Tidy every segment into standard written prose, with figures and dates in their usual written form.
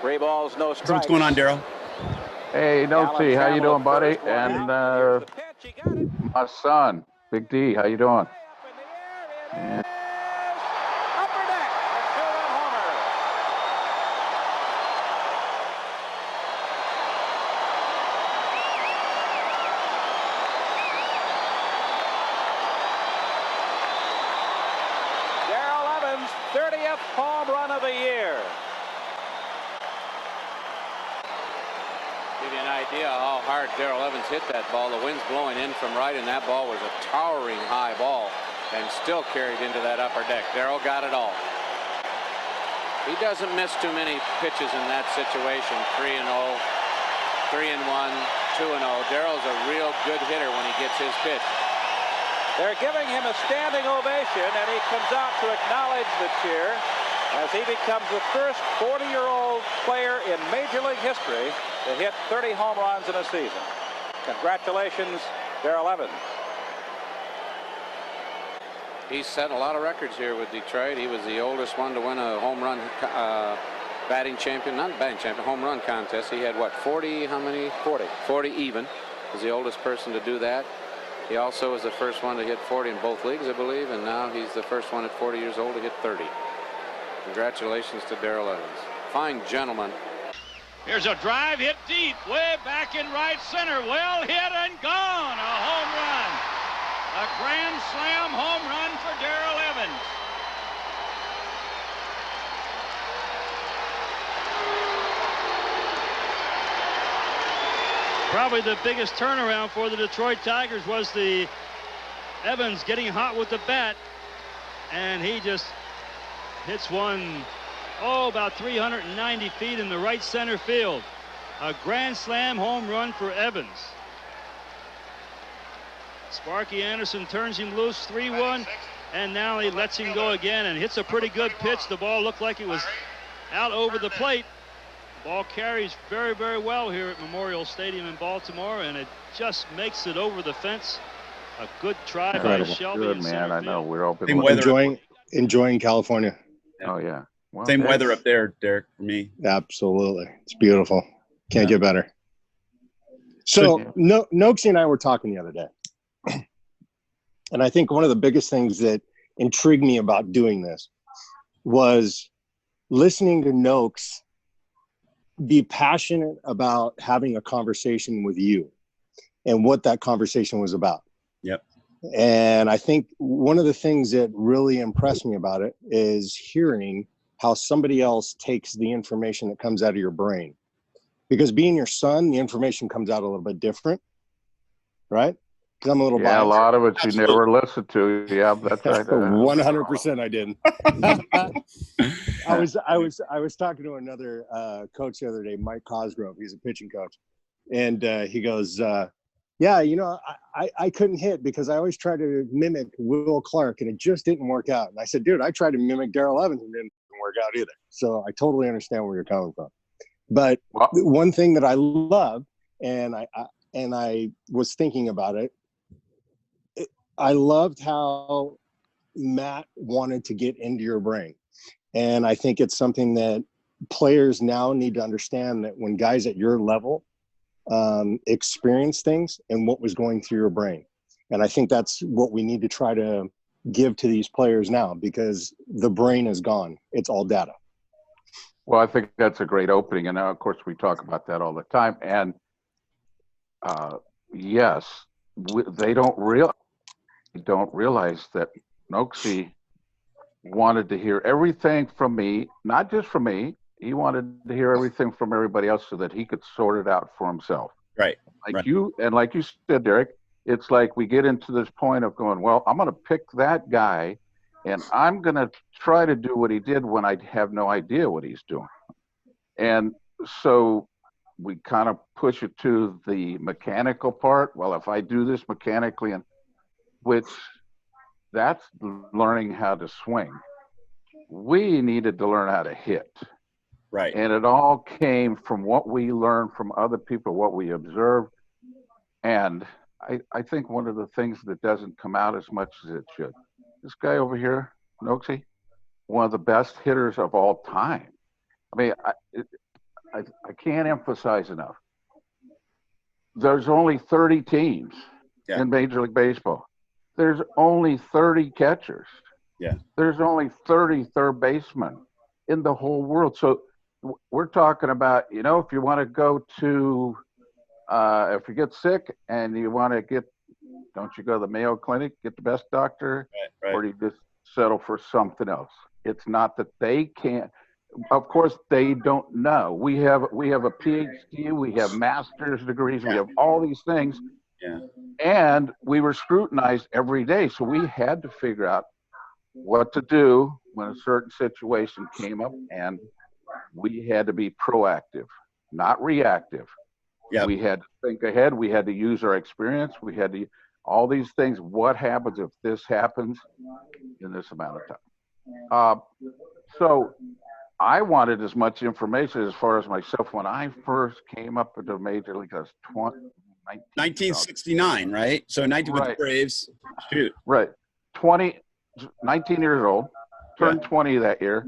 3 balls, no strikes. So what's going on, Darrell? Hey, Nokes, how you doing, buddy? And my son, Big D, how you doing? Yeah. Upper deck, a 2-run homer. Darrell Evans, 30th home run of the year. Give you an idea how hard Darrell Evans hit that ball. The wind's blowing in from right, and that ball was a towering high ball and still carried into that upper deck. Darrell got it all. He doesn't miss too many pitches in that situation. 3-0, 3-1, 2-0. Darrell's a real good hitter when he gets his pitch. They're giving him a standing ovation, and he comes out to acknowledge the cheer as he becomes the first 40-year-old player in Major League history to hit 30 home runs in a season. Congratulations, Darrell Evans. He's set a lot of records here with Detroit. He was the oldest one to win a home run batting champion, not batting champion, home run contest. He had what, 40, how many? 40. 40 even. Was the oldest person to do that. He also was the first one to hit 40 in both leagues, I believe, and now he's the first one at 40 years old to hit 30. Congratulations to Darrell Evans. Fine gentleman. Here's a drive hit deep, way back in right center. Well hit and gone. A home run. A grand slam home run for Darrell Evans. Probably the biggest turnaround for the Detroit Tigers was the Evans getting hot with the bat, and he just hits one, about 390 feet in the right center field. A grand slam home run for Evans. Sparky Anderson turns him loose, 3-1, and now he lets him go again and hits a pretty good pitch. The ball looked like it was out over the plate. Ball carries very, very well here at Memorial Stadium in Baltimore, and it just makes it over the fence. A good try by Shelby. Good, man. I know we're open. Enjoying California. Oh yeah. Well, same weather up there, Derek, for me. Absolutely, it's beautiful. Can't get better. So Nokes and I were talking the other day, and I think one of the biggest things that intrigued me about doing this was listening to Nokes be passionate about having a conversation with you and what that conversation was about. Yep. And I think one of the things that really impressed me about it is hearing how somebody else takes the information that comes out of your brain. Because being your son, the information comes out a little bit different, right? Because I'm a little biased. A lot of it you never listened to. Yeah, that's right. 100% I didn't. I was talking to another coach the other day, Mike Cosgrove. He's a pitching coach, and he goes, "Yeah, I couldn't hit because I always tried to mimic Will Clark, and it just didn't work out." And I said, "Dude, I tried to mimic Darrell Evans, and it didn't work out either." So I totally understand where you're coming from. But one thing that I love, and I was thinking about it. I loved how Matt wanted to get into your brain. And I think it's something that players now need to understand, that when guys at your level experience things and what was going through your brain. And I think that's what we need to try to give to these players now, because the brain is gone. It's all data. Well, I think that's a great opening. And of course, we talk about that all the time. And yes, they don't realize that Nokesy wanted to hear everything from me, not just from me. He wanted to hear everything from everybody else so that he could sort it out for himself. Right. Like you said, Derek, it's like we get into this point of going, well, I'm going to pick that guy and I'm going to try to do what he did when I have no idea what he's doing. And so we kind of push it to the mechanical part. Well, if I do this mechanically, and which that's learning how to swing. We needed to learn how to hit. Right. And it all came from what we learned from other people, what we observed. And I think one of the things that doesn't come out as much as it should, this guy over here, Nokesy, one of the best hitters of all time. I mean, can't emphasize enough. There's only 30 teams in Major League Baseball. There's only 30 catchers. Yeah. There's only 30 third basemen in the whole world. So we're talking about, you know, if you want to go to, if you get sick and you want to get, don't you go to the Mayo Clinic, get the best doctor, or do you just settle for something else? It's not that they can't. Of course, they don't know. We have a PhD, we have master's degrees, we have all these things, and we were scrutinized every day. So we had to figure out what to do when a certain situation came up, and we had to be proactive, not reactive. We had to think ahead. We had to use our experience. We had to all these things. What happens if this happens in this amount of time? So I wanted as much information as far as myself. When I first came up into Major League, I was 1969, right? So 19 with the Braves. Shoot. Right. 19 years old, turned 20 that year.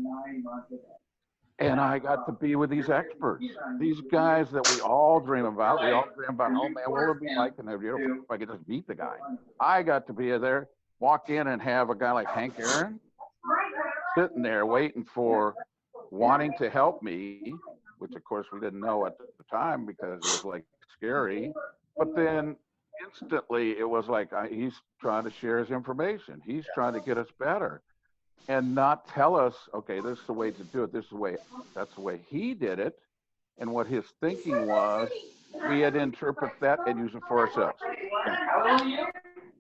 And I got to be with these experts, these guys that we all dream about. We all dream about, oh man, what would it be like if I could just beat the guy? I got to be there, walk in and have a guy like Hank Aaron sitting there waiting for, wanting to help me, which of course we didn't know at the time because it was like scary. But then instantly it was like, he's trying to share his information. He's trying to get us better. And not tell us, okay, this is the way to do it. This is the way, that's the way he did it. And what his thinking was, we had to interpret that and use it for ourselves.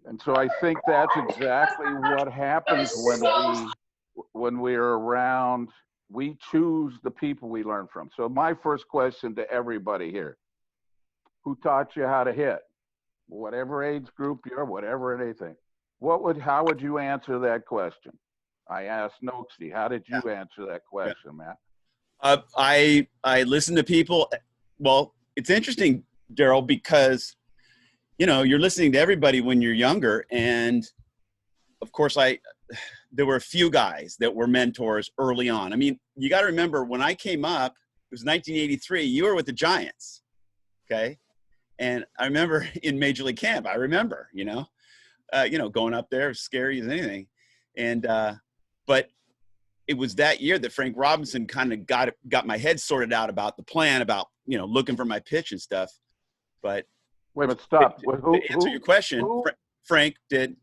And so I think that's exactly what happens when we're around, we choose the people we learn from. So my first question to everybody here, who taught you how to hit? Whatever age group you're, whatever anything. How would you answer that question? I asked Nokes, how did you answer that question, Matt? I listen to people. Well, it's interesting, Darrell, because, you know, you're listening to everybody when you're younger. And of course, there were a few guys that were mentors early on. I mean, you got to remember when I came up, it was 1983, you were with the Giants. Okay. And I remember in Major League Camp, going up there, scary as anything. And, but it was that year that Frank Robinson kind of got my head sorted out about the plan, about, looking for my pitch and stuff. But wait a minute, stop. To answer your question, Frank did.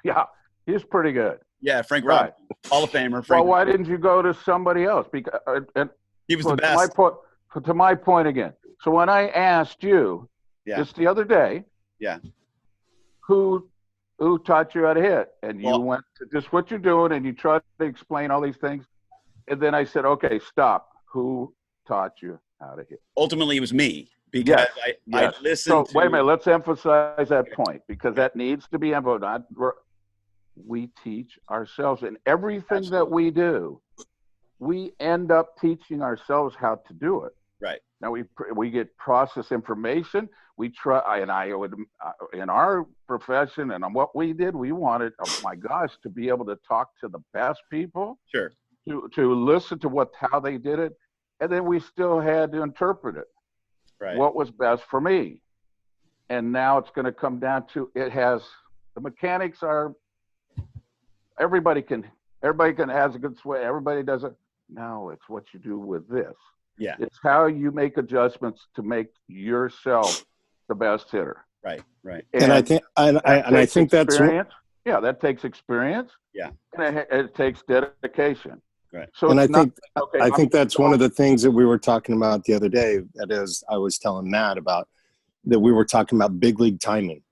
Yeah, he's pretty good. Yeah, Frank Robinson, Hall of Famer. Well, why didn't you go to somebody else? Because he was the best. To my point again. So when I asked you just the other day, who taught you how to hit? And you went to just what you're doing, and you tried to explain all these things. And then I said, okay, stop. Who taught you how to hit? Ultimately, it was me, because I listened to... Wait a minute. Let's emphasize that point, because that needs to be emphasized. We teach ourselves. And everything that we do, we end up teaching ourselves how to do it. Right. Now we get process information. We try, and I would, in our profession and on what we did, we wanted, oh my gosh, to be able to talk to the best people. Sure. To listen to how they did it, and then we still had to interpret it. Right. What was best for me, and now it's going to come down to the mechanics are. Everybody can has a good swing. Everybody does it. No, it's what you do with this. Yeah. It's how you make adjustments to make yourself the best hitter. Right. Right. And I think that's that takes experience. Yeah. And it takes dedication. Right. So I think that's one of the things that we were talking about the other day. That is, I was telling Matt about that we were talking about big league timing,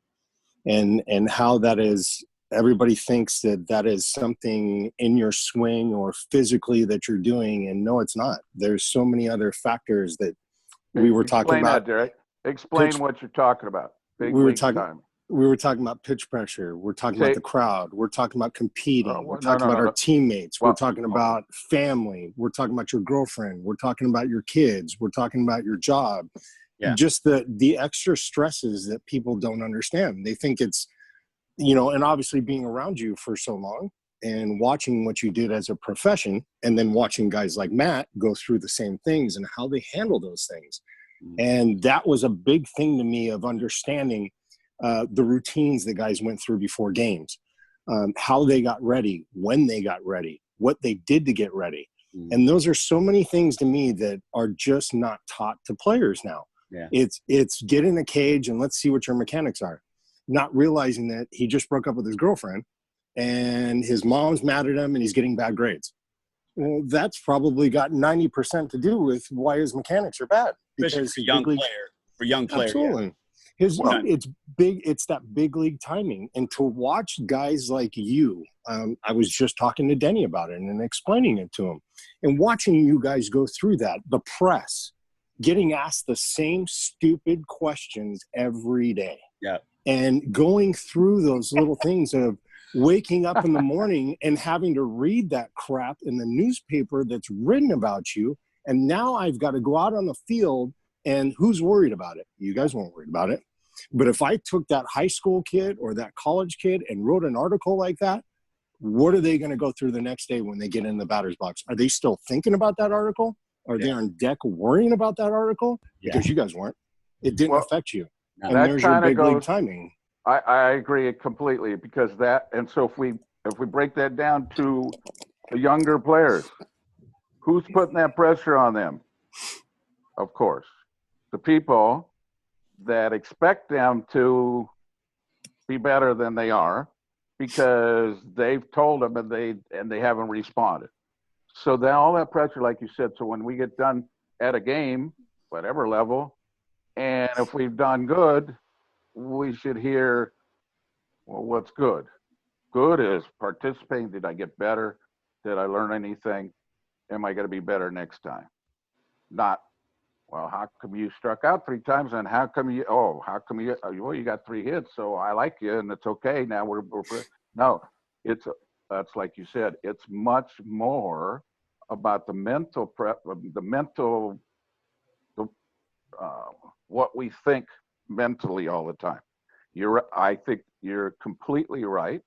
and how that is. Everybody thinks that is something in your swing or physically that you're doing, and no, it's not. There's so many other factors that we were talking about. Derek. Explain what you're talking about. We were talking about pitch pressure. We're talking about the crowd. We're talking about competing. We're talking about our teammates. We're talking about family. We're talking about your girlfriend. We're talking about your kids. We're talking about your job. Yeah. Just the extra stresses that people don't understand. They think it's, and obviously being around you for so long, and watching what you did as a profession, and then watching guys like Matt go through the same things and how they handle those things. And that was a big thing to me of understanding the routines that guys went through before games, how they got ready, when they got ready, what they did to get ready. And those are so many things to me that are just not taught to players now. Yeah. It's get in a cage and let's see what your mechanics are. Not realizing that he just broke up with his girlfriend and his mom's mad at him and he's getting bad grades. Well, that's probably got 90% to do with why his mechanics are bad. Especially for young players. Absolutely. Yeah. It's big. It's that big league timing. And to watch guys like you, I was just talking to Denny about it and explaining it to him, and watching you guys go through that, the press, getting asked the same stupid questions every day. Yeah. And going through those little things of waking up in the morning and having to read that crap in the newspaper that's written about you. And now I've got to go out on the field, and who's worried about it? You guys weren't worried about it. But if I took that high school kid or that college kid and wrote an article like that, what are they going to go through the next day when they get in the batter's box? Are they still thinking about that article? Are they on deck worrying about that article? Because you guys weren't. It didn't affect you. No, and there's your big league timing. I agree completely, because that, and so if we break that down to the younger players, who's putting that pressure on them? Of course, the people that expect them to be better than they are, because they've told them and they haven't responded. So then all that pressure, like you said, so when we get done at a game, whatever level, and if we've done good, we should hear, well, what's good? Good is participating. Did I get better? Did I learn anything? Am I going to be better next time? Not, well, how come you struck out 3 times, and how come you well, you got 3 hits, so I like you and it's okay. Now we're no, that's like you said, it's much more about the mental prep, what we think mentally all the time. I think you're completely right.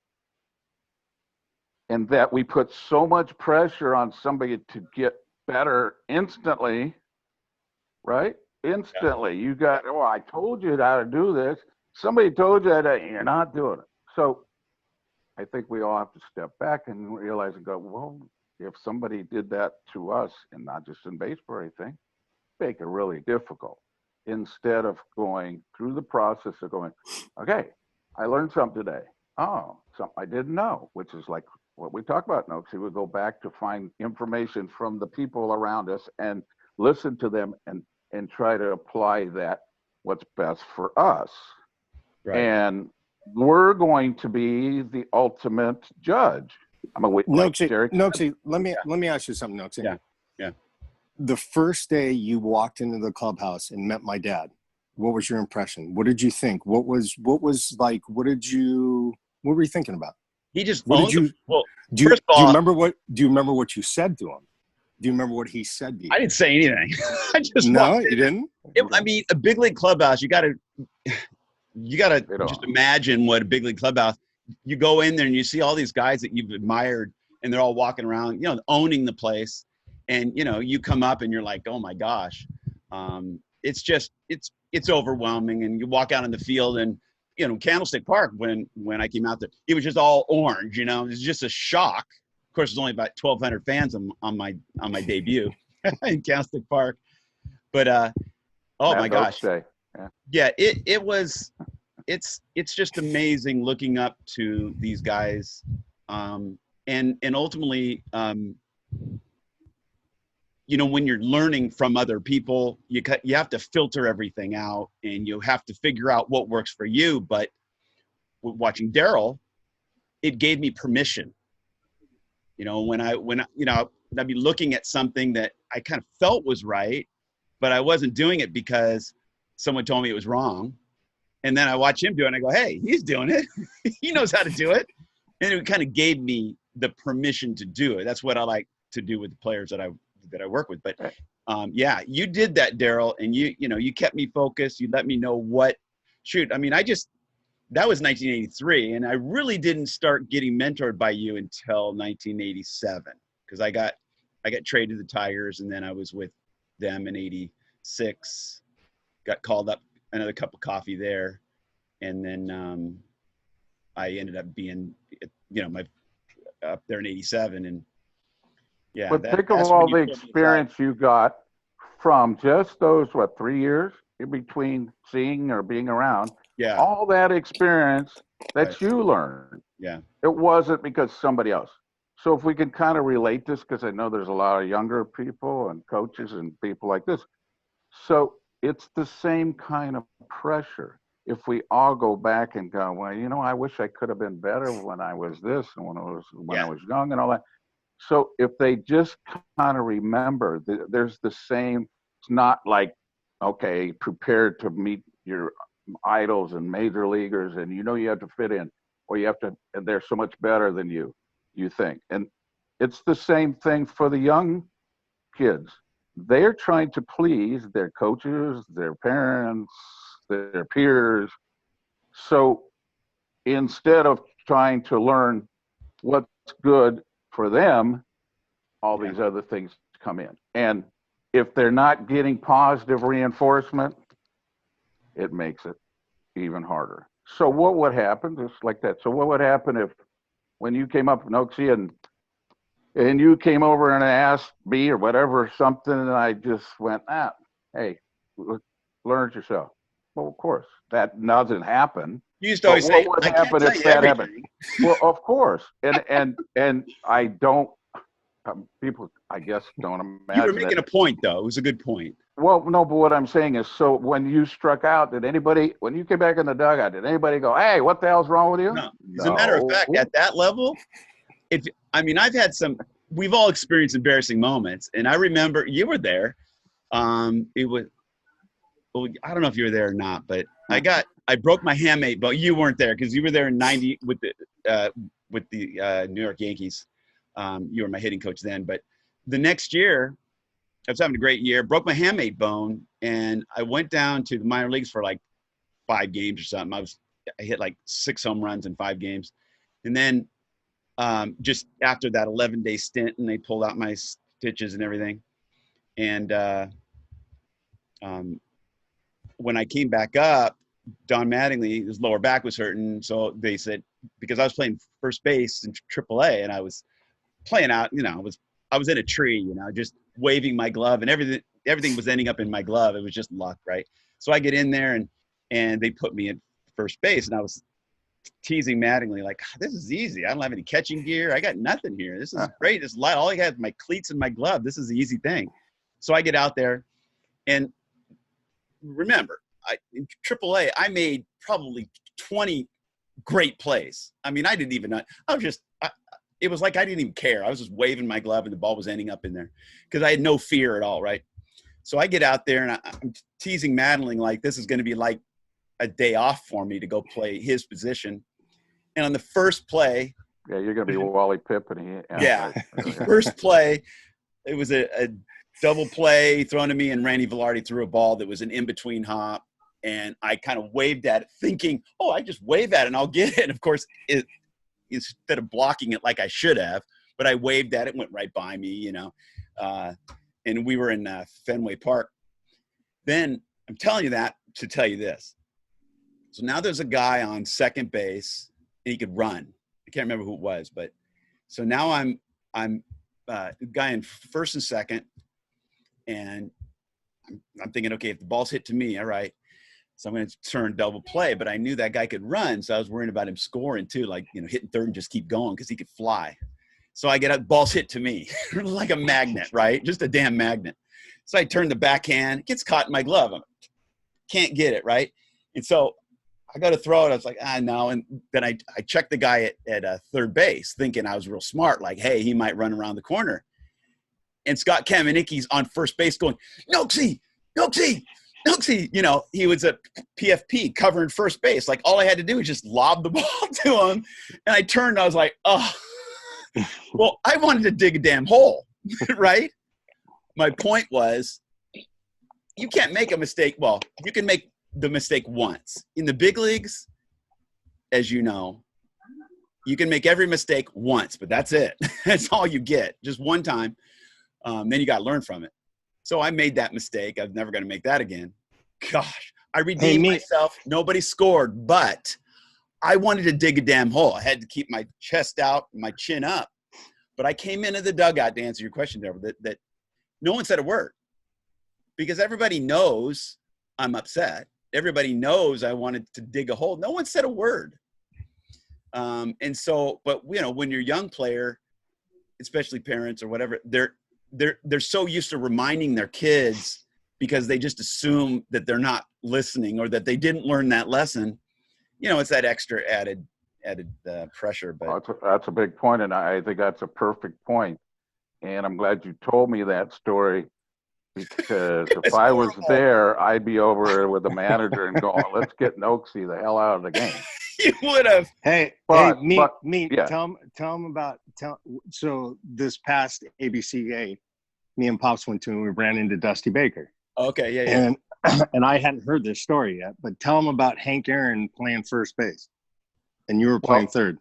And that we put so much pressure on somebody to get better instantly, right? Instantly. You got, I told you how to do this. Somebody told you that you're not doing it. So I think we all have to step back and realize and go, well, if somebody did that to us, and not just in baseball or anything, make it really difficult. Instead of going through the process of going, okay, I learned something today. Oh, something I didn't know, which is like what we talk about, Nokes. We would go back to find information from the people around us and listen to them and try to apply that, what's best for us. Right. And we're going to be the ultimate judge. I'm going to wait. Nokesy, let me ask you something, Nokesy. Yeah. The first day you walked into the clubhouse and met my dad, what was your impression? What did you think? What were you thinking about? He just do you remember what you said to him? Do you remember what he said to you? I didn't say anything. I just you didn't? I mean, a big league clubhouse, you gotta just imagine what a big league clubhouse. You go in there and you see all these guys that you've admired, and they're all walking around, owning the place. And, you come up and you're like, oh my gosh, it's overwhelming. And you walk out in the field and, Candlestick Park, when I came out there, it was just all orange, it was just a shock. Of course, there's only about 1,200 fans on my debut in Candlestick Park. But, oh my gosh. Yeah, it's just amazing looking up to these guys. And ultimately, when you're learning from other people, you have to filter everything out, and you have to figure out what works for you. But watching Darrell, it gave me permission. When I'd be looking at something that I kind of felt was right, but I wasn't doing it because someone told me it was wrong. And then I watch him do it and I go, hey, he's doing it. He knows how to do it. And it kind of gave me the permission to do it. That's what I like to do with the players that I work with. But you did that, Darrell, and you kept me focused. You let me know that was 1983, and I really didn't start getting mentored by you until 1987, because I got traded to the Tigers, and then I was with them in '86. Got called up, another cup of coffee there, and then I ended up being, my up there in '87, and yeah. But think of all the experience you got from just those 3 years in between seeing or being around. Yeah. All that experience that you learned. Yeah. It wasn't because somebody else. So if we can kind of relate this, because I know there's a lot of younger people and coaches and people like this. So it's the same kind of pressure. If we all go back and go, well, I wish I could have been better when I was this and when I was young and all that. So if they just kind of remember, there's the same. It's not like, okay, prepared to meet your idols and major leaguers, and you have to fit in, or you have to, and they're so much better than you think. And it's the same thing for the young kids. They're trying to please their coaches, their parents, their peers. So instead of trying to learn what's good for them, all these other things come in. And if they're not getting positive reinforcement, it makes it even harder. So what would happen, just like that? So what would happen if, when you came up with Nokesy and you came over and asked me or whatever, something, and I just went, hey, learn it yourself. Well, of course, that doesn't happen. You used to always say, what would I happen can't if tell you that happened? everything. Well, of course. And I don't, people, I guess, don't imagine You were making a point, though. It was a good point. Well, no, but what I'm saying is, so when you struck out, when you came back in the dugout, did anybody go, hey, what the hell's wrong with you? No. As a matter of fact, at that level, I've had we've all experienced embarrassing moments. And I remember you were there. It was, well, I don't know if you were there or not, but I broke my hamate, but you weren't there because you were there in '90 with the New York Yankees. You were my hitting coach then, but the next year, I was having a great year, broke my hamate bone, and I went down to the minor leagues for like 5 games or something. I hit like 6 home runs in 5 games. And then just after that 11-day stint, and they pulled out my stitches and everything. And when I came back up, Don Mattingly, his lower back was hurting. So they said, because I was playing first base in AAA, and I was playing out, I was in a tree, just waving my glove, and everything was ending up in my glove. It was just luck, right? So I get in there, and they put me in first base, and I was teasing Mattingly, like, this is easy. I don't have any catching gear. I got nothing here. This is great. This light. All I have is my cleats and my glove. This is the easy thing. So I get out there, and remember, in AAA, I made probably 20 great plays. I mean, I didn't even know. It was like I didn't even care. I was just waving my glove, and the ball was ending up in there because I had no fear at all, right? So I get out there, and I'm teasing Madeline like this is going to be like a day off for me to go play his position. And on the first play, yeah, you're going to be Wally Pippen. First play, it was a double play thrown to me, and Randy Velarde threw a ball that was an in-between hop, and I kind of waved at it, thinking, I just wave at it and I'll get it. And of course, instead of blocking it like I should have, but I waved at it, went right by me, and we were in Fenway Park. Then I'm telling you that to tell you this. So now there's a guy on second base, and he could run. I can't remember who it was, but so now I'm a guy in first and second, and I'm thinking, okay, if the ball's hit to me, all right. So I'm going to turn double play, but I knew that guy could run, so I was worrying about him scoring too, like, hitting third and just keep going because he could fly. So I get up, ball's hit to me like a magnet, right? Just a damn magnet. So I turn the backhand, it gets caught in my glove. I can't get it, right? And so I go to throw it. I was like, no. And then I checked the guy at third base, thinking I was real smart, like, hey, he might run around the corner. And Scott Kamenicki's on first base going, Nokesy, Nokesy, Nokesy. He was a PFP covering first base. Like, all I had to do was just lob the ball to him. And I turned, and I was like, well, I wanted to dig a damn hole, right? My point was, you can't make a mistake. Well, you can make the mistake once. In the big leagues, as you know, you can make every mistake once, but that's it. That's all you get, just one time. Then you got to learn from it. So I made that mistake. I'm never going to make that again. Gosh, I redeemed myself. Nobody scored, but I wanted to dig a damn hole. I had to keep my chest out, my chin up. But I came into the dugout, to answer your question, Deborah, that no one said a word, because everybody knows I'm upset. Everybody knows I wanted to dig a hole. No one said a word. And so, but you know, when you're a young player, especially parents or whatever, they're so used to reminding their kids, because they just assume that they're not listening or that they didn't learn that lesson. You know, it's that extra added pressure. But that's a big point, and I think that's a perfect point. And I'm glad you told me that story, because if I was there, I'd be over with the manager and going, "Let's get Nokesy the hell out of the game." You would have. Hey, yeah. Tell them about. So this past ABCA, me and Pops went to, and we ran into Dusty Baker. Okay, yeah. And I hadn't heard this story yet, but tell them about Hank Aaron playing first base, and you were playing third.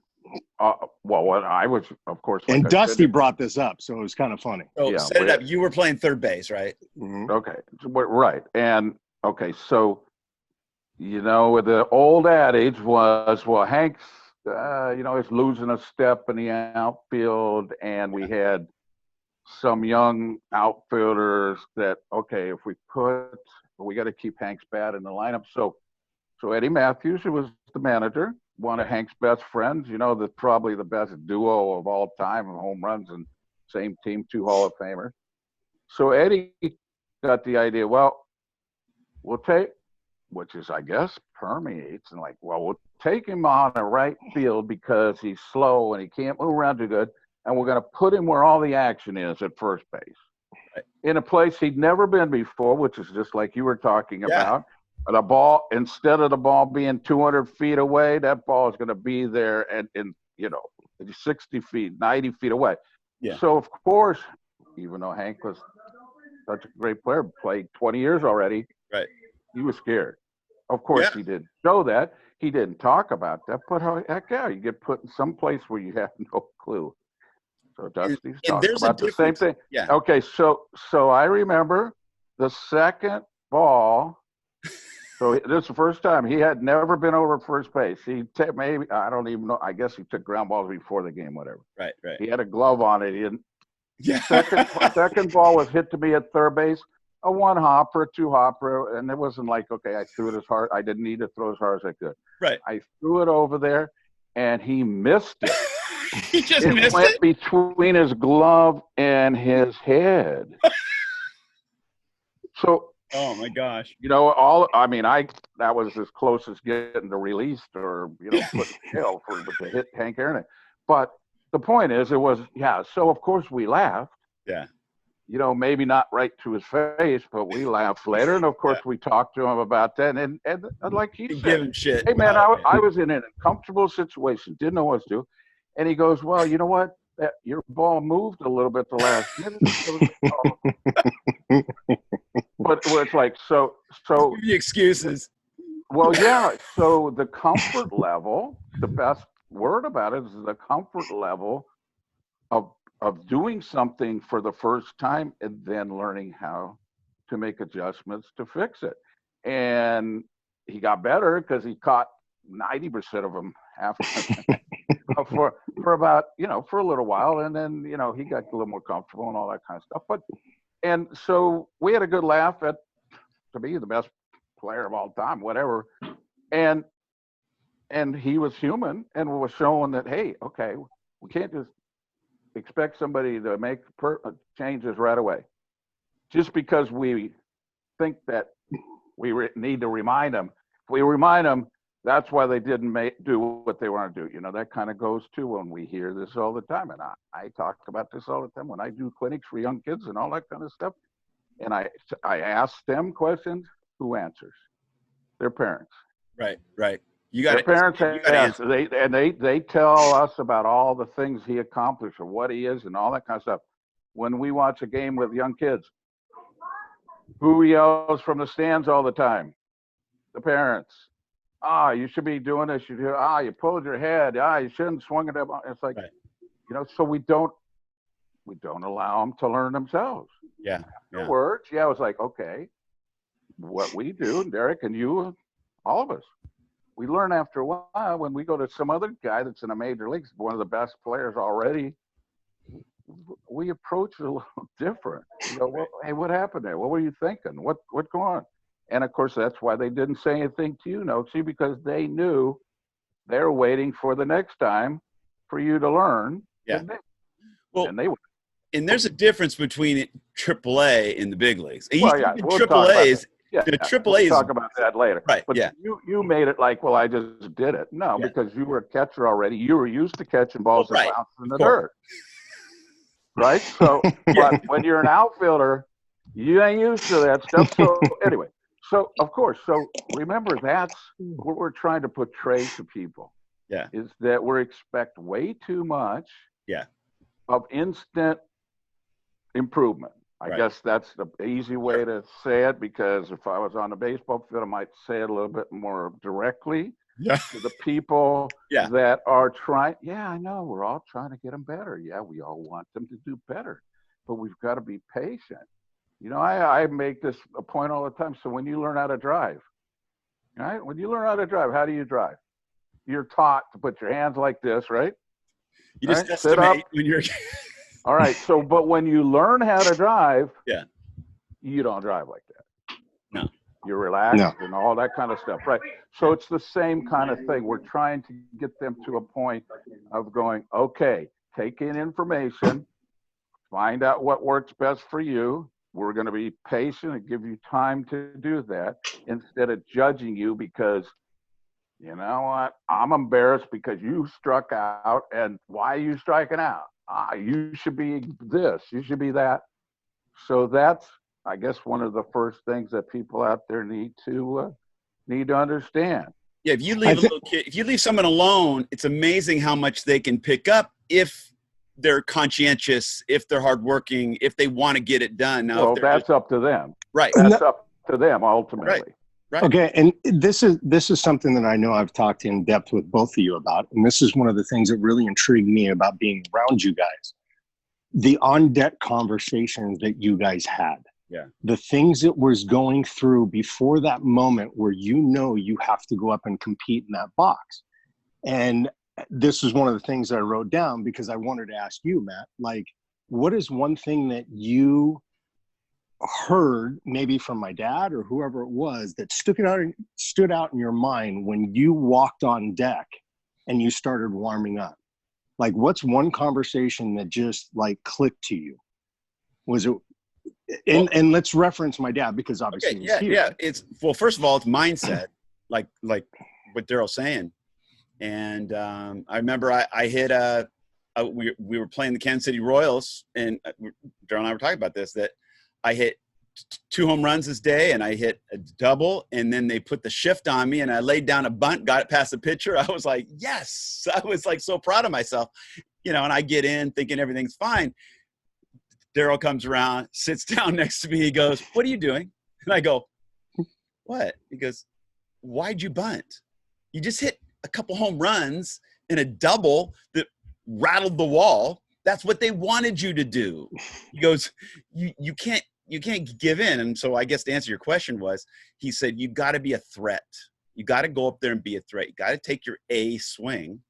Well, I was, of course. And Dusty brought this up, so it was kind of funny. So set it up. You were playing third base, right? Mm-hmm. Okay, right. And okay, so you know, the old adage was, well, Hank's, you know, is losing a step in the outfield, and we had some young outfielders that, okay, if we got to keep Hank's bat in the lineup. So Eddie Matthews, who was the manager, one of Hank's best friends, you know, probably the best duo of all time of home runs, and same team, 2 Hall of Famers. So Eddie got the idea, well, we'll take, which is, I guess, permeates, and like, well, we'll take him on a right field because he's slow and he can't move around too good, and we're going to put him where all the action is, at first base, in a place he'd never been before, which is just like you were talking about. The ball, instead of the ball being 200 feet away, that ball is going to be there and you know, 60 feet, 90 feet away. Yeah. So of course, even though Hank was such a great player, played 20 years already, right, he was scared. Of course, he didn't show that. He didn't talk about that. But heck yeah, you get put in some place where you have no clue. So Dusty's talking about the same thing. Yeah. Okay, so I remember the second ball. So this is the first time he had never been over first base. Maybe, I don't even know. I guess he took ground balls before the game, whatever. Right. He had a glove on it. He didn't. Yeah. Second ball was hit to me at third base. A 1-hopper, 2-hopper, and it wasn't like, okay, I threw it as hard. I didn't need to throw as hard as I could. Right. I threw it over there, and he missed it. He just missed went it? Between his glove and his head. So. Oh my gosh! You know, that was as close as getting to released or, you know, put in jail to hit Hank Aaron. But the point is, so of course we laughed. Yeah. You know, maybe not right to his face, but we laughed later. And of course we talked to him about that. And like he said, give him shit. Hey man, I was in an uncomfortable situation, didn't know what to do. And he goes, well, you know what? Your ball moved a little bit the last minute. But it's like, so the excuses. Well, yeah. So the comfort level, the best word about it is the comfort level of doing something for the first time and then learning how to make adjustments to fix it. And he got better because he caught 90% of them after for about, you know, for a little while. And then, you know, he got a little more comfortable and all that kind of stuff. And so we had a good laugh at, to me, the best player of all time, whatever. And he was human and was showing that, hey, okay, we can't just expect somebody to make changes right away. Just because we think that we need to remind them. If we remind them, that's why they didn't do what they want to do. You know, that kind of goes to when we hear this all the time. And I talk about this all the time when I do clinics for young kids and all that kind of stuff. And I ask them questions. Who answers? Their parents. Right. You got their parents answer. They tell us about all the things he accomplished or what he is and all that kind of stuff. When we watch a game with young kids, who yells from the stands all the time? The parents. you should be doing this. You pulled your head. You shouldn't swing it up. It's like, Right. so we don't allow them to learn themselves. Yeah. Afterwards, it was like, okay, what we do, Derek and you, all of us, we learn after a while. When we go to some other guy that's in the major leagues, one of the best players already, we approach it a little different. Well, hey, what happened there? What were you thinking? What going on? And of course, that's why they didn't say anything to you, Nokesy, because they knew they're waiting for the next time for you to learn. Yeah. And there's a difference between AAA and the big leagues. We'll AAA is we'll talk about that later. Right. But you made it like, well, I just did it. No, because you were a catcher already. You were used to catching balls and bouncing in the dirt. Right? So, but when you're an outfielder, you ain't used to that stuff. So anyway, of course, remember, that's what we're trying to portray to people. Yeah. Is that we expect way too much of instant improvement. I guess that's the easy way to say it, because if I was on the baseball field, I might say it a little bit more directly to the people that are trying. Yeah, I know. We're all trying to get them better. Yeah, we all want them to do better, but we've got to be patient. I make this a point all the time. So when you learn how to drive, right? When you learn how to drive, how do you drive? You're taught to put your hands like this, right? You just estimate when you're. All right. So, but when you learn how to drive, you don't drive like that. No. You're relaxed and all that kind of stuff, right? So it's the same kind of thing. We're trying to get them to a point of going, okay, take in information, find out what works best for you. We're going to be patient and give you time to do that, instead of judging you because, you know what, I'm embarrassed because you struck out, and why are you striking out? You should be this, you should be that. So that's, I guess, one of the first things that people out there need to understand. Yeah, if you leave someone alone, it's amazing how much they can pick up if they're conscientious, if they're hardworking, if they want to get it done. Now, that's up to them. Right. That's up to them ultimately. Right. Okay, and this is something that I know I've talked in depth with both of you about, and this is one of the things that really intrigued me about being around you guys. The on-deck conversations that you guys had. Yeah. The things that was going through before that moment where you have to go up and compete in that box. And this is one of the things that I wrote down because I wanted to ask you, Matt, like, what is one thing that you heard maybe from my dad or whoever it was that stood out in your mind when you walked on deck and you started warming up? Like, what's one conversation that just like clicked to you? Was it, and let's reference my dad because obviously he's here. Yeah. It's, well, first of all, it's mindset, like what Darrell's saying. And I remember I hit we were playing the Kansas City Royals, and Darrell and I were talking about this, that I hit 2 home runs this day, and I hit a double, and then they put the shift on me, and I laid down a bunt, got it past the pitcher. I was like, yes, I was like so proud of myself, and I get in thinking everything's fine. Darrell comes around, sits down next to me. He goes, "What are you doing?" And I go, "What?" He goes, "Why'd you bunt? You just hit a couple home runs and a double that rattled the wall. That's what they wanted you to do." He goes, you can't give in. And so I guess to answer your question was, he said, you got to be a threat. You got to go up there and be a threat. You got to take your A swing.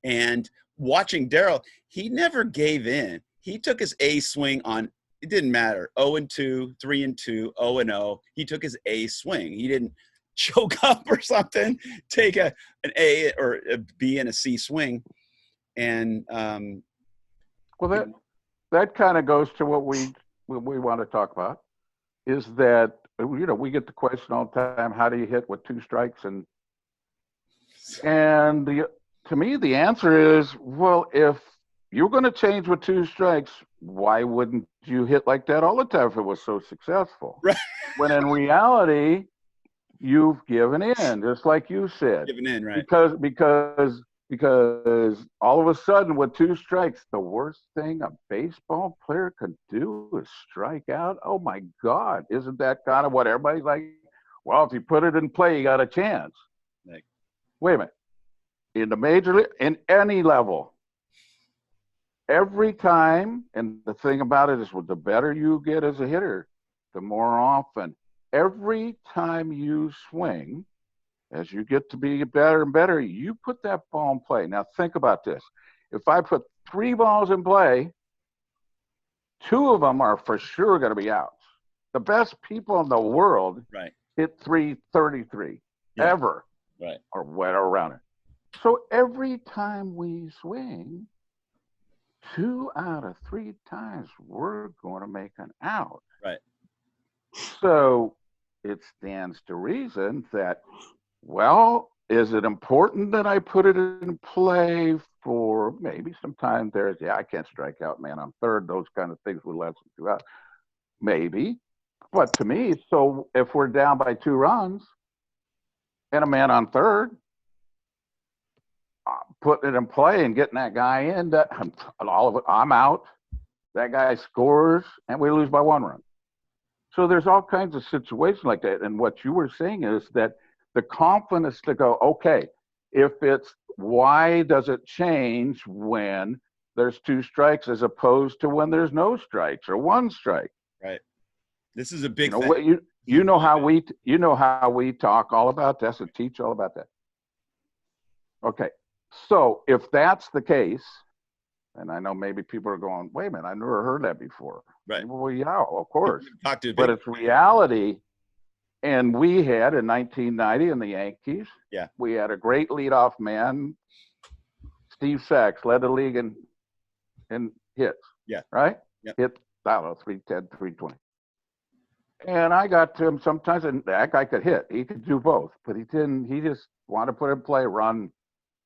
And watching Darrell, he never gave in. He took his A swing on, it didn't matter, 0-2, 3-2, 0-0. He took his A swing. He didn't choke up or something, take an A or a B and a C swing. And well, that kind of goes to what we want to talk about, is that we get the question all the time, how do you hit with 2 strikes? And to me the answer is, well, if you're going to change with 2 strikes, why wouldn't you hit like that all the time if it was so successful? Right. When in reality, you've given in, just like you said. Given in, right? Because all of a sudden with 2 strikes, the worst thing a baseball player could do is strike out. Oh my God. Isn't that kind of what everybody's like? Well, if you put it in play, you got a chance. Wait a minute. In the major league, in any level, every time, and the thing about it is, well, the better you get as a hitter, the more often, every time you swing, as you get to be better and better, you put that ball in play. Now think about this. If I put 3 balls in play, 2 of them are for sure going to be outs. The best people in the world hit 333 ever, or whatever around it. So every time we swing, 2 out of 3 times we're going to make an out. Right. So it stands to reason that, well, is it important that I put it in play for maybe sometimes there's, I can't strike out, man, on third, those kind of things will let you out. Maybe. But to me, so if we're down by 2 runs and a man on third, putting it in play and getting that guy in, that all of it, I'm out. That guy scores, and we lose by 1 run. So there's all kinds of situations like that. And what you were saying is that the confidence to go, okay, if it's, why does it change when there's 2 strikes as opposed to when there's no strikes or 1 strike? Right. This is a big thing. You know how we talk all about this and teach all about that. Okay. So if that's the case, and I know maybe people are going, wait a minute, I never heard that before. Right. Well, yeah, of course. But it's reality. And we had in 1990 in the Yankees, we had a great leadoff man. Steve Sachs led the league in hits. Yeah. Right? Yep. Hit, I don't know, 310, 320. And I got to him sometimes, and that guy could hit. He could do both, but he didn't. He just wanted to put in play, run,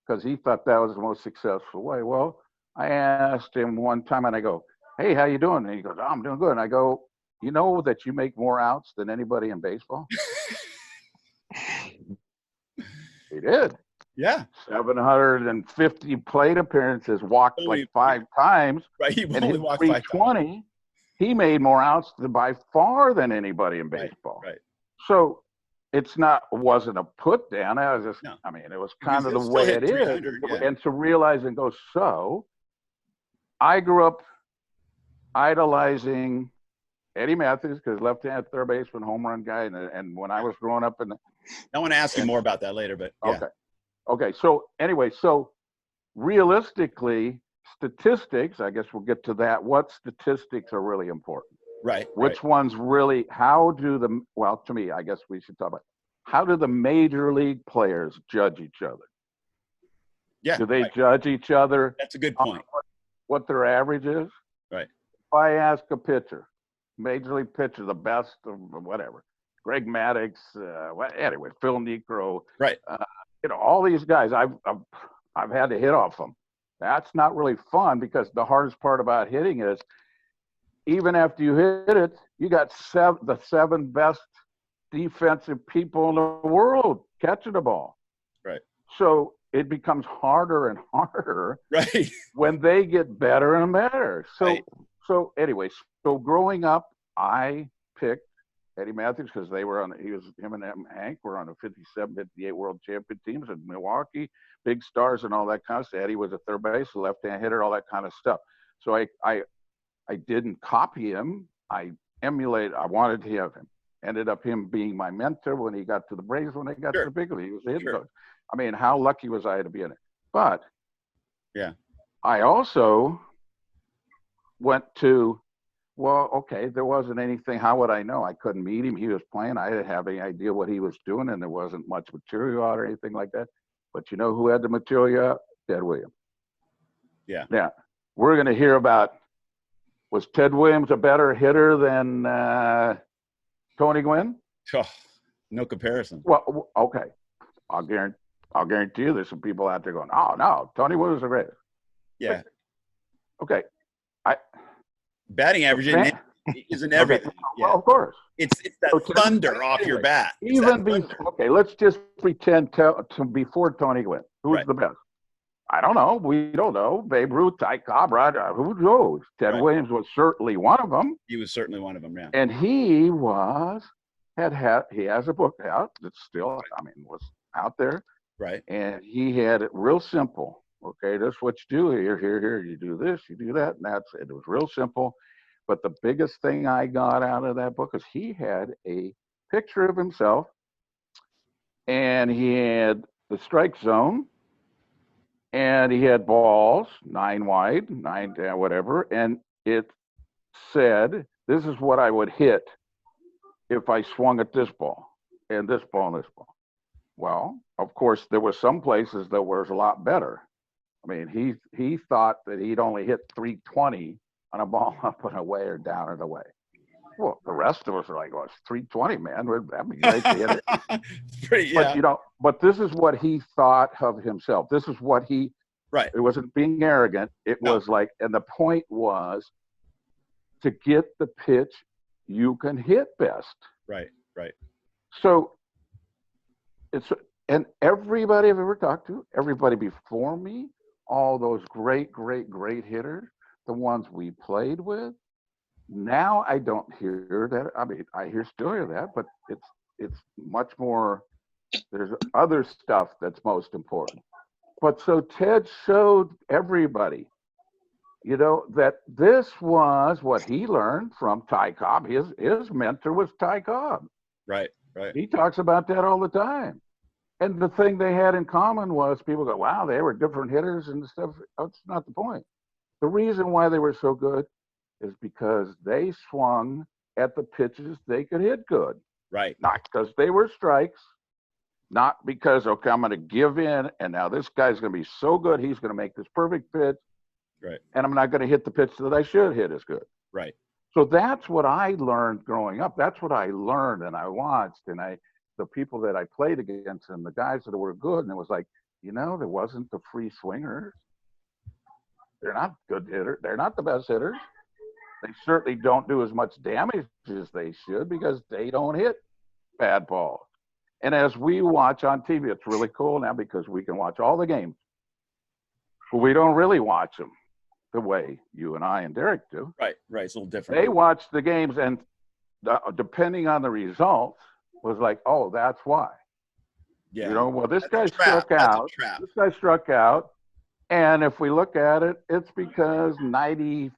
because he thought that was the most successful way. Well, I asked him one time, and I go, hey, how you doing? And he goes, oh, I'm doing good. And I go, you know that you make more outs than anybody in baseball? He did. Yeah. 750 plate appearances, walked like 5 times. Right. He only walked 320. He made more outs by far than anybody in baseball. Right. So it's wasn't a put down. I was just, I mean, it was kind of the way it is. And to realize and go, so I grew up idolizing Eddie Matthews because left-handed third baseman, home run guy. And when I was growing up I want to ask you more about that later, but yeah. Okay. So anyway, realistically, statistics, I guess we'll get to that. What statistics are really important? Right. Which ones really, to me, I guess we should talk about, how do the major league players judge each other? Yeah. Do they judge each other? That's a good point. What their average is? Right. If I ask a pitcher, major league pitcher, the best of whatever, Greg Maddux, anyway, Phil Niekro, right? All these guys, I've had to hit off them. That's not really fun because the hardest part about hitting is even after you hit it, you got the 7 best defensive people in the world catching the ball. Right. So it becomes harder and harder when they get better and better. So anyway, growing up, I picked Eddie Matthews because him and Hank were on the 57, 58 world champion teams in Milwaukee, big stars and all that kind of stuff. Eddie was a third base, left-hand hitter, all that kind of stuff. So I didn't copy him. I wanted to have him. Ended up him being my mentor when he got to the Braves, when they got to the big league. He was the hitting coach. I mean, how lucky was I to be in it? But I also went to, there wasn't anything. How would I know? I couldn't meet him. He was playing. I didn't have any idea what he was doing, and there wasn't much material out or anything like that. But you know who had the material out? Ted Williams. Yeah. Yeah. We're going to hear about, was Ted Williams a better hitter than Tony Gwynn? Oh, no comparison. Well, okay. I'll guarantee you there's some people out there going, oh, no, Tony Williams was the greatest. Yeah. Okay. Batting average isn't everything. Well, of course. It's that thunder off your bat. Let's just pretend before Tony Gwynn. Who's the best? I don't know. We don't know. Babe Ruth, Ty Cobb, who knows? Ted Williams was certainly one of them. He was certainly one of them, yeah. And he has a book out that's still, was out there. Right. And he had it real simple. Okay, that's what you do here, here. You do this, you do that, and that's it. It was real simple. But the biggest thing I got out of that book is he had a picture of himself, and he had the strike zone, and he had balls, 9 wide, 9 whatever, and it said, "This is what I would hit if I swung at this ball, and this ball, and this ball." Well, of course, there were some places that was a lot better. I mean, he thought that he'd only hit 320 on a ball up and away or down and away. Well, the rest of us are like, "Well, it's 320, man. That'd be great to hit it." It's pretty, yeah. But this is what he thought of himself. This is what he. Right. It wasn't being arrogant. It was like, and the point was to get the pitch you can hit best. Right. Right. So and everybody I've ever talked to, everybody before me, all those great hitters, the ones we played with. Now I don't hear that. I mean, still hear that, but it's much more. There's other stuff that's most important. But so Ted showed everybody, that this was what he learned from Ty Cobb. His mentor was Ty Cobb. Right. Right. He talks about that all the time. And the thing they had in common was people go, "Wow, they were different hitters and stuff." That's not the point. The reason why they were so good is because they swung at the pitches they could hit good. Right. Not because they were strikes, not because, okay, I'm going to give in, and now this guy's going to be so good, he's going to make this perfect pitch, Right. and I'm not going to hit the pitch that I should hit as good. Right. So that's what I learned growing up. That's what I learned, and I watched, and the people that I played against and the guys that were good, and it was like, there wasn't the free swingers. They're not good hitters. They're not the best hitters. They certainly don't do as much damage as they should because they don't hit bad balls. And as we watch on TV, it's really cool now because we can watch all the games. But we don't really watch them the way you and I and Derek do. Right. Right. It's a little different. They watch the games, and depending on the results, was like, "Oh, that's why." Yeah. Well, this guy That's a trap. struck out. That's a trap. This guy struck out. And if we look at it, it's because 95%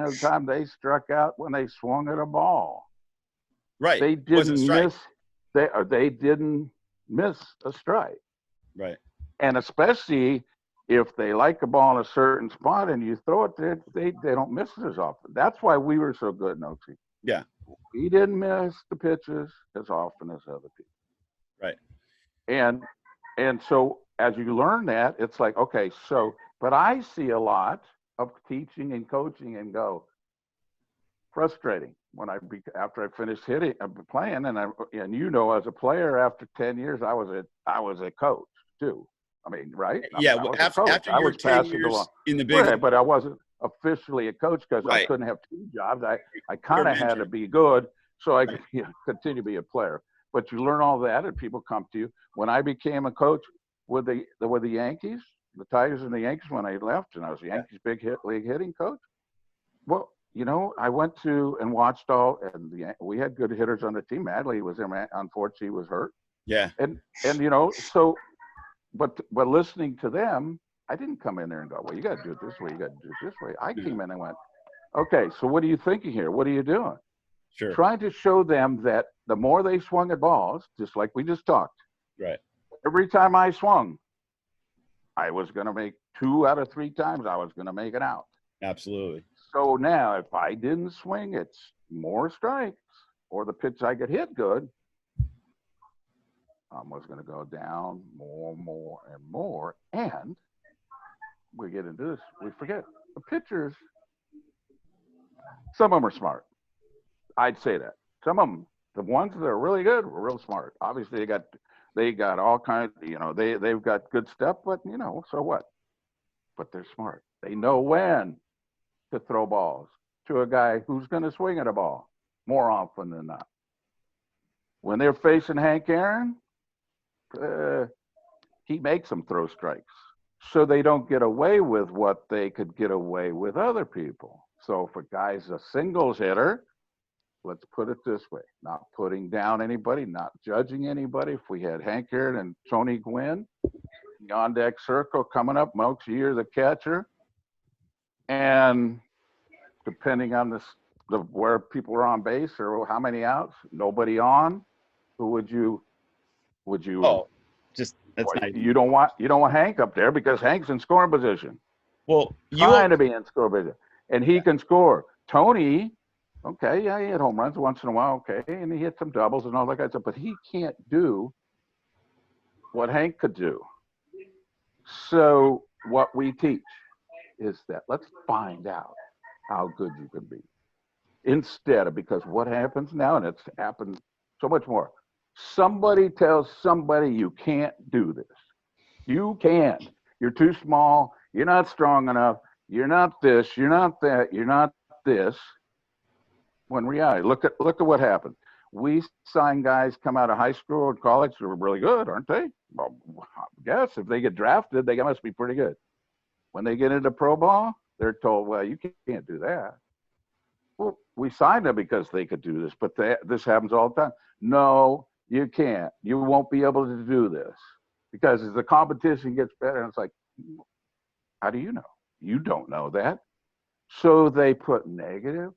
of the time they struck out when they swung at a ball. Right. They It wasn't didn't strike. miss. They didn't miss a strike. Right. And especially if they like a ball in a certain spot and you throw it there, they don't miss it as often. That's why we were so good, Nokesy. Yeah. We didn't miss the pitches as often as other people. Right. And so as you learn that, it's like, okay, but I see a lot of teaching and coaching and go frustrating after I finished playing, and as a player after 10 years, I was a coach too. I mean, right? Yeah. After I your was 10 passing years along. in the big, Right, but I wasn't officially a coach because I Right. couldn't have 2 jobs. I kind of had mentor. to be good so I could continue to be a player. But you learn all that, and people come to you. When I became a coach with the Yankees, the Tigers and the Yankees, when I left, and I was the Yankees big league hitting coach. Well, I went to and watched all, and we had good hitters on the team. Madley was there. Unfortunately, he was hurt. Yeah. And so, but listening to them, I didn't come in there and go, "Well, you got to do it this way. You got to do it this way." I came in and went, "Okay, so what are you thinking here? What are you doing?" Sure. Trying to show them that the more they swung at balls, just like we just talked. Right. Every time I swung, I was going to make 2 out of 3 times I was going to make it out. Absolutely. So now if I didn't swing, it's more strikes or the pitch I could hit good. I was going to go down more and more. And we get into this, we forget the pitchers. Some of them are smart. I'd say that. Some of them, the ones that are really good, were real smart. Obviously, they got all kinds. They've got good stuff, but so what? But they're smart. They know when to throw balls to a guy who's going to swing at a ball more often than not. When they're facing Hank Aaron, he makes them throw strikes, so they don't get away with what they could get away with other people. So if a guy's a singles hitter, let's put it this way, not putting down anybody, not judging anybody. If we had Hank Aaron and Tony Gwynn, on deck circle coming up. Nokes, you're the catcher. And depending on where people are on base or how many outs, nobody on, who would you Oh, just that's not. you don't want Hank up there because Hank's in scoring position. Well, Trying to be in score position. And he can score. Tony, okay, yeah, he hit home runs once in a while, okay, and he hit some doubles and all that kind of stuff, but he can't do what Hank could do. So what we teach is that let's find out how good you can be. Instead of, because what happens now, and it's happened so much more, somebody tells somebody you can't do this. You can't. You're too small. You're not strong enough. You're not this. You're not that. You're not this. When reality, look at what happened. We sign guys come out of high school and college who are really good, aren't they? Well, I guess if they get drafted, they must be pretty good. When they get into pro ball, they're told, well, you can't do that. Well, we signed them because they could do this, but this happens all the time. No, you can't. You won't be able to do this because as the competition gets better, and it's like, how do you know? You don't know that. So they put negative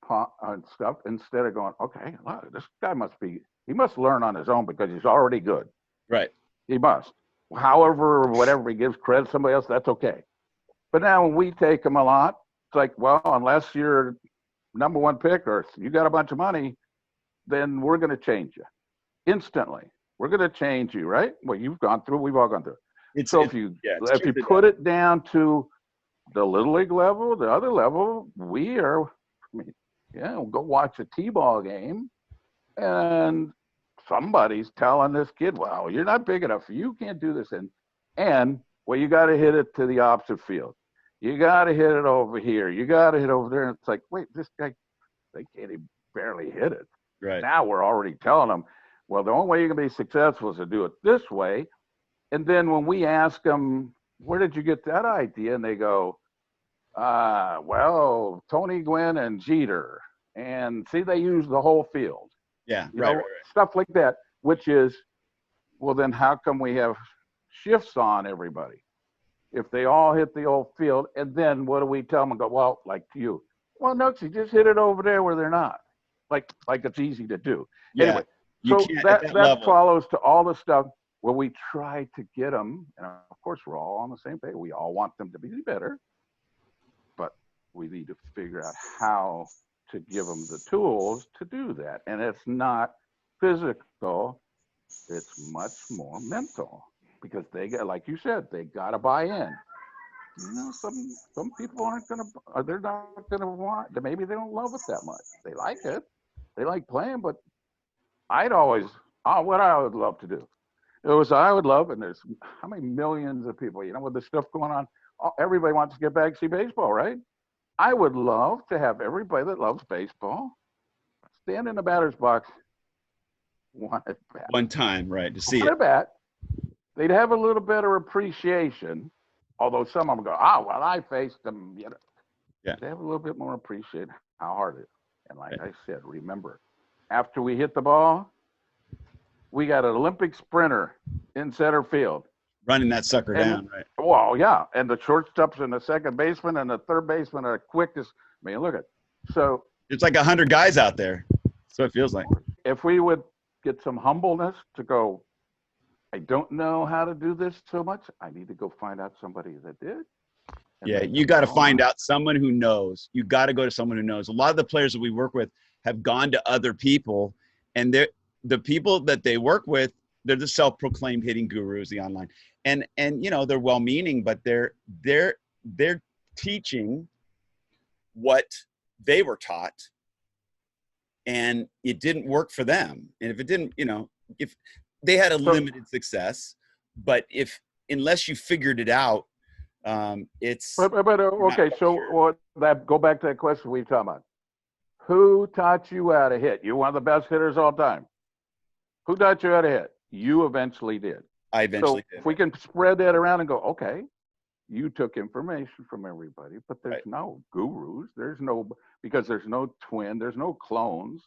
on stuff instead of going, okay, look, this guy he must learn on his own because he's already good. Right. He must. However, whatever he gives credit to somebody else, that's okay. But now when we take him a lot, it's like, well, unless you're number one pick or you got a bunch of money, then we're going to change you instantly. We're going to change you, right? Well, we've all gone through it. If you put it down to the little league level, the other level, we'll go watch a T-ball game and somebody's telling this kid, well, you're not big enough. You can't do this. And well, you got to hit it to the opposite field. You got to hit it over here. You got to hit over there. And it's like, wait, this guy, they can't even barely hit it. Right. Now we're already telling them, well, the only way you can be successful is to do it this way. And then when we ask them, where did you get that idea? And they go, well, Tony Gwynn and Jeter. And see, they use the whole field. Yeah, right. Stuff like that, which is, well, then how come we have shifts on everybody? If they all hit the whole field, and then what do we tell them? And go, well, like you. Well, Nokes, you just hit it over there where they're not. Like it's easy to do. Yeah, anyway, so that follows to all the stuff where we try to get them, and of course we're all on the same page. We all want them to be better, but we need to figure out how to give them the tools to do that. And it's not physical, it's much more mental because they got, like you said, they got to buy in. You know, some people they're not gonna want, maybe they don't love it that much. They like it, they like playing, but what I would love to do I would love, and there's how many millions of people, with the stuff going on, everybody wants to get back to see baseball, right? I would love to have everybody that loves baseball stand in the batter's box one time, right, to see it. Bat. They'd have a little better appreciation, although some of them go, well, I faced them. Yeah. They have a little bit more appreciation how hard it is. And like I said, remember, after we hit the ball, we got an Olympic sprinter in center field. Running that sucker down, right? Well, yeah. And the shortstops and the second baseman and the third baseman are quickest. I mean, look at it. So it's like 100 guys out there. So it feels like. If we would get some humbleness to go, I don't know how to do this so much. I need to go find out somebody that did. Yeah, you got to find out someone who knows. You got to go to someone who knows. A lot of the players that we work with have gone to other people, and the people that they work with, they're the self-proclaimed hitting gurus, the online, and they're well-meaning, but they're teaching what they were taught, and it didn't work for them. And if it didn't, if they had a limited success, but unless you figured it out, it's. Okay, so go back to that question we were talking about. Who taught you how to hit? You're one of the best hitters all time. Who taught you how to hit? You eventually did. I eventually did. If we can spread that around and go, okay, you took information from everybody, but there's no gurus. Because there's no twin. There's no clones.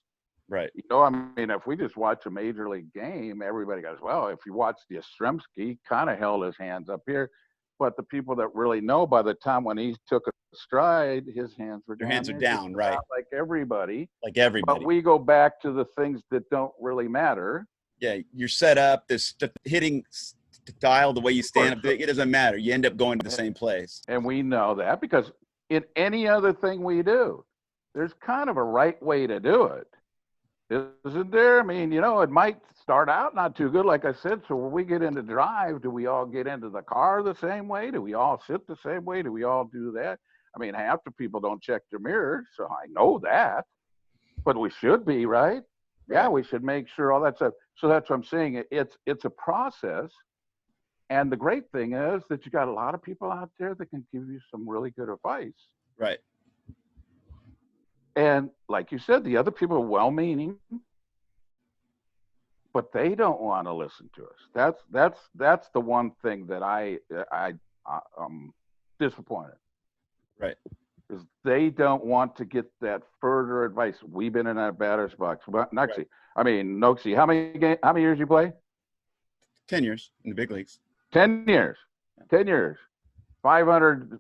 Right. You know, I mean, if we just watch a major league game, everybody goes, well, if you watch the Yastrzemski, kind of held his hands up here. But the people that really know, by the time when he took a stride, his hands were Your down. hands are there, down, right? Like everybody. Like everybody. But we go back to the things that don't really matter. Yeah, you're set up. This hitting style, the way you stand up, it doesn't matter. You end up going to the same place. And we know that because in any other thing we do, there's kind of a right way to do it. Isn't there? I mean, you know, it might start out not too good, like I said. So when we get into drive, do we all get into the car the same way? Do we all sit the same way? Do we all do that? I mean, half the people don't check their mirrors, so I know that. But we should be, right? Yeah, we should make sure all that stuff. So that's what I'm saying. It's a process. And the great thing is that you got a lot of people out there that can give you some really good advice. Right. And like you said, the other people are well-meaning, but they don't want to listen to us. That's the one thing that I'm disappointed. Right. Because they don't want to get that further advice. We've been in that batter's box. But Noxie, right. I mean, Noxie, how many years you play? 10 years in the big leagues. 10 years. 10 years. 500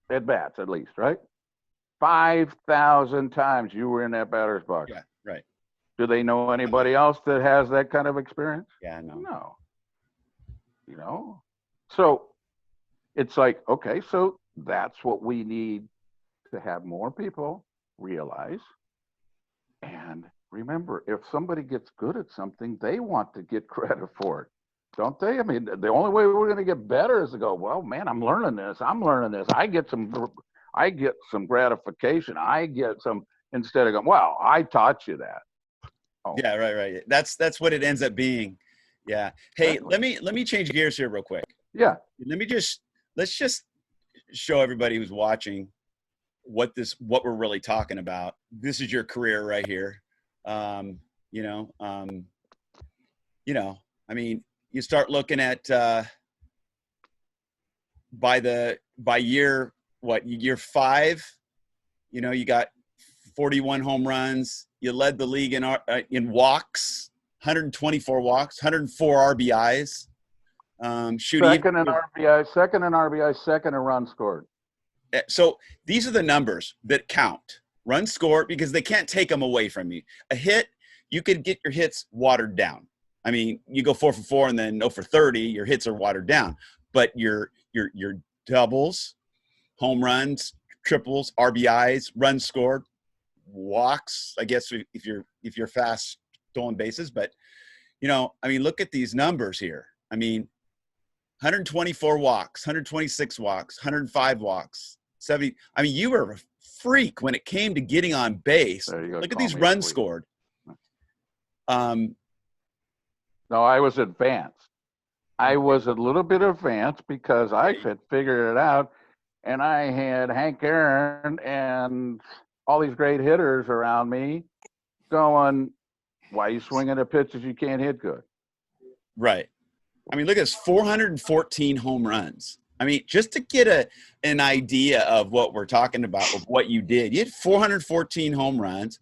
at bats at least, right? 5,000 times you were in that batter's box. Yeah, right. Do they know anybody else that has that kind of experience? Yeah, no. No. You know? So it's like, okay, so that's what we need to have more people realize. And remember, if somebody gets good at something, they want to get credit for it. Don't they? I mean, the only way we're going to get better is to go, well, man, I'm learning this. I get some gratification. I get some, instead of going, well, I taught you that. Oh. Yeah, right. That's what it ends up being. Yeah. Hey, exactly. let me change gears here real quick. Yeah. Let's just show everybody who's watching what we're really talking about. This is your career right here. I mean, you start looking at by year 5, you got 41 home runs. You led the league in walks, 124 walks, 104 RBIs. Second in RBI, second in runs scored. So these are the numbers that count. Runs scored, because they can't take them away from you. A hit, you could get your hits watered down. I mean, you go 4 for 4 and then 0 for 30, your hits are watered down. But your doubles, home runs, triples, RBIs, runs scored, walks, I guess if you're fast stolen bases, but I mean, look at these numbers here. I mean, 124 walks, 126 walks, 105 walks, 70. I mean, you were a freak when it came to getting on base. Look at these runs scored. No, I was advanced. I was a little bit advanced because I had figured it out, and I had Hank Aaron and all these great hitters around me going, why are you swinging at pitches you can't hit good? Right. I mean, look at this, 414 home runs. I mean, just to get an idea of what we're talking about, of what you did. You had 414 home runs,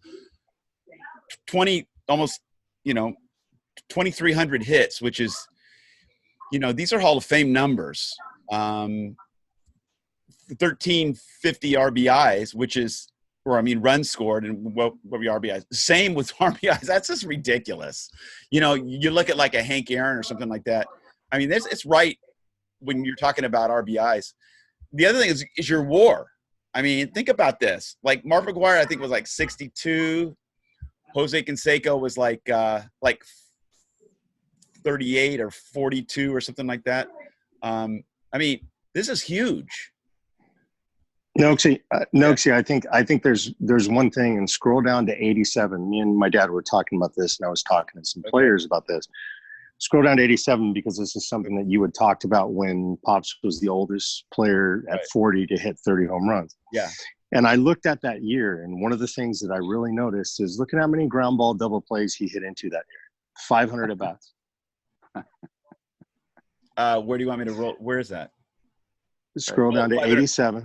2,300 hits, which is, these are Hall of Fame numbers. 1,350 RBIs, which is, runs scored, and what were your RBIs? Same with RBIs. That's just ridiculous. You look at like a Hank Aaron or something like that. I mean, it's right when you're talking about RBIs. The other thing is your WAR. I mean, think about this. Like Mark McGwire, I think was like 62. Jose Canseco was like 38 or 42 or something like that. I mean, this is huge. Nokesy, I think there's one thing, and scroll down to 87. Me and my dad were talking about this, and I was talking to some players about this. Scroll down to 87 because this is something that you had talked about when Pops was the oldest player at 40 to hit 30 home runs. Yeah. And I looked at that year, and one of the things that I really noticed is look at how many ground ball double plays he hit into that year. 500 at bats. Where do you want me to roll? Where is that? Scroll down to 87.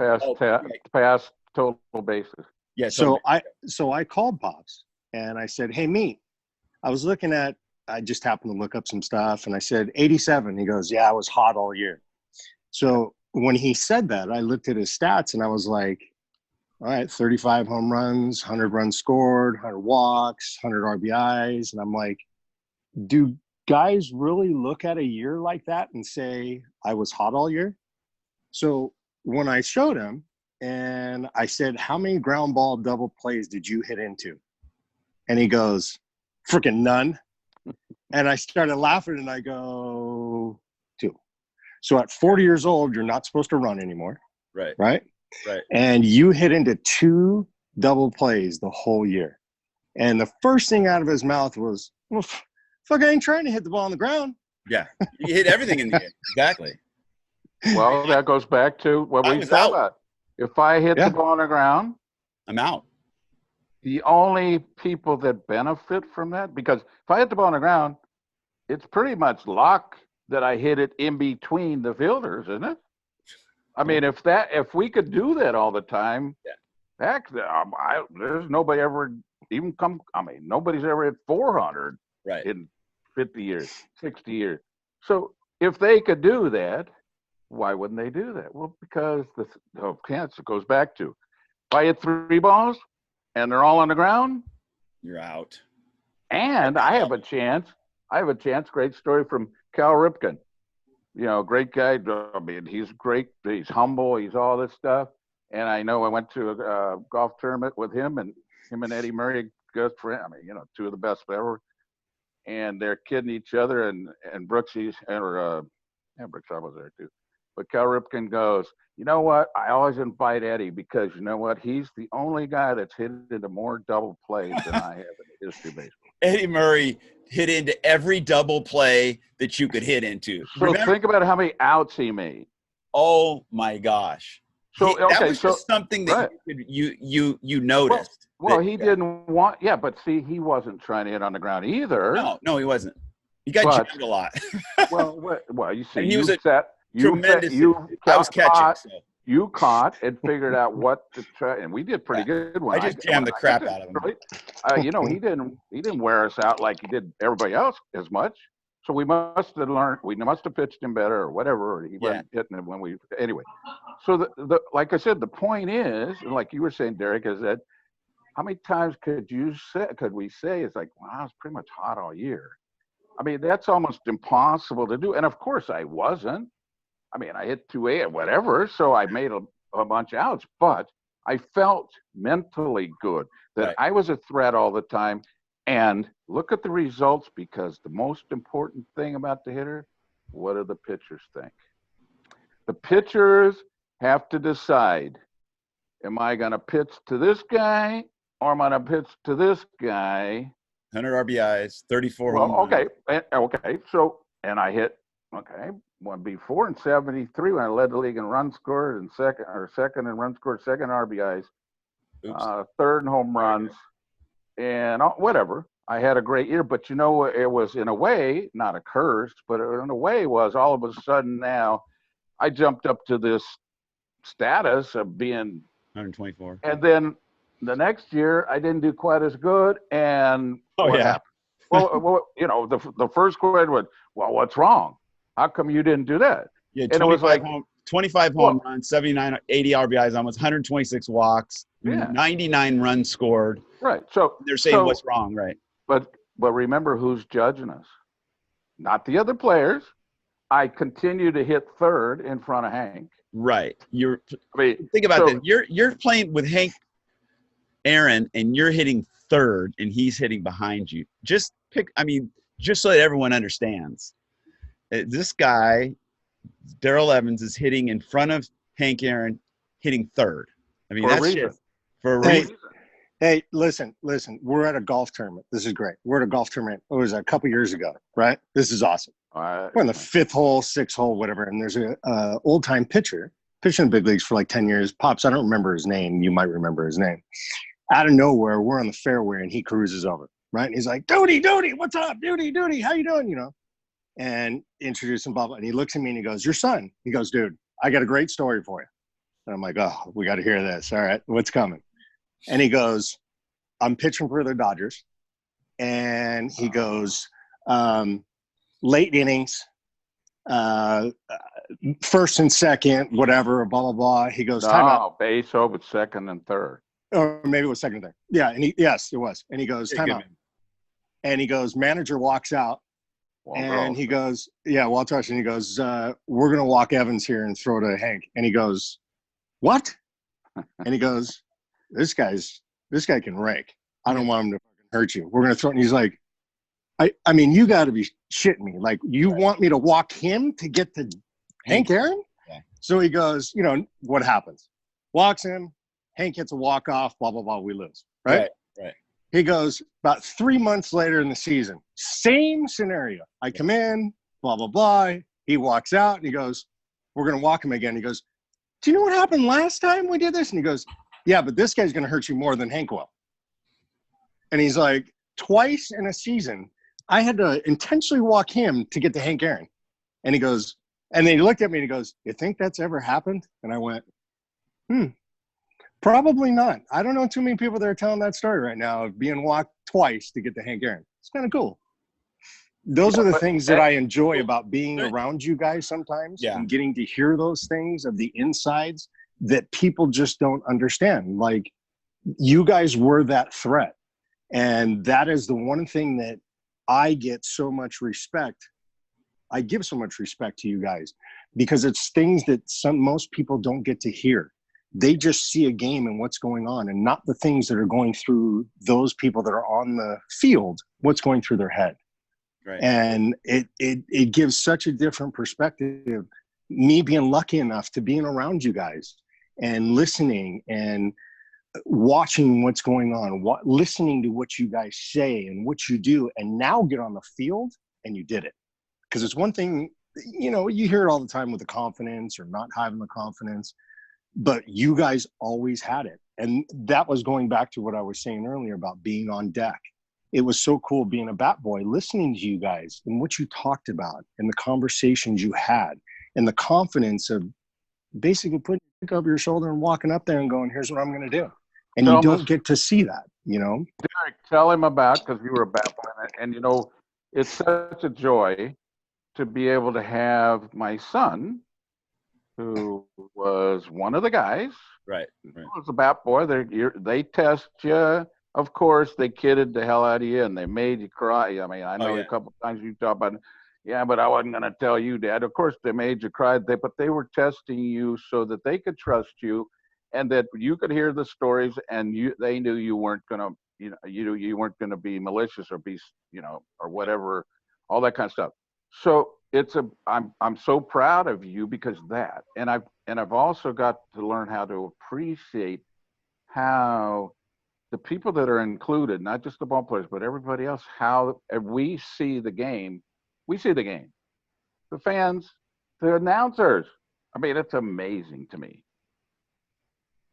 Past total bases. Yeah. So I called Pops and I said, hey, Meat, I just happened to look up some stuff, and I said, 87. He goes, yeah, I was hot all year. So when he said that, I looked at his stats, and I was like, all right, 35 home runs, 100 runs scored, 100 walks, 100 RBIs. And I'm like, do guys really look at a year like that and say, I was hot all year? So when I showed him and I said, how many ground ball double plays did you hit into? And he goes, freaking none. And I started laughing and I go, 2. So at 40 years old, you're not supposed to run anymore. Right. Right. Right. And you hit into 2 double plays the whole year. And the first thing out of his mouth was, well, fuck, I ain't trying to hit the ball on the ground. Yeah. You hit everything in the game. Exactly. Well, that goes back to what we talked about. If I hit the ball on the ground, I'm out. The only people that benefit from that, because if I hit the ball on the ground, it's pretty much luck that I hit it in between the fielders, isn't it? I mean, if we could do that all the time, heck, there's nobody ever even come. I mean, nobody's ever hit 400 in 50 years, 60 years. So if they could do that, why wouldn't they do that? Well, because the cancer goes back to, if I hit 3 balls and they're all on the ground, you're out. And I have a chance. Great story from Cal Ripken. You know, great guy. I mean, he's great. He's humble. He's all this stuff. And I know I went to a golf tournament with him and Eddie Murray, good friend. I mean, you know, 2 of the best ever. And they're kidding each other. And Brooksy's, Brooks, I was there too. But Cal Ripken goes, you know what? I always invite Eddie because you know what? He's the only guy that's hit into more double plays than I have in the history of baseball. Eddie Murray hit into every double play that you could hit into. So think about how many outs he made. Oh my gosh! So that was just something that you noticed. Well, he didn't want. Yeah, but see, he wasn't trying to hit on the ground either. No, he wasn't. He got jammed a lot. well, you see, and he was tremendous. I was catching. You caught and figured out what to try, and we did pretty good. I just jammed the crap out of him. You know, he didn't wear us out like he did everybody else as much. So we must have learned. We must have pitched him better, or whatever. Or he wasn't hitting him when we anyway. So the like I said, the point is, and like you were saying, Derek, is that how many times could we say it's like, wow, it's pretty much hot all year. I mean, that's almost impossible to do. And of course, I wasn't. I mean, I hit 2A or whatever, so I made a bunch of outs, but I felt mentally good that I was a threat all the time. And look at the results, because the most important thing about the hitter, what do the pitchers think? The pitchers have to decide, am I going to pitch to this guy or am I going to pitch to this guy? 100 RBIs, 34 home runs. Okay. So, and I hit, one before in 73 when I led the league in runs scored and second in runs scored, second RBIs, third in home runs, and whatever. I had a great year, but you know, it was in a way not a curse, but in a way was all of a sudden now I jumped up to this status of being 124, and then the next year I didn't do quite as good, and what happened? Well, you know, the first question was, well, what's wrong? How come you didn't do that? Yeah, and it was like 25 home runs, 79, 80 RBIs, almost 126 walks, 99 runs scored. Right. So they're saying what's wrong, right? But remember who's judging us? Not the other players. I continue to hit third in front of Hank. Right. Think about that. You're playing with Hank Aaron and you're hitting third and he's hitting behind you. Just so that everyone understands. This guy, Darrell Evans, is hitting in front of Hank Aaron, hitting third. I mean, that's just for a reason. Hey, listen. We're at a golf tournament. This is great. We're at a golf tournament. It was a couple years ago, right? This is awesome. We're in the 5th hole, 6th hole, whatever. And there's a old-time pitcher, pitched in the big leagues for like 10 years. Pops, I don't remember his name. You might remember his name. Out of nowhere, we're on the fairway, and he cruises over, right? And he's like, Duty, what's up? Duty, how you doing? You know? And introduce him, blah, blah. And he looks at me and he goes, your son. He goes, dude, I got a great story for you. And I'm like, oh, we got to hear this. All right, what's coming? And he goes, I'm pitching for the Dodgers. And he goes, late innings, first and second, whatever, blah, blah, blah. He goes, timeout. No, base over second and third. Or maybe it was second and third. Yeah, yes, it was. And he goes, timeout. And he goes, manager walks out. And he goes, Walt Rush. And he goes, we're going to walk Evans here and throw to Hank. And he goes, what? And he goes, this guy can rake. I don't want him to hurt you. We're going to throw it. And he's like, I mean, you got to be shitting me. Like, you want me to walk him to get to Hank Aaron? Yeah. So he goes, what happens? Walks him. Hank hits a walk-off, blah, blah, blah. We lose. Right. He goes, about 3 months later in the season, same scenario. I come in, blah, blah, blah. He walks out, and he goes, we're going to walk him again. He goes, do you know what happened last time we did this? And he goes, yeah, but this guy's going to hurt you more than Hank will. And he's like, twice in a season, I had to intentionally walk him to get to Hank Aaron. And he goes, and then he looked at me and he goes, you think that's ever happened? And I went, probably not. I don't know too many people that are telling that story right now of being walked twice to get to Hank Aaron. It's kind of cool. Those are the things that I enjoy about being around you guys sometimes and getting to hear those things of the insides that people just don't understand. Like, you guys were that threat. And that is the one thing that I get so much respect. I give so much respect to you guys because it's things that most people don't get to hear. They just see a game and what's going on, and not the things that are going through those people that are on the field, what's going through their head. Right. And it gives such a different perspective. Me being lucky enough to being around you guys and listening and watching what's going on, listening to what you guys say and what you do, and now get on the field and you did it. Because it's one thing, you hear it all the time with the confidence or not having the confidence, but you guys always had it. And that was going back to what I was saying earlier about being on deck. It was so cool being a bat boy, listening to you guys and what you talked about and the conversations you had and the confidence of basically putting it over your shoulder and walking up there and going, here's what I'm going to do. And you don't get to see that, Derek, tell him about, because you were a bat boy, and it's such a joy to be able to have my son, who was one of the guys. Right. Was a bat boy. They test you. Of course, they kidded the hell out of you, and they made you cry. I mean, I know a couple of times you talk about, but I wasn't going to tell you, Dad. Of course, they made you cry. But they were testing you so that they could trust you, and that you could hear the stories, and they knew you weren't going to, you weren't going to be malicious or be, or whatever, all that kind of stuff. So I'm so proud of you because of that, and I've also got to learn how to appreciate how the people that are included, not just the ball players, but everybody else, how we see the game. We see the game. The fans, the announcers. I mean, it's amazing to me.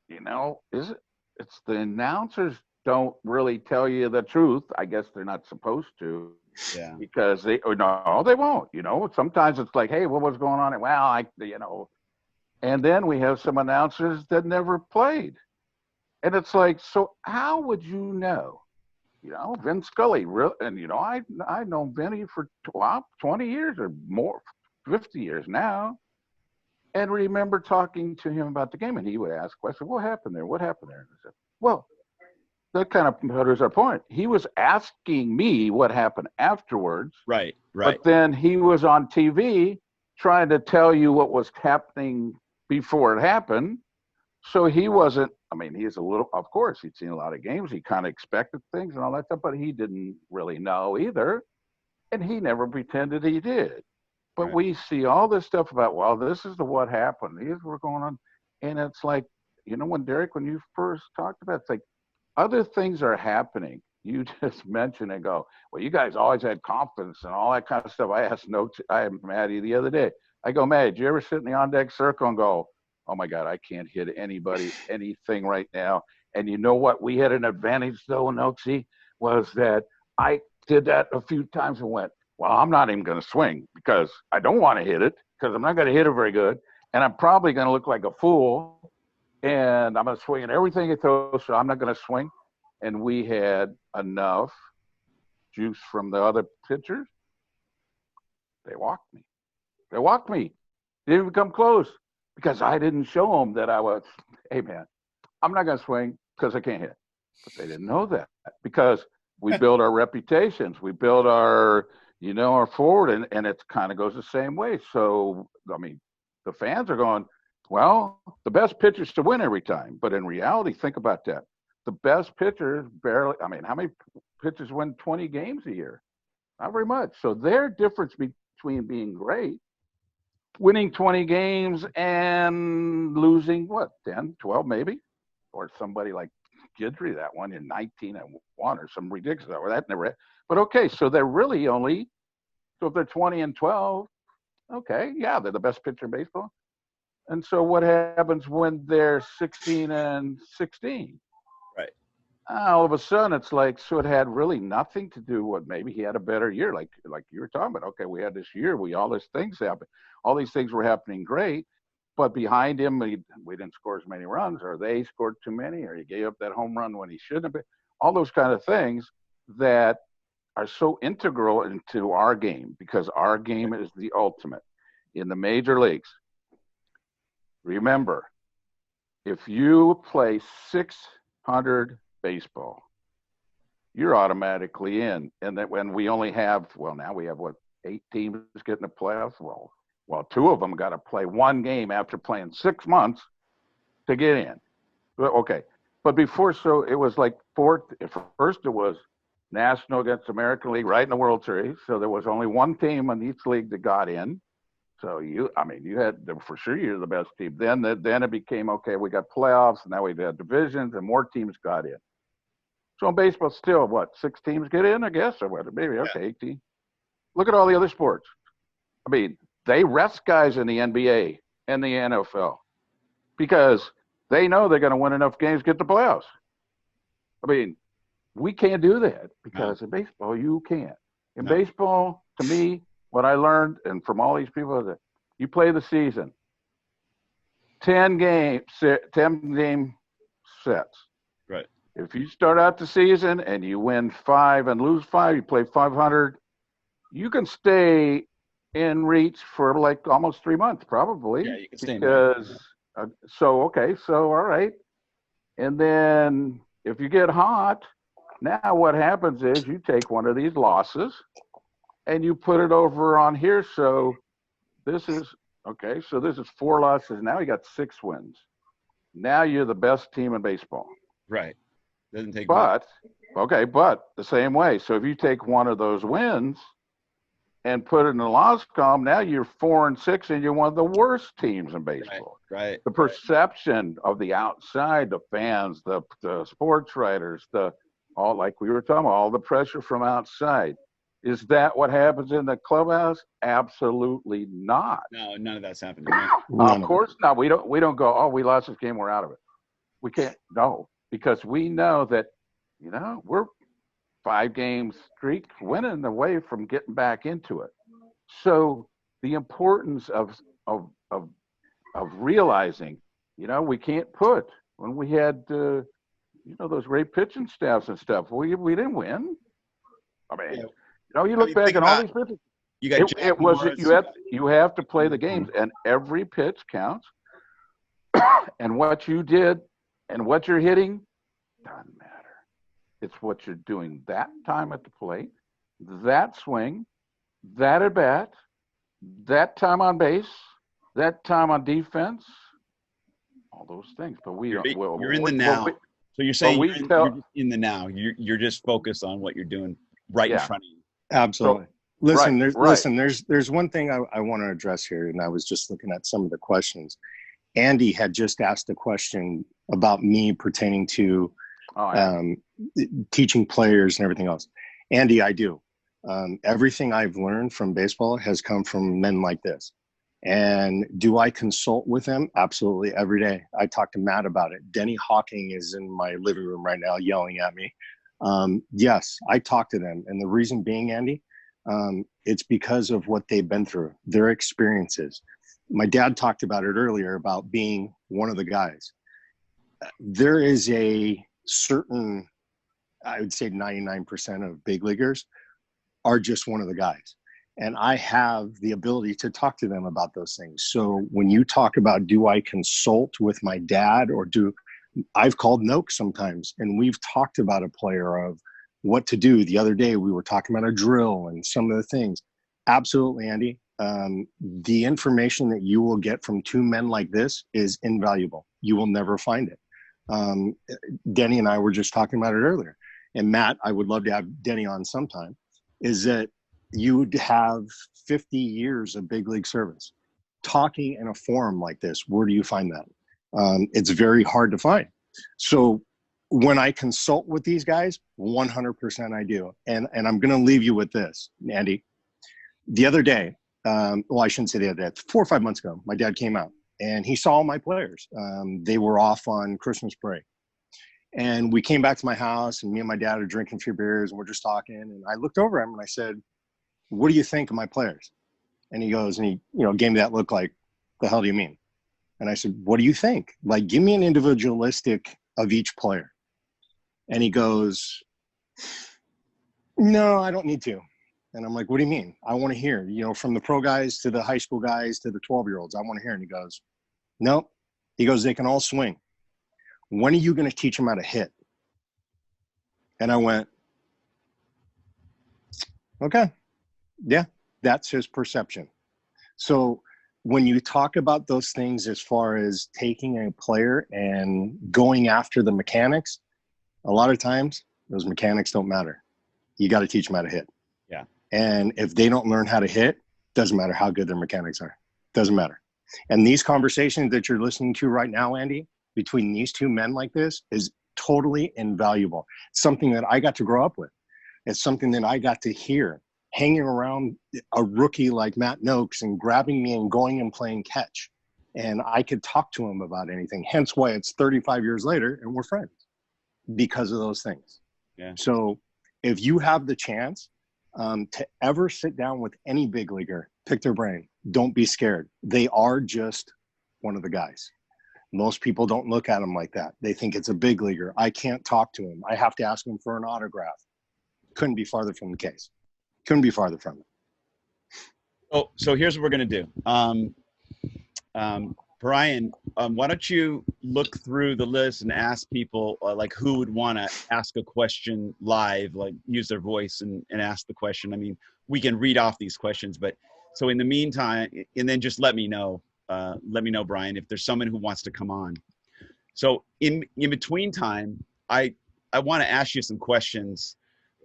It's the announcers don't really tell you the truth. I guess they're not supposed to. Yeah. Because they won't. Sometimes it's like, hey, what was going on? Well, and then we have some announcers that never played. And it's like, so how would you know? Vin Scully, and I've known Vinny for 20 years or more, 50 years now, and remember talking to him about the game, and he would ask questions. What happened there? What happened there? And I said, well, that kind of proves our point. He was asking me what happened afterwards. Right. But then he was on TV trying to tell you what was happening before it happened. So he wasn't, he's a little, of course, he'd seen a lot of games. He kind of expected things and all that stuff, but he didn't really know either. And he never pretended he did. But we see all this stuff about, well, this is what happened. These were going on. And it's like, when you first talked about it, it's like other things are happening. You just mentioned and go, well, you guys always had confidence and all that kind of stuff. I asked Maddie the other day. I go, Maddie, did you ever sit in the on-deck circle and go, oh my God, I can't hit anybody, anything right now. And you know what? We had an advantage though, Nokesy, was that I did that a few times and went, well, I'm not even going to swing because I don't want to hit it because I'm not going to hit it very good. And I'm probably going to look like a fool and I'm going to swing at everything it throws. So I'm not going to swing. and we had enough juice from the other pitchers, they walked me. They walked me. They didn't even come close because I didn't show them that I was, hey, man, I'm not going to swing because I can't hit. But they didn't know that because we build our reputations. We build our, our forward, and it kind of goes the same way. So, I mean, the fans are going, well, the best pitchers to win every time. But in reality, think about that. The best pitchers barely, I mean, how many pitchers win 20 games a year? Not very much. So their difference between being great, winning 20 games, and losing, 10, 12 maybe? Or somebody like Gidry that one in 19 and 1 or some ridiculous, or that never. But okay, so they're really only, so if they're 20 and 12, okay, yeah, they're the best pitcher in baseball. And so what happens when they're 16 and 16? Right. All of a sudden, it's like, so it had really nothing to do with, maybe he had a better year, like you were talking about. Okay, we had this year, all these things happened. All these things were happening great. But behind him, we didn't score as many runs, or they scored too many, or he gave up that home run when he shouldn't have been. All those kind of things that are so integral into our game, because our game is the ultimate. In the major leagues, remember, if you play 600 baseball, you're automatically in. And that when we only have, now we have 8 teams getting the playoffs? Well, 2 of them got to play 1 game after playing 6 months to get in. Okay. But before, so it was like first it was National against American League right in the World Series. So there was only 1 team in each league that got in. So you had, for sure, you're the best team. Then it became, okay, we got playoffs, and now we had divisions, and more teams got in. So in baseball, still, 6 teams get in, I guess, or what? Maybe, okay, 18. Look at all the other sports. I mean, they rest guys in the NBA and the NFL because they know they're going to win enough games to get the playoffs. I mean, we can't do that because in baseball, you can't. In baseball, to me, what I learned, and from all these people, is that you play the season, 10 game sets. Right. If you start out the season and you win 5 and lose 5, you play 500, you can stay in reach for like almost 3 months, probably. Yeah, you can stay because all right. And then if you get hot, now what happens is you take one of these losses and you put it over on here. So this is 4 losses. Now you got 6 wins. Now you're the best team in baseball. Right. Doesn't take but the same way. So if you take one of those wins and put it in the loss column, now you're 4 and 6, and you're one of the worst teams in baseball. Right. The perception of the outside, the fans, the sports writers, all like we were talking about, all the pressure from outside. Is that what happens in the clubhouse? Absolutely not. No, none of that's happening. Of course not. We don't go, oh, we lost this game, we're out of it. We can't. No, because we know that, we're 5 game streak winning away from getting back into it. So the importance of realizing, we can't put, when we had those great pitching staffs and stuff, we didn't win. I mean, you look back at all these pitchers. You have to play the games, and every pitch counts. And what you did and what you're hitting doesn't matter. It's what you're doing that time at the plate, that swing, that at bat, that time on base, that time on defense, all those things. But you're in the now. So you're saying you're in the now. You're just focused on what you're doing right in front of you. Absolutely. So, there's one thing I want to address here, and I was just looking at some of the questions. Andy had just asked a question about me pertaining to teaching players and everything else. Andy, I do. Everything I've learned from baseball has come from men like this. And do I consult with them? Absolutely, every day. I talk to Matt about it. Denny Hawking is in my living room right now yelling at me. Yes, I talk to them. And the reason being, Andy, it's because of what they've been through, their experiences. My dad talked about it earlier about being one of the guys. There is a certain I would say 99% of big leaguers are just one of the guys. And I have the ability to talk to them about those things. So when you talk about, do I consult with my dad, or I've called Nokes sometimes, and we've talked about a player of what to do. The other day, we were talking about a drill and some of the things. Absolutely, Andy. The information that you will get from two men like this is invaluable. You will never find it. Denny and I were just talking about it earlier. And Matt, I would love to have Denny on sometime, is that you'd have 50 years of big league service. Talking in a forum like this, where do you find that? It's very hard to find. So when I consult with these guys, 100% I do. And I'm going to leave you with this, Andy. The other day, well, I shouldn't say the other day, 4 or 5 months ago, my dad came out and he saw all my players. They were off on Christmas break. And we came back to my house, and me and my dad are drinking a few beers, and we're just talking. And I looked over at him and I said, what do you think of my players? And he goes, and he, gave me that look like, the hell do you mean? And I said, what do you think? Like, give me an individualistic of each player. And he goes, no, I don't need to. And I'm like, what do you mean? I want to hear, from the pro guys to the high school guys to the 12-year-olds, I want to hear. And he goes, nope. He goes, they can all swing. When are you going to teach them how to hit? And I went, okay. Yeah, that's his perception. So when you talk about those things as far as taking a player and going after the mechanics, a lot of times those mechanics don't matter. You got to teach them how to hit. Yeah. And if they don't learn how to hit, doesn't matter how good their mechanics are. Doesn't matter. And these conversations that you're listening to right now, Andy, between these two men like this is totally invaluable. It's something that I got to grow up with. It's something that I got to hear hanging around a rookie like Matt Nokes and grabbing me and going and playing catch. And I could talk to him about anything. Hence why it's 35 years later and we're friends because of those things. Yeah. So if you have the chance to ever sit down with any big leaguer, pick their brain. Don't be scared. They are just one of the guys. Most people don't look at him like that. They think it's a big leaguer. I can't talk to him. I have to ask him for an autograph. Couldn't be farther from the case. Couldn't be farther from it. Oh, so here's what we're going to do. Brian, why don't you look through the list and ask people like who would want to ask a question live, like use their voice and ask the question. I mean, we can read off these questions, but so in the meantime, and then just let me know, Brian, if there's someone who wants to come on. So in between time, I want to ask you some questions,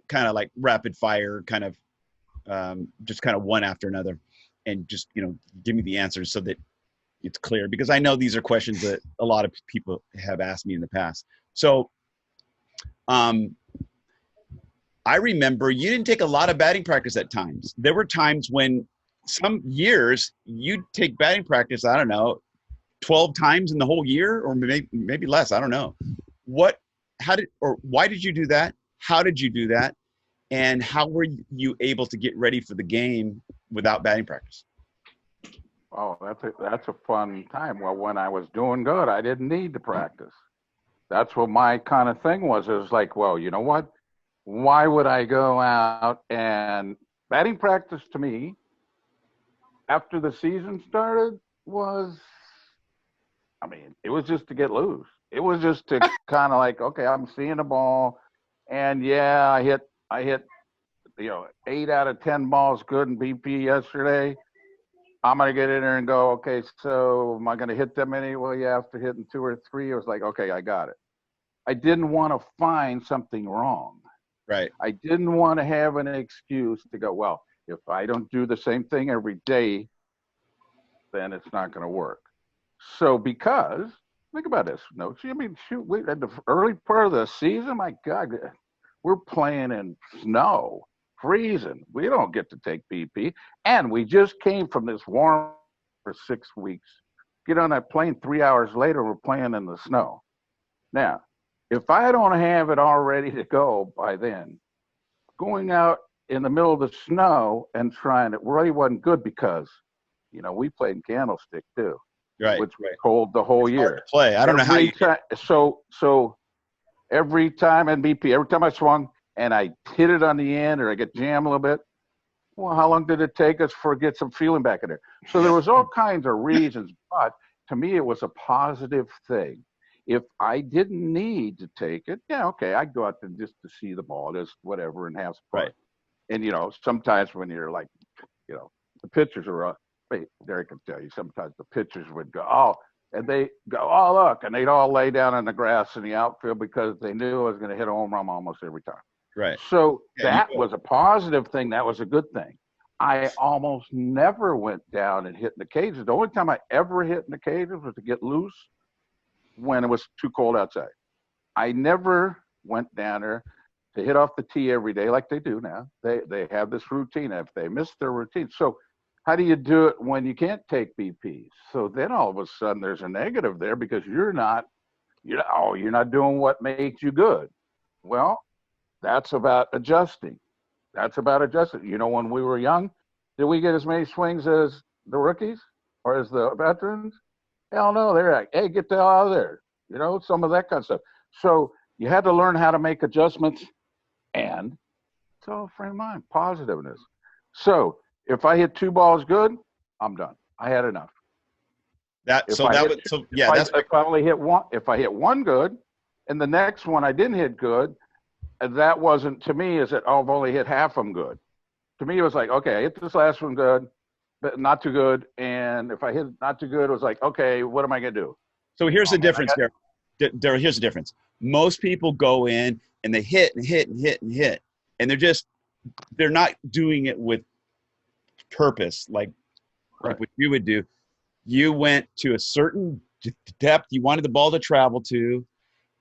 kind of like rapid fire, kind of just kind of one after another, and just give me the answers so that it's clear, because I know these are questions that a lot of people have asked me in the past. So I remember you didn't take a lot of batting practice at times. There were times when some years you'd take batting practice, I don't know, 12 times in the whole year, or maybe less. I don't know. Why did you do that? How did you do that? And how were you able to get ready for the game without batting practice? Oh, that's a fun time. Well, when I was doing good, I didn't need to practice. That's what my kind of thing was. It was like, well, you know what? Why would I go out and batting practice to me after the season started was, it was just to get loose. It was just to kind of like, okay, I'm seeing the ball, and yeah, I hit 8 out of 10 balls good in BP yesterday. I'm going to get in there and go, okay, so am I going to hit that many? Well, yeah, after hitting 2 or 3, I was like, okay, I got it. I didn't want to find something wrong. Right. I didn't want to have an excuse to go, well, if I don't do the same thing every day, then it's not going to work. So because, think about this, shoot, at the early part of the season, my God, we're playing in snow. Freezing. We don't get to take BP. And we just came from this warm for 6 weeks. Get on that plane 3 hours later, we're playing in the snow. Now, if I don't have it all ready to go by then, going out in the middle of the snow and trying it really wasn't good because, we played in Candlestick too. Right. Which was cold the whole year. Play. I don't know how you. So every time in BP, every time I swung and I hit it on the end or I get jammed a little bit, well, how long did it take us for get some feeling back in there? So there was all kinds of reasons, but to me, it was a positive thing. If I didn't need to take it, yeah, okay, I'd go out there just to see the ball, just whatever, and have some fun. Right. And, you know, sometimes when you're like, you know, the pitchers are, wait, Derek can tell you, sometimes the pitchers would go, oh, and they go, oh, look, and they'd all lay down in the grass in the outfield because they knew I was going to hit a home run almost every time. Right. So Yeah, that was a positive thing. That was a good thing. I almost never went down and hit in the cages. The only time I ever hit in the cages was to get loose when it was too cold outside. I never went down there to hit off the tee every day like they do now. They have this routine if they miss their routine. So how do you do it when you can't take BPs? So then all of a sudden there's a negative there because you're not doing what makes you good. Well, that's about adjusting. You know, when we were young, did we get as many swings as the rookies or as the veterans? Hell no, they're like, hey, get the hell out of there. You know, some of that kind of stuff. So you had to learn how to make adjustments, and it's all frame of mind, positiveness. So if I hit 2 balls good, I'm done. I had enough. If I only hit one, if I hit one good, and the next one I didn't hit good, that wasn't, to me, is that I've only hit half of them good. To me, it was like, okay, I hit this last one good, but not too good. And if I hit not too good, it was like, okay, what am I going to do? So here's the difference, Darrell. Here's the difference. Most people go in and they hit and hit and hit and hit. And they're not doing it with purpose like what you would do. You went to a certain depth you wanted the ball to travel to,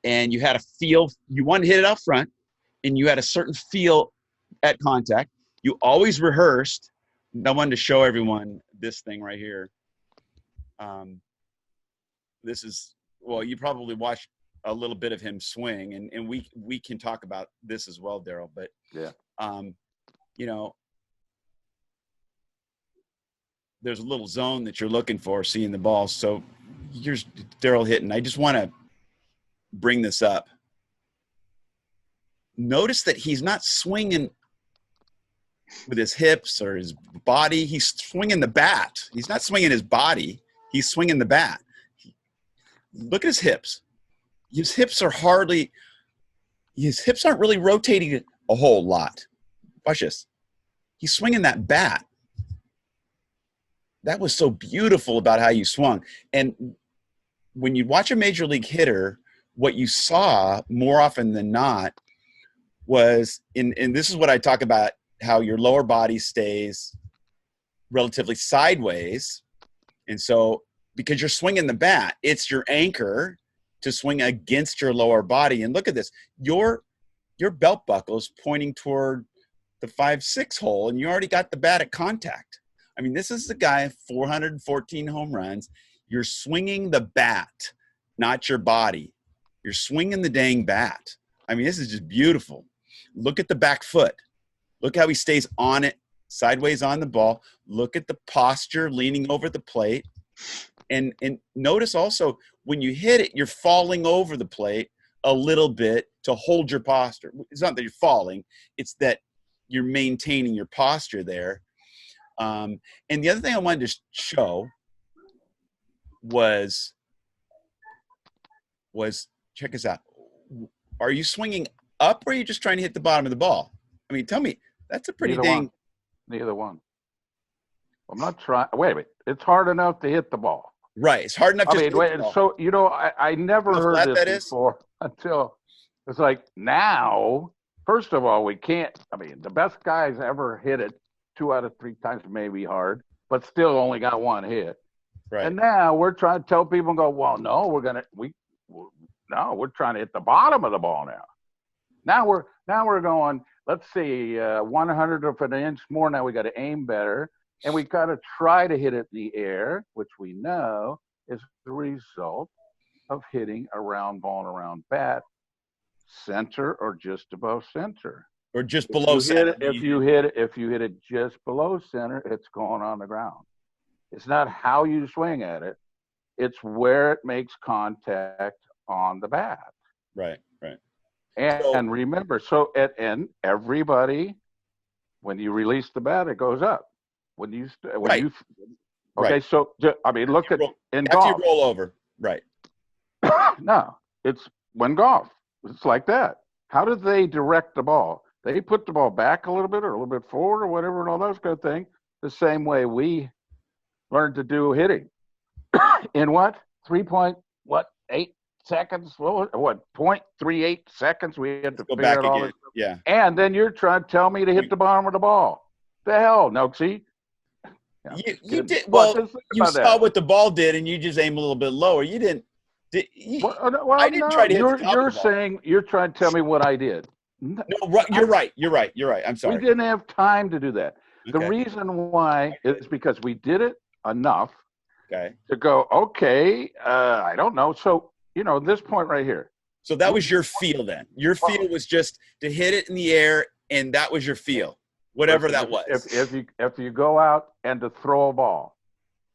and you had a feel. You wanted to hit it up front, and you had a certain feel at contact. You always rehearsed. I wanted to show everyone this thing right here. This is, well, you probably watched a little bit of him swing, and we can talk about this as well, Darrell. But yeah, you know, there's a little zone that you're looking for, seeing the ball. So here's Darrell hitting. I just want to bring this up. Notice that he's not swinging with his hips or his body. He's swinging the bat. He's not swinging his body. He's swinging the bat. Look at his hips. His hips aren't really rotating a whole lot. Watch this. He's swinging that bat. That was so beautiful about how you swung. And when you watch a major league hitter, what you saw more often than not was, and this is what I talk about, how your lower body stays relatively sideways. And so because you're swinging the bat, it's your anchor to swing against your lower body. And look at this. Your belt buckle is pointing toward the 5-6 hole, and you already got the bat at contact. I mean, this is the guy, 414 home runs. You're swinging the bat, not your body. You're swinging the dang bat. I mean, this is just beautiful. Look at the back foot. Look how he stays on it, sideways on the ball. Look at the posture, leaning over the plate. And notice also, when you hit it, you're falling over the plate a little bit to hold your posture. It's not that you're falling. It's that you're maintaining your posture there. And the other thing I wanted to show was check this out. Are you swinging up, or are you just trying to hit the bottom of the ball? I mean, tell me. That's a pretty Neither one. I'm not trying. Wait a minute. It's hard enough to hit the ball. Right. It's hard enough. So, you know, I never heard this before until it's like, now, first of all, we can't. I mean, the best guys ever hit it 2 out of 3 times, maybe hard, but still only got 1 hit. Right. And now we're trying to tell people and go, well, no, we're trying to hit the bottom of the ball now. Now we're going, let's see, 100th of an inch more. Now we got to aim better, and we got to try to hit it in the air, which we know is the result of hitting a round ball and a round bat, center or just above center, or just below center. If you hit it just below center, it's going on the ground. It's not how you swing at it; it's where it makes contact on the bat. Right. Right. And remember, so and everybody, when you release the bat, it goes up. When you Right. okay, Right. so I mean, look at in after golf. you roll over, right? No, it's when golf. It's like that. How do they direct the ball? They put the ball back a little bit or a little bit forward or whatever and all those good things. The same way we learned to do hitting. In what? 3.8 seconds? What 0.38 seconds? We had to Go figure back out all again. this. Yeah. And then you're trying to tell me to hit the bottom of the ball. The hell, Nokesy. You did well. Just think You about saw that. what the ball did, and you just aim a little bit lower. You didn't. Well, I didn't no, try to hit the top of you're the ball. saying you're trying to tell me what I did. No, you're right. You're right. You're right. I'm sorry. We didn't have time to do that. The Okay. reason why is because we did it enough Okay. to go, okay, I don't know. So, this point right here. So that was your feel then. Your feel was just to hit it in the air, and that was your feel, whatever that was. If you go out and to throw a ball,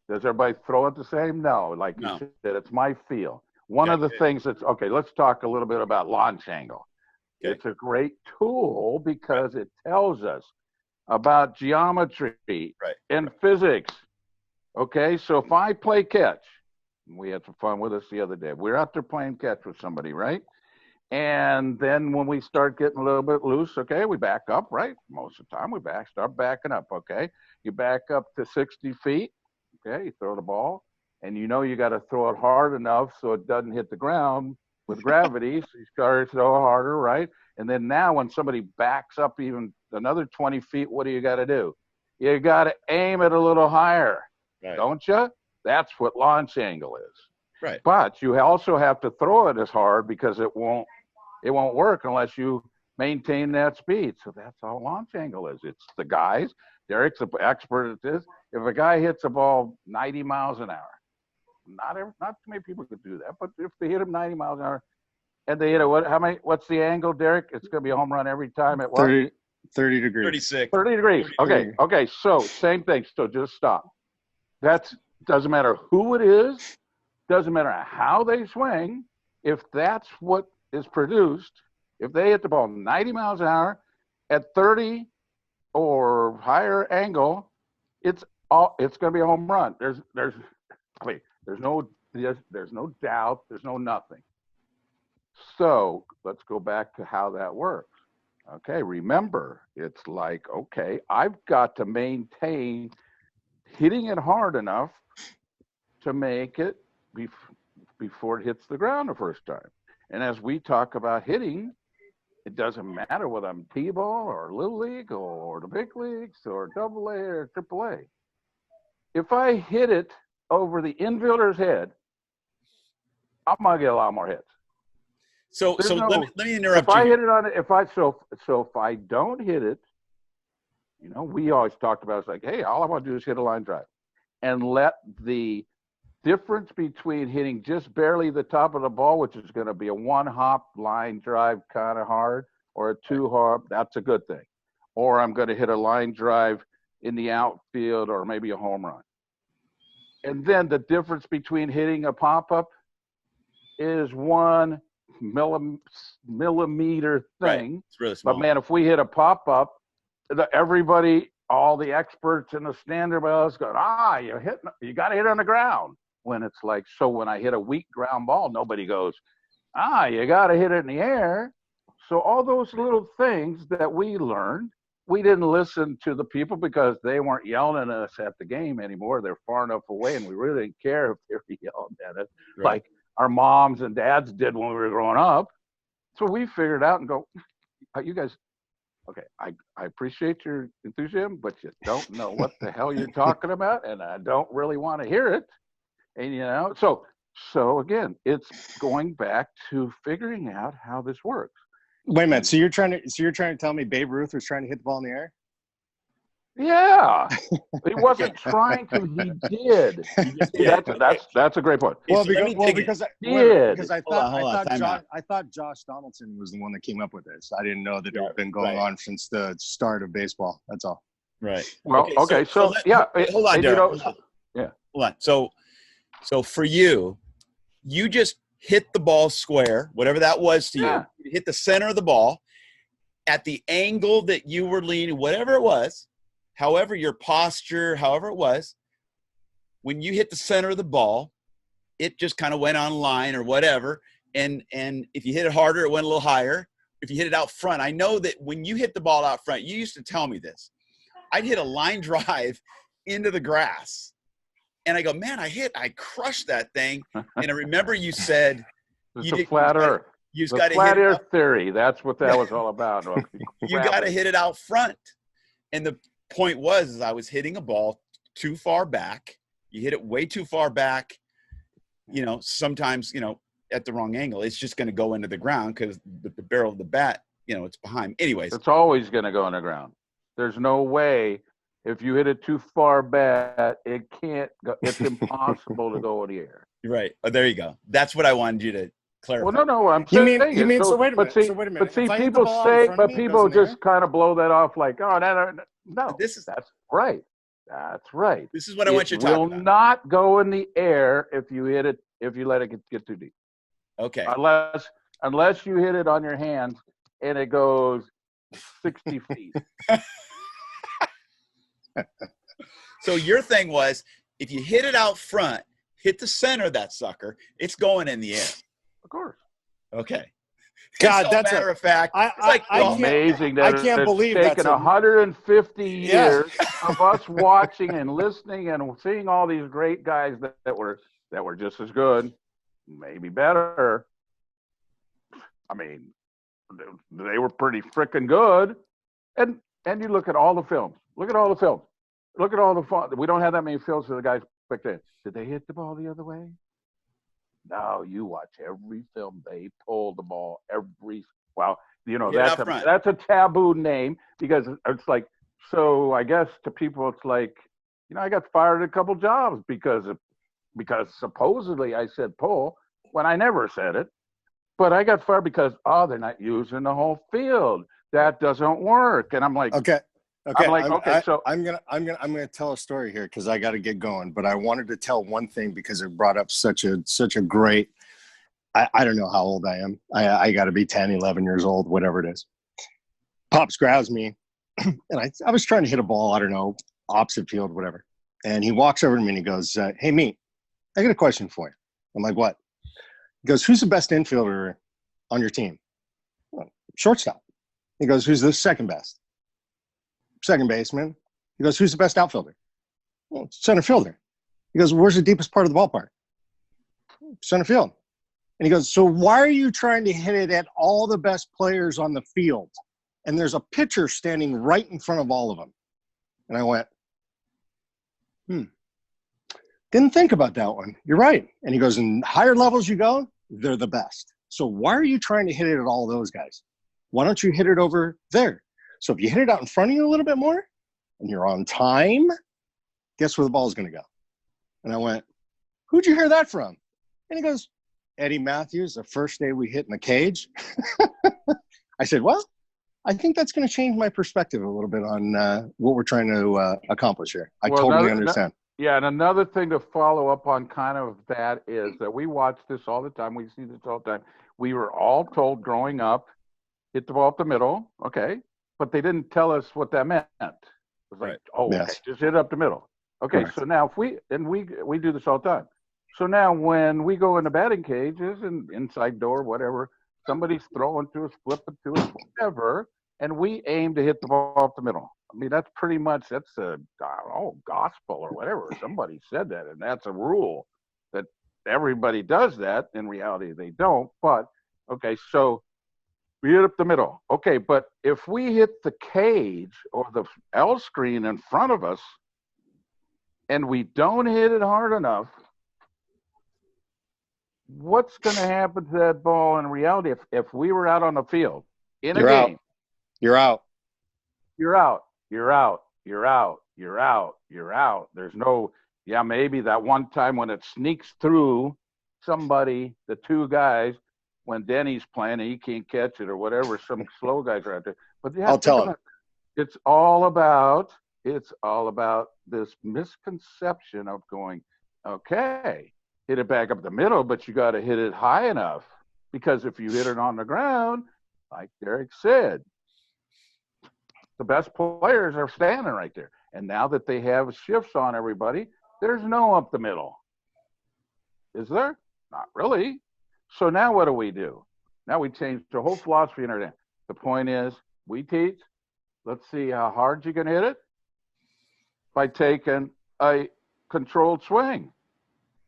does everybody throw it the same? No. Like you said, it's my feel. One of the things that's, okay, let's talk a little bit about launch angle. Okay. It's a great tool because it tells us about geometry and physics. Okay, so if I play catch, we had some fun with us the other day. We're out there playing catch with somebody, right? And then when we start getting a little bit loose, okay, we back up, right? Most of the time we start backing up, okay? You back up to 60 feet, okay? You throw the ball, and you got to throw it hard enough so it doesn't hit the ground with gravity. So you start to throw harder, right? And then now when somebody backs up even another 20 feet, what do you got to do? You got to aim it a little higher, don't you? That's what launch angle is. Right. But you also have to throw it as hard because it won't work unless you maintain that speed. So that's how launch angle is. It's the guys. Derek's the expert at this. If a guy hits a ball 90 miles an hour, not too many people could do that, but if they hit him 90 miles an hour and they hit it, what's the angle, Derek? It's going to be a home run every time at what? 30 degrees. 36. 30 degrees. Okay. So same thing. So just stop. That doesn't matter who it is. Doesn't matter how they swing. If that's what is produced, if they hit the ball 90 miles an hour at 30 or higher angle, it's going to be a home run. There's no doubt. There's no nothing. So let's go back to how that works. Okay, remember, it's like, okay, I've got to maintain hitting it hard enough to make it before it hits the ground the first time. And as we talk about hitting, it doesn't matter whether I'm T-ball or Little League or the big leagues or Double A or Triple A. If I hit it over the infielder's head, I'm gonna get a lot more hits. So let me interrupt you. If I hit it on it, if I don't hit it, we always talked about it's like, hey, all I want to do is hit a line drive, and let the difference between hitting just barely the top of the ball, which is going to be a one-hop line drive kind of hard, or a two-hop, that's a good thing. Or I'm going to hit a line drive in the outfield or maybe a home run. And then the difference between hitting a pop-up is 1 millimeter thing. Right. It's really small. But, man, if we hit a pop-up, everybody, all the experts in the standard bells go, you got to hit on the ground. When it's like, so when I hit a weak ground ball, nobody goes, you got to hit it in the air. So all those little things that we learned, we didn't listen to the people because they weren't yelling at us at the game anymore. They're far enough away, and we really didn't care if they were yelling at us like our moms and dads did when we were growing up. So we figured out and go, you guys, okay, I appreciate your enthusiasm, but you don't know what the hell you're talking about, and I don't really want to hear it. And, so again, it's going back to figuring out how this works. Wait a minute. So you're trying to tell me Babe Ruth was trying to hit the ball in the air? Yeah, he wasn't trying to. He did. That's a great point. Well, because I thought Josh Donaldson was the one that came up with this. I didn't know that it had been going on since the start of baseball. That's all. Right. Well, okay. So hold on, Darrell. Hold on. So for you just hit the ball square, whatever that was to Yeah. you hit the center of the ball at the angle that you were leaning, whatever it was, however your posture, however it was, when you hit the center of the ball, it just kind of went on line or whatever. And if you hit it harder, it went a little higher. If you hit it out front, I know that when you hit the ball out front, you used to tell me this. I'd hit a line drive into the grass. And I go, man, I crushed that thing. And I remember you said, It's a flat earth. You just The got to flat hit it earth theory. That's what that was all about. You got to hit it out front. And the point was I was hitting a ball too far back. You hit it way too far back. Sometimes, at the wrong angle, it's just going to go into the ground because the barrel of the bat, it's behind. Anyways. It's always going to go in the ground. There's no way. If you hit it too far back, it can't go. It's impossible to go in the air. Right. Oh, there you go. That's what I wanted you to clarify. Well, no. I'm You saying mean so wait a minute. But see, If I hit the people ball in say, front of but me, it people goes in the just kind of blow that off like, oh, no. That's right. That's right. This is what I want you to talk about. It will not go in the air if you hit it, if you let it get too deep. Okay. Unless you hit it on your hands and it goes 60 feet. So your thing was, if you hit it out front, hit the center of that sucker, it's going in the air. Of course. Okay. God, It's that's a matter of fact. I Amazing that I can't it's believe taken that's 150 Yeah. years of us watching and listening and seeing all these great guys that were just as good, maybe better. I mean, they were pretty freaking good. And you look at all the films. Look at all the films. Look at all the fun. We don't have that many films for the guys back then. Did they hit the ball the other way? No, you watch every film. They pull the ball that's a taboo name because it's like, so I guess to people it's like, I got fired at a couple jobs because supposedly I said pull when I never said it, but I got fired because they're not using the whole field. That doesn't work. And I'm like, okay. I'm like, so I'm gonna tell a story here because I got to get going. But I wanted to tell one thing because it brought up such a great. I don't know how old I am. I got to be 10, 11 years old, whatever it is. Pops grabs me, and I was trying to hit a ball. I don't know, opposite field, whatever. And he walks over to me and he goes, "Hey, me, I got a question for you." I'm like, "What?" He goes, "Who's the best infielder on your team?" Shortstop. He goes, "Who's the second best?" Second baseman. He goes, "Who's the best outfielder?" Well, center fielder. He goes, "Where's the deepest part of the ballpark?" Center field. And he goes, "So why are you trying to hit it at all the best players on the field? And there's a pitcher standing right in front of all of them." And I went, didn't think about that one. You're right. And he goes, "In higher levels you go, they're the best. So why are you trying to hit it at all those guys? Why don't you hit it over there? So if you hit it out in front of you a little bit more and you're on time, guess where the ball's going to go?" And I went, "Who'd you hear that from?" And he goes, "Eddie Matthews, the first day we hit in the cage." I said, "Well, I think that's going to change my perspective a little bit on what we're trying to accomplish here." I totally understand. Yeah, and another thing to follow up on kind of that is that we watch this all the time. We see this all the time. We were all told growing up, hit the ball up the middle, okay, but they didn't tell us what that meant. It was like, okay, just hit it up the middle. Okay, correct. So now if we do this all the time. So now when we go in the batting cages and inside door, whatever, somebody's throwing to us, flipping to us, whatever, and we aim to hit the ball up the middle. I mean, that's pretty much, that's a gospel or whatever. Somebody said that, and that's a rule that everybody does that. In reality, they don't. But, okay, so we hit up the middle. Okay, but if we hit the cage or the L screen in front of us and we don't hit it hard enough, what's going to happen to that ball in reality if we were out on the field in a game? You're out. You're out. You're out. You're out. You're out. You're out. There's no, maybe that one time when it sneaks through somebody, the two guys, when Denny's playing and he can't catch it or whatever, some slow guys are out there. But I'll tell him. It's all about this misconception of going, okay, hit it back up the middle, but you got to hit it high enough, because if you hit it on the ground, like Derek said, the best players are standing right there. And now that they have shifts on everybody, there's no up the middle. Is there? Not really. So now what do? Now we change the whole philosophy in our day. The point is, we teach, let's see how hard you can hit it by taking a controlled swing.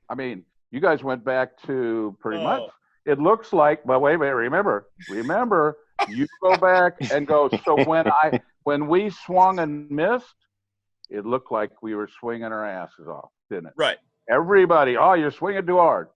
I mean, you guys went back to pretty much, it looks like, but wait, remember, you go back and go, so when we swung and missed, it looked like we were swinging our asses off, didn't it? Right. Everybody, oh, you're swinging too hard.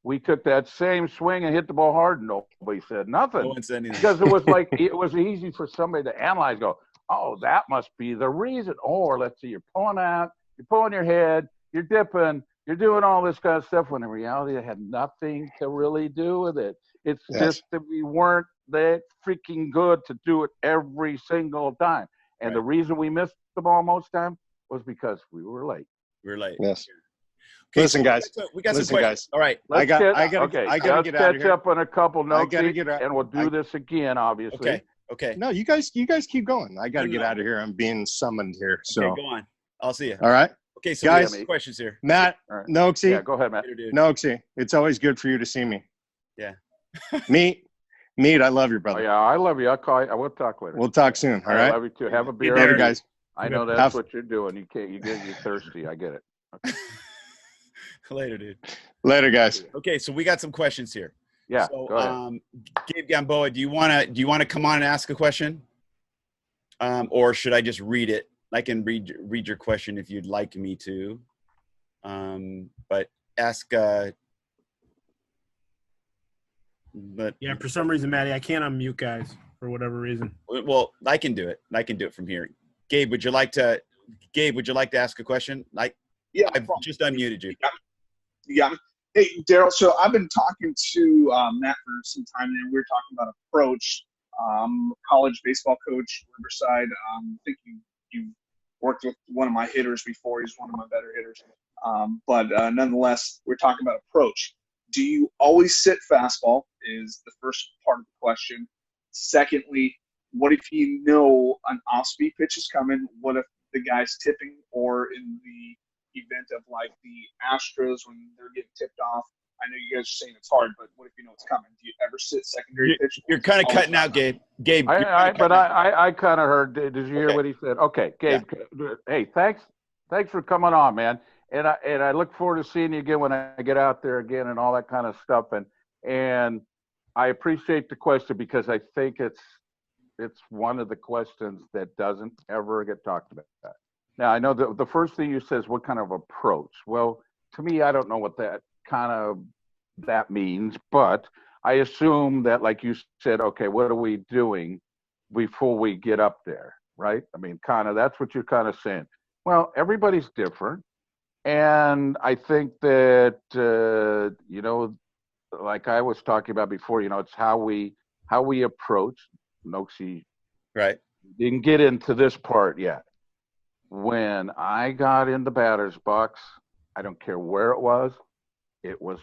We took that same swing and hit the ball hard, and nobody said nothing. No one said anything. Because it was like, it was easy for somebody to analyze, go, oh, that must be the reason. Or let's see, you're pulling out, you're pulling your head, you're dipping, you're doing all this kind of stuff, when in reality it had nothing to really do with it. It's just that we weren't that freaking good to do it every single time. And the reason we missed the ball most time was because we were late. We were late. Yes. Okay, Listen, so guys. We got some Listen, questions. guys. All right. I gotta let's get out of catch here. up on a couple notes, get out. and we'll do this again, obviously. Okay. No, you guys keep going. I got to get out of here. I'm being summoned here. So Okay, go on. I'll see you. all right, Okay, so guys, we have questions here. Matt, All right. Nokesy, Yeah, go ahead, Matt. Later, dude. Nokesy, it's always good for you to see me. Yeah. Meat, I love you, Oh, brother. yeah, I love you. I'll call you. I will talk later. We'll talk soon. All I right, love you too. Have a beer. later, guys. I know that's what you're doing. You're thirsty. I get it. Okay. Later, dude. Later, guys. Okay, so we got some questions here. Yeah, So, go ahead. Gabe Gamboa, do you wanna come on and ask a question? Or should I just read it? I can read your question if you'd like me to. But ask. But Yeah, for some reason, Maddie, I can't unmute guys for whatever reason. well, I can do it. I can do it from here. Gabe, would you like to ask a question? Yeah, I've just unmuted you. yeah. Hey, Darrell. So I've been talking to Matt for some time now. We were talking about approach. College baseball coach, Riverside. I think you worked with one of my hitters before. He's one of my better hitters. But nonetheless, we're talking about approach. Do you always sit fastball is the first part of the question. Secondly, what if you know an off-speed pitch is coming? What if the guy's tipping, or in the event of like the Astros when they're getting tipped off? I know you guys are saying it's hard, but what if you know it's coming? Do you ever sit secondary pitch? You're kind of cutting out, Gabe. Gabe, I kind of heard. Did you hear what he said? Okay, Gabe. Yeah. Hey, thanks for coming on, man. And I look forward to seeing you again when I get out there again and all that kind of stuff. And I appreciate the question, because I think it's one of the questions that doesn't ever get talked about. Now, I know the first thing you said is what kind of approach. Well, to me, I don't know what that means, but I assume that, like you said, okay, what are we doing before we get up there, right? I mean, that's what you're kind of saying. Well, everybody's different. And I think that, like I was talking about before, it's how we approach. Nokesy right. Didn't get into this part yet. When I got in the batter's box, I don't care where it was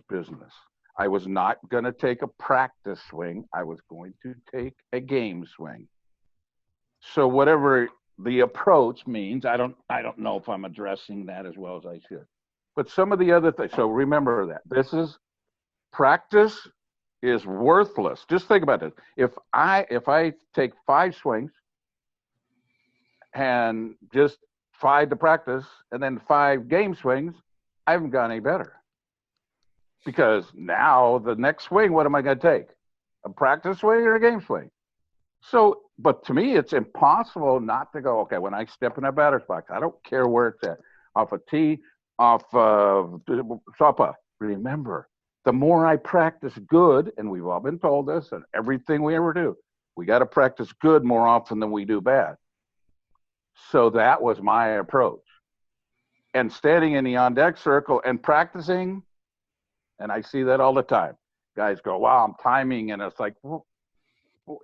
business. I was not going to take a practice swing. I was going to take a game swing. So whatever the approach means, I don't know if I'm addressing that as well as I should. But some of the other things, so remember that practice is worthless. Just think about this. If I take 5 swings and just 5 to practice and then 5 game swings, I haven't got any better. Because now the next swing, what am I going to take? A practice swing or a game swing? So, but to me, it's impossible not to go, okay, when I step in that batter's box, I don't care where it's at, off a tee, off softball. Remember, the more I practice good, and we've all been told this, and everything we ever do, we got to practice good more often than we do bad. So that was my approach. And standing in the on-deck circle and practicing, and I see that all the time. Guys go, wow, I'm timing, and it's like, well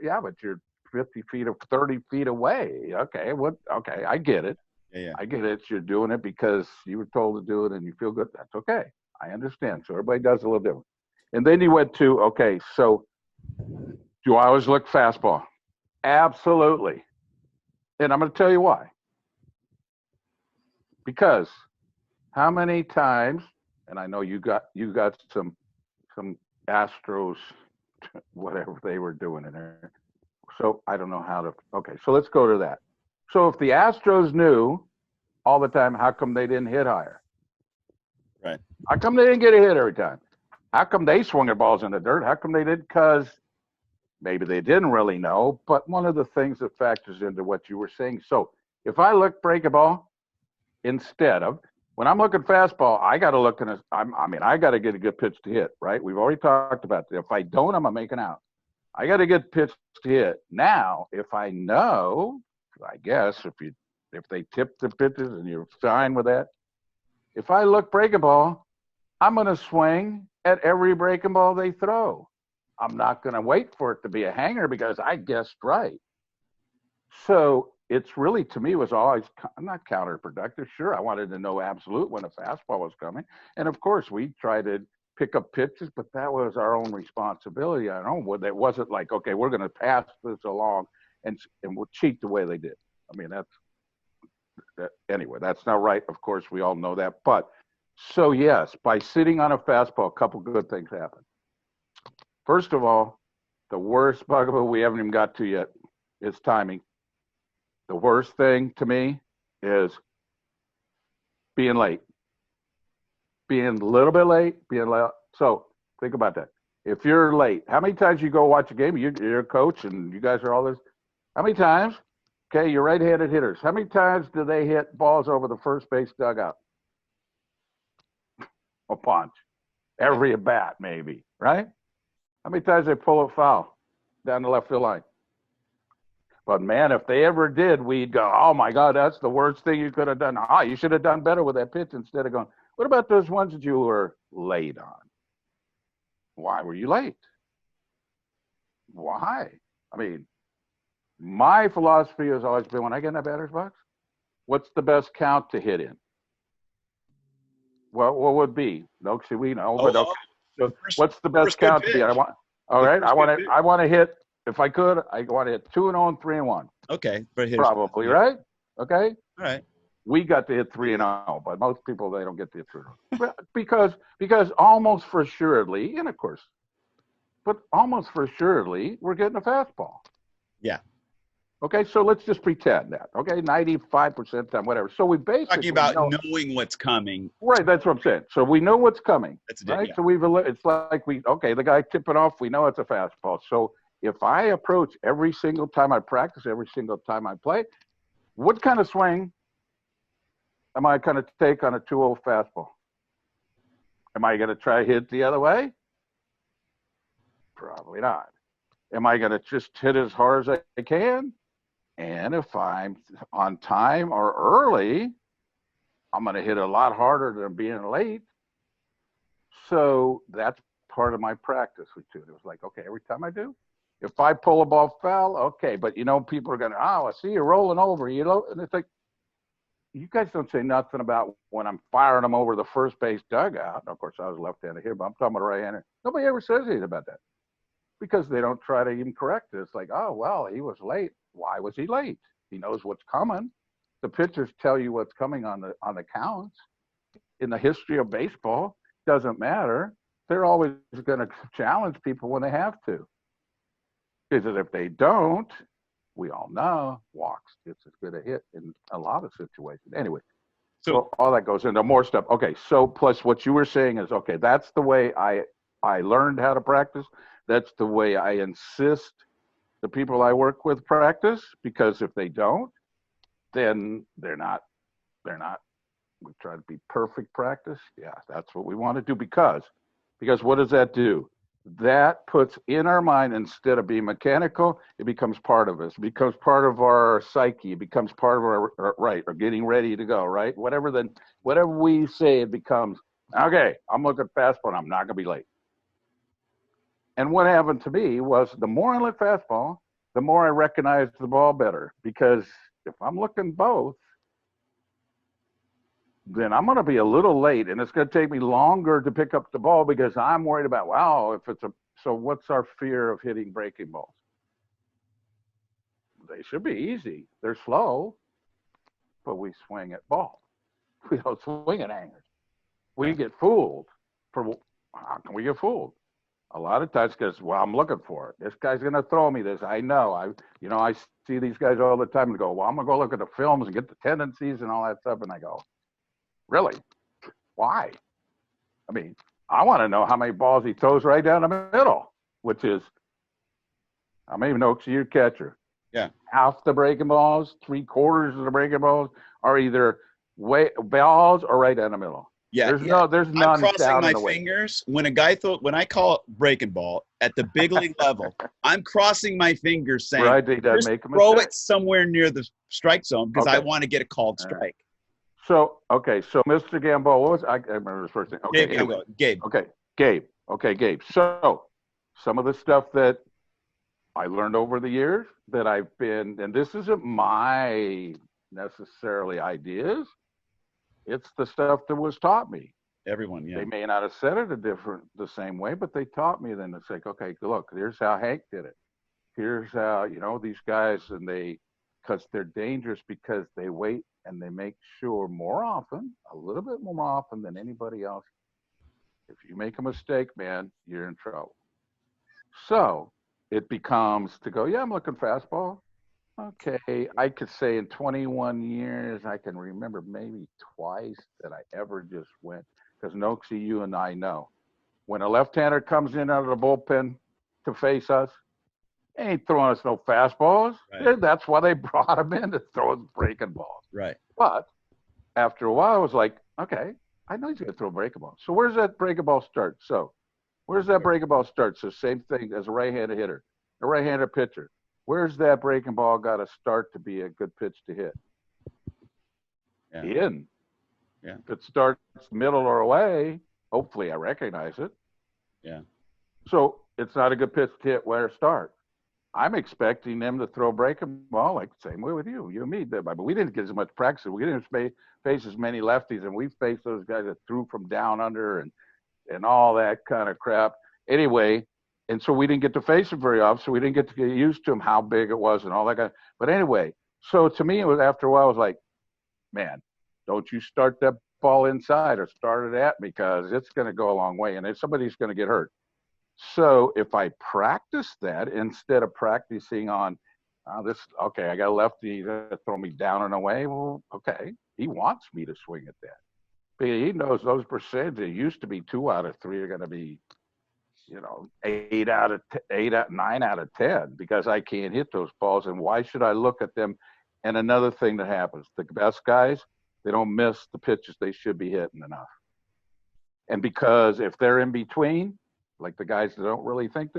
yeah, but you're 50 feet or 30 feet away. Okay, okay, I get it. Yeah. I get it. You're doing it because you were told to do it and you feel good. That's okay. I understand. So everybody does a little different. And then you went to, okay, so do I always look fastball? Absolutely. And I'm going to tell you why. Because how many times, and I know you got some Astros, whatever they were doing in there. So I don't know how to, okay, so let's go to that. So if the Astros knew all the time, how come they didn't hit higher? Right. How come they didn't get a hit every time? How come they swung their balls in the dirt? How come they did? Because maybe they didn't really know, but one of the things that factors into what you were saying. So if I look break a ball instead of, when I'm looking fastball, I got to look in I got to get a good pitch to hit, right? We've already talked about that. If I don't, I'm going to make an out. I got to get pitch to hit. Now, if I know, I guess if they tip the pitches and you're fine with that, if I look breaking ball, I'm going to swing at every breaking ball they throw. I'm not going to wait for it to be a hanger because I guessed right. So it's really, to me, was always not counterproductive. Sure, I wanted to know absolute when a fastball was coming. And of course, we try to pick up pitches, but that was our own responsibility. I don't know. It wasn't like, okay, we're going to pass this along and we'll cheat the way they did. I mean, anyway, that's not right. Of course, we all know that. But so, yes, by sitting on a fastball, a couple good things happen. First of all, the worst bugaboo we haven't even got to yet is timing. The worst thing to me is being late. Being a little bit late, being late. So think about that. If you're late, how many times you go watch a game? You're a coach and you guys are all this. How many times? Okay, you're right-handed hitters. How many times do they hit balls over the first base dugout? A bunch. Every at bat, maybe, right? How many times they pull a foul down the left field line? But man, if they ever did, we'd go, oh my God, that's the worst thing you could have done. You should have done better with that pitch instead of going, what about those ones that you were late on? Why were you late? Why? I mean, my philosophy has always been when I get in that batter's box, what's the best count to hit in? Well, what would be? Nokes, we know, but okay. So what's the best count to be? I want to hit. If I could, I want to hit 2-0 and 3-1. Okay, probably right. Okay, all right. We got to hit 3-0, but most people they don't get to hit 3-0 because almost for assuredly, and of course, but almost for assuredly, we're getting a fastball. Yeah. Okay, so let's just pretend that. Okay, 95% time, whatever. So we basically talking about knowing what's coming. Right, that's what I'm saying. So we know what's coming. That's right. Yeah. So it's like the guy tipping off. We know it's a fastball. So if I approach every single time I practice, every single time I play, what kind of swing am I going to take on a 2-0 fastball? Am I going to try to hit the other way? Probably not. Am I going to just hit as hard as I can? And if I'm on time or early, I'm going to hit a lot harder than being late. So that's part of my practice with it. It was like, okay, every time I do, if I pull a ball foul, okay. But, people are going to, I see you rolling over, and it's like, you guys don't say nothing about when I'm firing them over the first base dugout. Of course, I was left-handed here, but I'm talking about a right-hander. Nobody ever says anything about that because they don't try to even correct it. It's like, oh, well, he was late. Why was he late? He knows what's coming. The pitchers tell you what's coming on the counts. In the history of baseball, doesn't matter. They're always going to challenge people when they have to. Because if they don't, we all know walks just as good a hit in a lot of situations. Anyway, so all that goes into more stuff. Okay, so plus what you were saying is, okay, that's the way I learned how to practice. That's the way I insist the people I work with practice, because if they don't, then they're not, we try to be perfect practice. Yeah, that's what we want to do because what does that do? That puts in our mind, instead of being mechanical, it becomes part of us. It becomes part of our psyche. It becomes part of our getting ready to go, right? Whatever we say, it becomes, okay, I'm looking fastball, I'm not going to be late. And what happened to me was the more I look fastball, the more I recognized the ball better. Because if I'm looking both, then I'm going to be a little late, and it's going to take me longer to pick up the ball because I'm worried about, wow, if it's a – so what's our fear of hitting breaking balls? They should be easy. They're slow, but we swing at balls. We don't swing at hangers. We get fooled. How can we get fooled? A lot of times because, well, I'm looking for it. This guy's going to throw me this. I know. I see these guys all the time and go, well, I'm going to go look at the films and get the tendencies and all that stuff. And I go, really? Why? I mean, I want to know how many balls he throws right down the middle, which is, how many Nokes are your catcher? Yeah. Half the breaking balls, 3/4 of the breaking balls are either balls or right down the middle. Yeah. There's none. I'm crossing down my in the fingers when when I call it breaking ball at the big league level. I'm crossing my fingers saying, right, they does just make a throw mistake. it somewhere near the strike zone because I Okay. want to get a called strike. So Mr. Gamboa, what was I remember his first name? Okay, Gabe. anyway. Gabe. Okay, Gabe. Okay, Gabe. So some of the stuff that I learned over the years that I've been, and this isn't my necessarily ideas, it's the stuff that was taught me. Everyone, yeah. They may not have said it the same way, but they taught me. Then it's like, okay, look, here's how Hank did it. Here's how, these guys, and because they're dangerous because they wait and they make sure a little bit more often than anybody else. If you make a mistake, man, you're in trouble. So it becomes to go, yeah, I'm looking fastball. Okay, I could say in 21 years, I can remember maybe twice that I ever just went, because Nokes, you and I know, when a left-hander comes in out of the bullpen to face us, they ain't throwing us no fastballs. Right. That's why they brought him in to throw us breaking balls. Right. But after a while, I was like, okay, I know he's going to throw breaking balls. So where's that breaking ball start? So same thing as a right-handed hitter, a right-handed pitcher. Where's that breaking ball got to start to be a good pitch to hit? Yeah. In. Yeah. If it starts middle or away, hopefully I recognize it. Yeah. So it's not a good pitch to hit where to start. I'm expecting them to throw breaking ball like the same way with you and me. But we didn't get as much practice. We didn't face as many lefties, and we faced those guys that threw from down under and all that kind of crap. Anyway, and so we didn't get to face them very often, so we didn't get to get used to them, how big it was and all that kind of. But anyway, so to me, it was after a while, I was like, man, don't you start that ball inside or start it at me, because it's going to go a long way, and if somebody's going to get hurt. So if I practice that instead of practicing on I got a lefty to throw me down and away. Well, okay, he wants me to swing at that. But he knows those percentages. It used to be 2 out of 3 are going to be, 9 out of 10, because I can't hit those balls. And why should I look at them? And another thing that happens, the best guys, they don't miss the pitches they should be hitting enough. And because if they're in between, like the guys that don't really think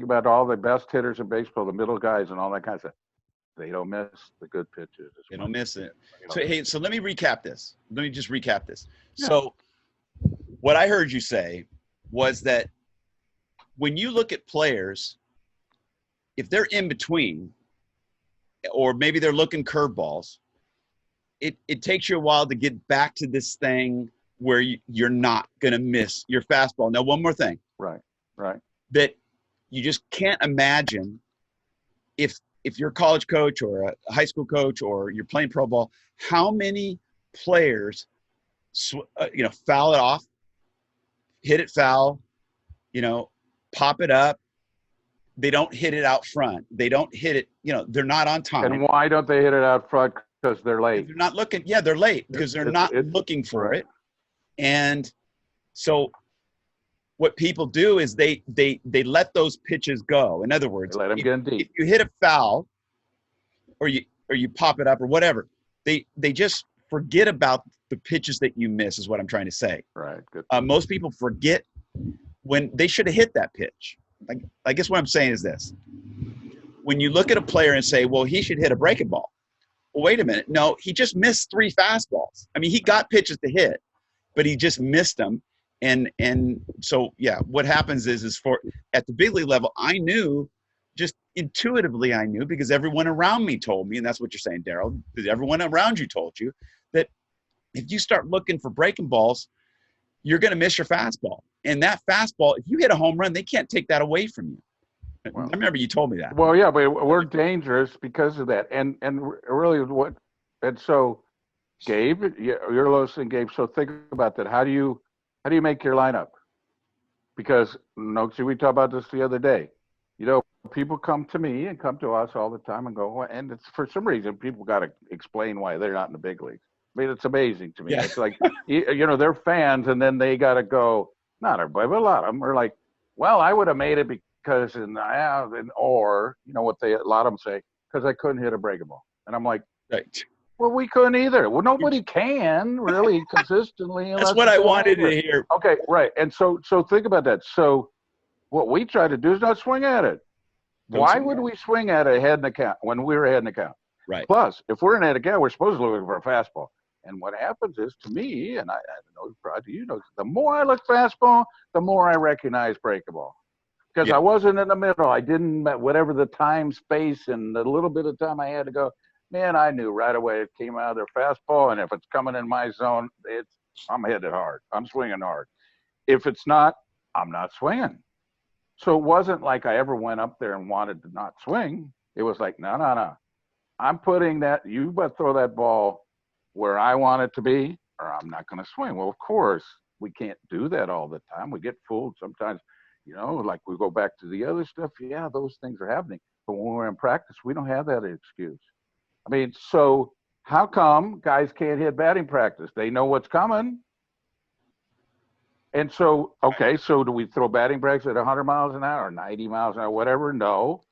about all the best hitters in baseball, the middle guys and all that kind of stuff. They don't miss the good pitches. They don't miss it. So let me recap this. Let me just recap this. Yeah. So what I heard you say was that when you look at players, if they're in between, or maybe they're looking curveballs, it takes you a while to get back to this thing where you're not going to miss your fastball. Now, one more thing. Right. That you just can't imagine if you're a college coach or a high school coach or you're playing pro ball, how many players, foul it off, hit it foul, pop it up. They don't hit it out front. They don't hit it, they're not on time. And why don't they hit it out front? Because they're late. They're not looking. Yeah, they're late because they're not looking for it. And so what people do is they let those pitches go. In other words, let them get deep. If you hit a foul or you pop it up or whatever, they just forget about the pitches that you miss, is what I'm trying to say. Right. Good. Most people forget when they should have hit that pitch. I guess what I'm saying is this. When you look at a player and say, well, he should hit a breaking ball. Well, wait a minute. No, he just missed 3 fastballs. I mean, he got pitches to hit, but he just missed them. And so, yeah, what happens is for at the big league level, I knew, just intuitively I knew, because everyone around me told me, and that's what you're saying, Darrell, because everyone around you told you, that if you start looking for breaking balls, you're going to miss your fastball. And that fastball, if you hit a home run, they can't take that away from you. Well, I remember you told me that. Well, yeah, but we're dangerous because of that. And really what, and so Gabe, you're listening, Gabe. So think about that. How do you make your lineup? Because Nokes, we talked about this the other day. You know, people come to me and come to us all the time and go, and it's for some reason people got to explain why they're not in the big leagues. I mean, it's amazing to me. Yeah. It's like, you know, they're fans, and then they got to go. Not everybody, but a lot of them are like, well, I would have made it because, or you know what a lot of them say, because I couldn't hit a breaking ball. And I'm like, right. Well, we couldn't either. Well, nobody can really consistently. That's what I wanted to hear. Okay, right. And so think about that. So what we try to do is not swing at it. Why would we swing at it ahead in the count when we're ahead in the count? Right. Plus, if we're in ahead in the count, we're supposed to look for a fastball. And what happens is, to me, and I know, probably you know, the more I look fastball, the more I recognize breakable. Because I wasn't in the middle. I didn't, whatever the time, space, and the little bit of time I had to go, man, I knew right away it came out of their fastball. And if it's coming in my zone, I'm hitting it hard. I'm swinging hard. If it's not, I'm not swinging. So it wasn't like I ever went up there and wanted to not swing. It was like, no. I'm putting that, you better throw that ball where I want it to be, or I'm not going to swing. Well, of course, we can't do that all the time. We get fooled sometimes, you know, like we go back to the other stuff. Yeah, those things are happening. But when we're in practice, we don't have that excuse. I mean, so how come guys can't hit batting practice? They know what's coming. And so, okay, so do we throw batting practice at 100 miles an hour or 90 miles an hour, whatever? No.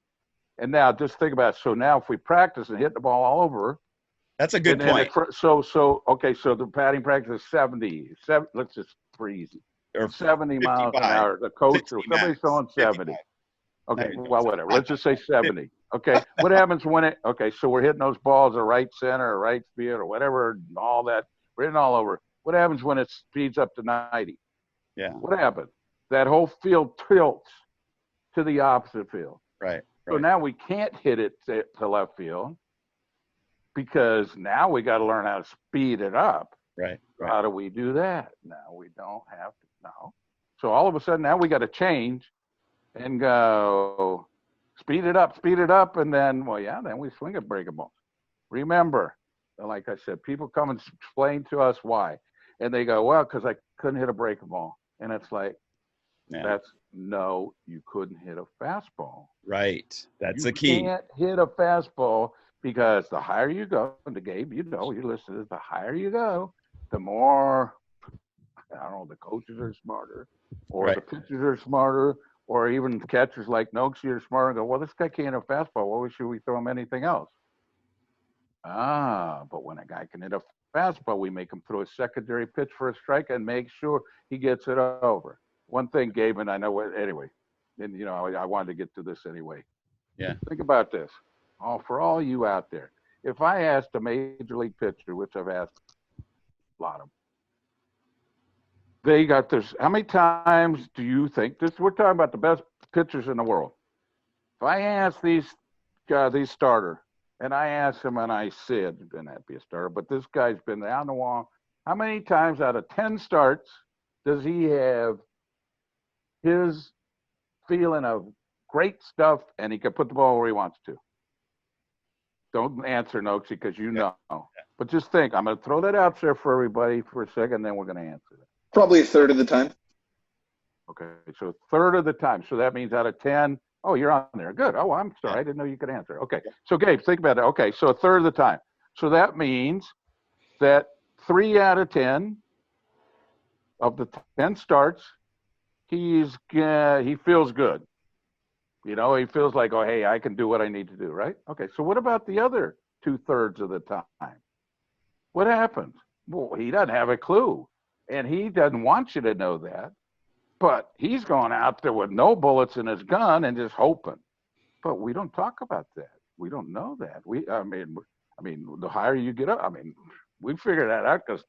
And now just think about it. So now if we practice and hit the ball all over, that's a good point. Okay, so the batting practice is 70. Let's just freeze it. Or 70 miles an hour. The coach or somebody's throwing 70. 55. Okay, well, whatever. Let's just say 70. Okay, what happens when so we're hitting those balls at right center or right field or whatever, and all that. We're hitting all over. What happens when it speeds up to 90? Yeah. What happens? That whole field tilts to the opposite field. Right. So now we can't hit it to left field, because now we got to learn how to speed it up. Right. How do we do that? Now we don't have to. No. So all of a sudden now we got to change and go speed it up, and then then we swing at breaking balls. Remember, like I said, people come and explain to us why, and they go, well, because I couldn't hit a breaking ball, and it's like, no, you couldn't hit a fastball. Right. That's the key. You can't hit a fastball. Because the higher you go, and the Gabe, you know, you listen to this, the higher you go, the more, I don't know, the coaches are smarter, or the pitchers are smarter, or even catchers like Nokes are smarter and go, well, this guy can't hit a fastball. Why should we throw him anything else? But when a guy can hit a fastball, we make him throw a secondary pitch for a strike and make sure he gets it over. One thing, Gabe, and I know anyway, and you know, I wanted to get to this anyway. Yeah. Think about this. For all you out there, if I asked a major league pitcher, which I've asked a lot of them, they got this. How many times do you think this? We're talking about the best pitchers in the world. If I ask these starter, and I asked him, and I said, "Then that'd be a starter," but this guy's been down the wall. How many times out of 10 starts does he have his feeling of great stuff, and he can put the ball where he wants to? Don't answer, Nokes, because you know. But just think. I'm going to throw that out there for everybody for a second, then we're going to answer that. Probably a third of the time. Okay, so a third of the time. So that means out of 10, you're on there. Good. Oh, I'm sorry. I didn't know you could answer. Okay, so Gabe, think about it. Okay, so a third of the time. So that means that 3 out of 10 of the 10 starts, he feels good. You know, he feels like, oh, hey, I can do what I need to do, right? Okay, so what about the other 2/3 of the time? What happens? Well, he doesn't have a clue, and he doesn't want you to know that, but he's going out there with no bullets in his gun and just hoping. But we don't talk about that. We don't know that. I mean, the higher you get up, we figured that out because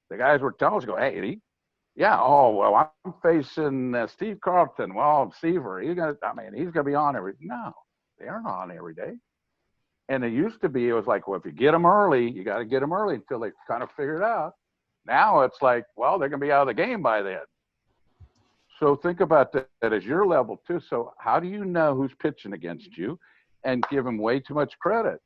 the guys were telling us, hey, I'm facing Steve Carlton. Well, Seaver, he's gonna be on No, they aren't on every day. And it used to be, it was like, well, if you get them early, you got to get them early until they kind of figure it out. Now it's like, well, they're going to be out of the game by then. So think about that as your level too. So how do you know who's pitching against you and give him way too much credit?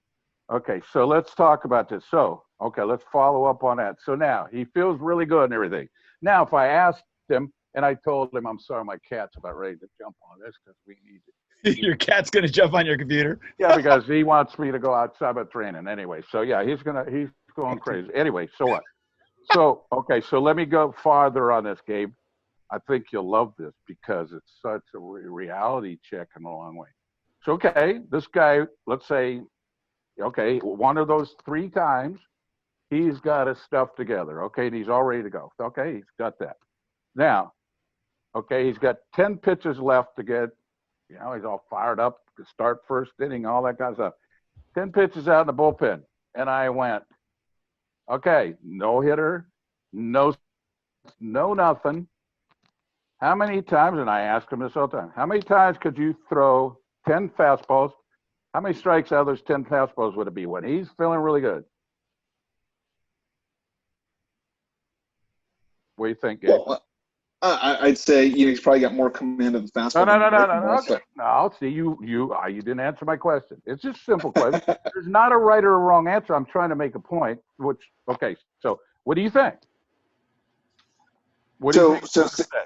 Okay, so let's talk about this. So, okay, let's follow up on that. So now he feels really good and everything. Now, if I asked him and I told him, I'm sorry, my cat's about ready to jump on this because we need it. Your cat's going to jump on your computer. Yeah, because he wants me to go outside of training anyway. So yeah, he's going crazy. Anyway, so what? So, okay, so let me go farther on this, Gabe. I think you'll love this because it's such a reality check in a long way. So, okay, this guy, let's say, okay, one of those 3 times, he's got his stuff together. Okay, and he's all ready to go. Okay, he's got that. Now, okay, he's got 10 pitches left to get, he's all fired up to start first inning, all that kind of stuff. 10 pitches out in the bullpen. And I went, okay, no hitter, no nothing. How many times, and I ask him this all the time, how many times could you throw 10 fastballs? How many strikes out of those 10 fastballs would it be when he's feeling really good? What do you think, Gabe? Well, I'd say he's probably got more command of the fastball. No. Okay. No, see, you didn't answer my question. It's just a simple question. There's not a right or a wrong answer. I'm trying to make a point. Okay, so what do you think? So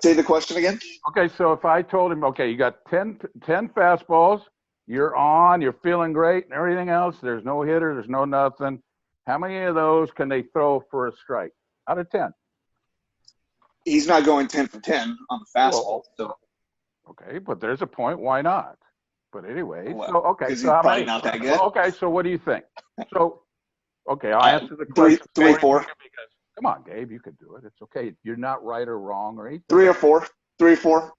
say the question again. Okay, so if I told him, okay, you got 10 fastballs, you're on, you're feeling great and everything else, there's no hitter, there's no nothing. How many of those can they throw for a strike out of 10? He's not going 10 for 10 on the fastball. So. Okay, but there's a point. Why not? But anyway, well, so okay, so how many? Not that good. Okay, so what do you think? So, okay, I'll answer the question. 3 or 4. Come on, Gabe, you could do it. It's okay. You're not right or wrong or anything. 3 or 4. 3 or 4.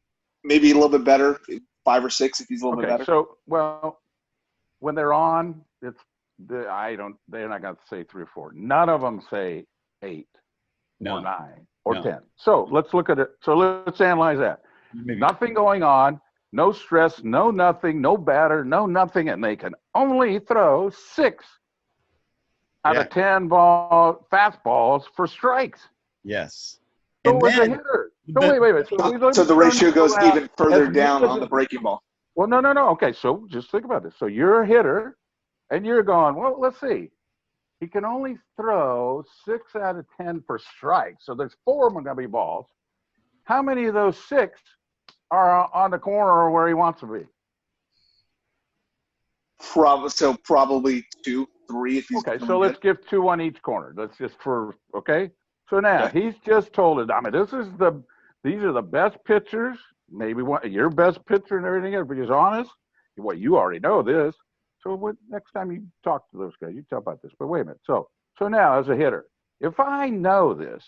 Maybe a little bit better. 5 or 6 if he's a little bit better. So, well, when they're on, they're not going to say 3 or 4. None of them say 8 or 9 or 10. So let's look at it. So let's analyze that. Maybe. Nothing going on, no stress, no nothing, no batter, no nothing, and they can only throw 6 out of 10 fastballs for strikes. Yes. So as a hitter. So wait. So the ratio goes even further down on the breaking ball. Well, no. Okay, so just think about this. So you're a hitter, and you're going, well, let's see. He can only throw 6 out of 10 for strikes. So there's 4 of them going to be balls. How many of those 6 are on the corner where he wants to be? Probably 2, 3 if he's okay. So let's give 2 on each corner. Let's just okay. So now he's just told it. I mean, these are the best pitchers. Maybe your best pitcher and everything else. But he's honest. Well, you already know this. So next time you talk to those guys, you talk about this. But wait a minute. So now as a hitter, if I know this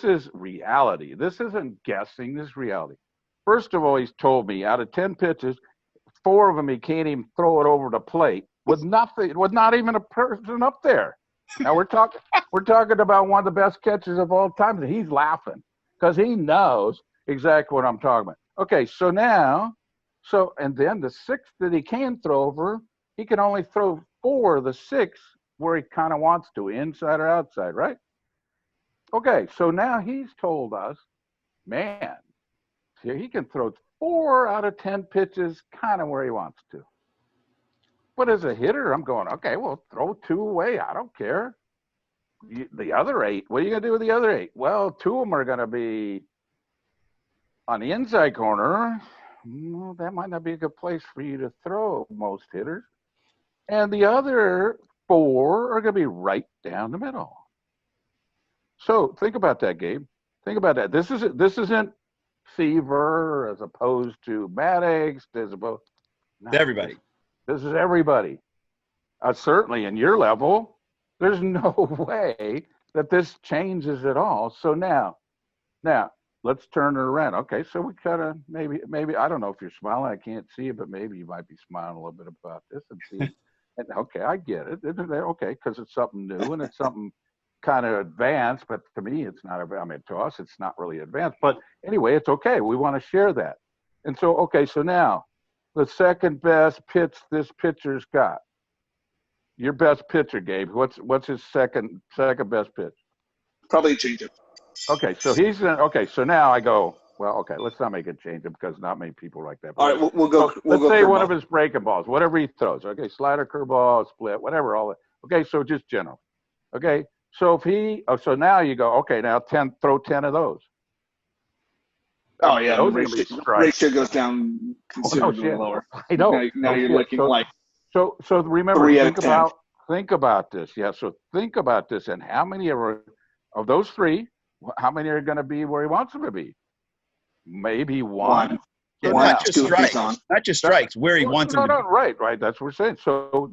is reality. This isn't guessing. This is reality. First of all, he's told me out of 10 pitches, 4 of them he can't even throw it over the plate with nothing, with not even a person up there. Now we're talking about one of the best catchers of all time, and he's laughing because he knows exactly what I'm talking about. Okay, and then the 6 that he can throw over, he can only throw 4 of the 6 where he kind of wants to, inside or outside, right? Okay, so now he's told us, man, he can throw 4 out of 10 pitches kind of where he wants to. But as a hitter, I'm going, okay, well, throw 2 away. I don't care. The other 8, what are you going to do with the other 8? Well, 2 of them are going to be on the inside corner. Well, that might not be a good place for you to throw most hitters. And the other 4 are going to be right down the middle. So think about that, Gabe. Think about that. This isn't fever as opposed to bad eggs. Everybody. This is everybody. Certainly in your level, there's no way that this changes at all. So now let's turn it around. Okay, so we kind of maybe I don't know if you're smiling. I can't see it, but maybe you might be smiling a little bit about this and see. And okay, I get it. Okay, because it's something new and it's something kind of advanced, but to me, it's not. I mean, to us, it's not really advanced. But anyway, it's okay. We want to share that. And so, okay, so now the second best pitch this pitcher's got. Your best pitcher, Gabe. What's his second best pitch? Probably a changeup. Okay, so okay, so now I go, well, okay, let's not make a change because not many people like that. All right, we'll go. So We'll let's go say one curveball. of his breaking balls, whatever he throws. Okay, slider, curveball, split, whatever. All that. Okay, so just general. Okay, so so now you go, okay, now throw 10 of those. Oh yeah, those the ratio goes down considerably lower. I know. Now you're looking like. So remember, 3 out of 10. think about this. Yeah, so think about this, and how many of those 3? How many are going to be where he wants them to be? Maybe one. Yeah, So not just strikes. Not just strikes. Where he wants them to be. Right. That's what we're saying. So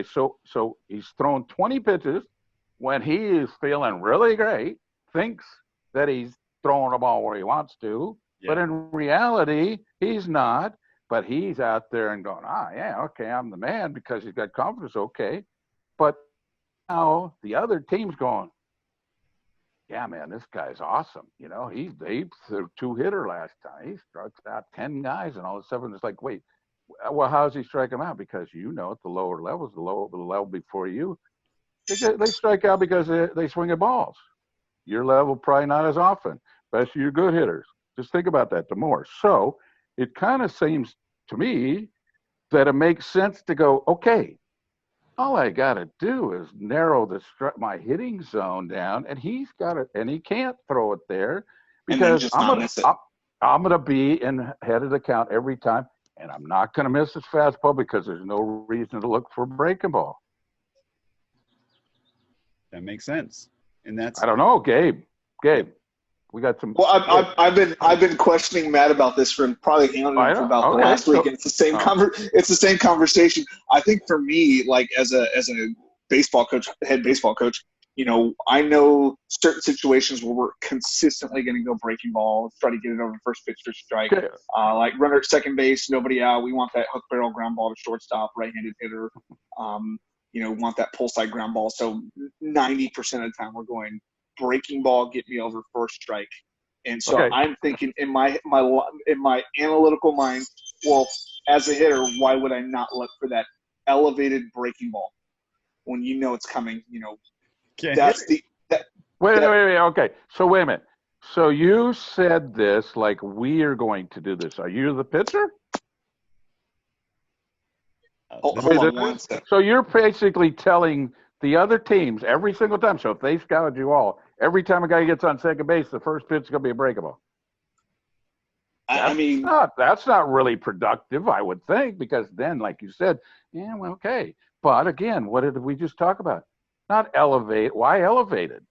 so he's thrown 20 pitches when he is feeling really great. Thinks that he's throwing the ball where he wants to, but in reality, he's not. But he's out there and going, okay, I'm the man because he's got confidence. Okay, but now the other team's going, yeah, man, this guy's awesome. You know, he threw 2-hitter last time. He struck out 10 guys, and all of a sudden it's like, wait, well, how's he striking them out? Because at the lower levels, the level before you, they strike out because they swing at balls. Your level probably not as often, especially your good hitters. Just think about that the more. So it kind of seems to me that it makes sense to go, okay, all I got to do is narrow my hitting zone down, and he's got it, and he can't throw it there because I'm gonna be in head of the count every time, and I'm not gonna miss his fastball because there's no reason to look for a breaking ball. That makes sense, and that's. I don't know, Gabe. We got some. Well, I've been questioning Matt about this for probably for about the last week, and it's the same it's the same conversation. I think for me, like as a baseball coach, head baseball coach, you know, I know certain situations where we're consistently going to go breaking ball, try to get it over first pitch for strike, like runner at second base, nobody out. We want that hook barrel ground ball to shortstop, right-handed hitter. You know, want that pull side ground ball. So 90% of the time we're going breaking ball, get me over first strike. And so I'm thinking in my analytical mind, well, as a hitter, why would I not look for that elevated breaking ball when you know it's coming? You know, Wait. Okay, so wait a minute. So you said this like we are going to do this. Are you the pitcher? Hold on one second. So you're basically telling the other teams every single time. So if they scout you all, every time a guy gets on second base, the first pitch is going to be a breakable. That's not really productive, I would think, because then, like you said, okay. But again, what did we just talk about? Not elevate. Why elevated?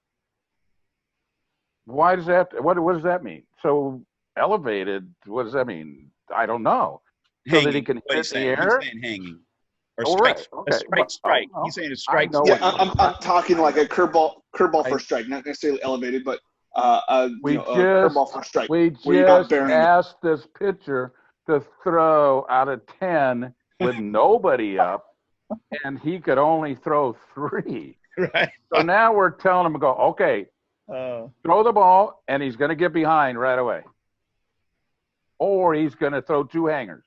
Why does that? What does that mean? So elevated. What does that mean? I don't know. Hanging. So that he can hit the air. He's saying hanging. Or strike. Okay. Strike. He's saying it's strike. Yeah, I'm talking like a curveball for strike, not necessarily elevated, but a curveball for strike. We just asked this pitcher to throw out of 10 with nobody up, and he could only throw 3. Right. So now we're telling him to go, okay, throw the ball, and he's going to get behind right away. Or he's going to throw 2 hangers.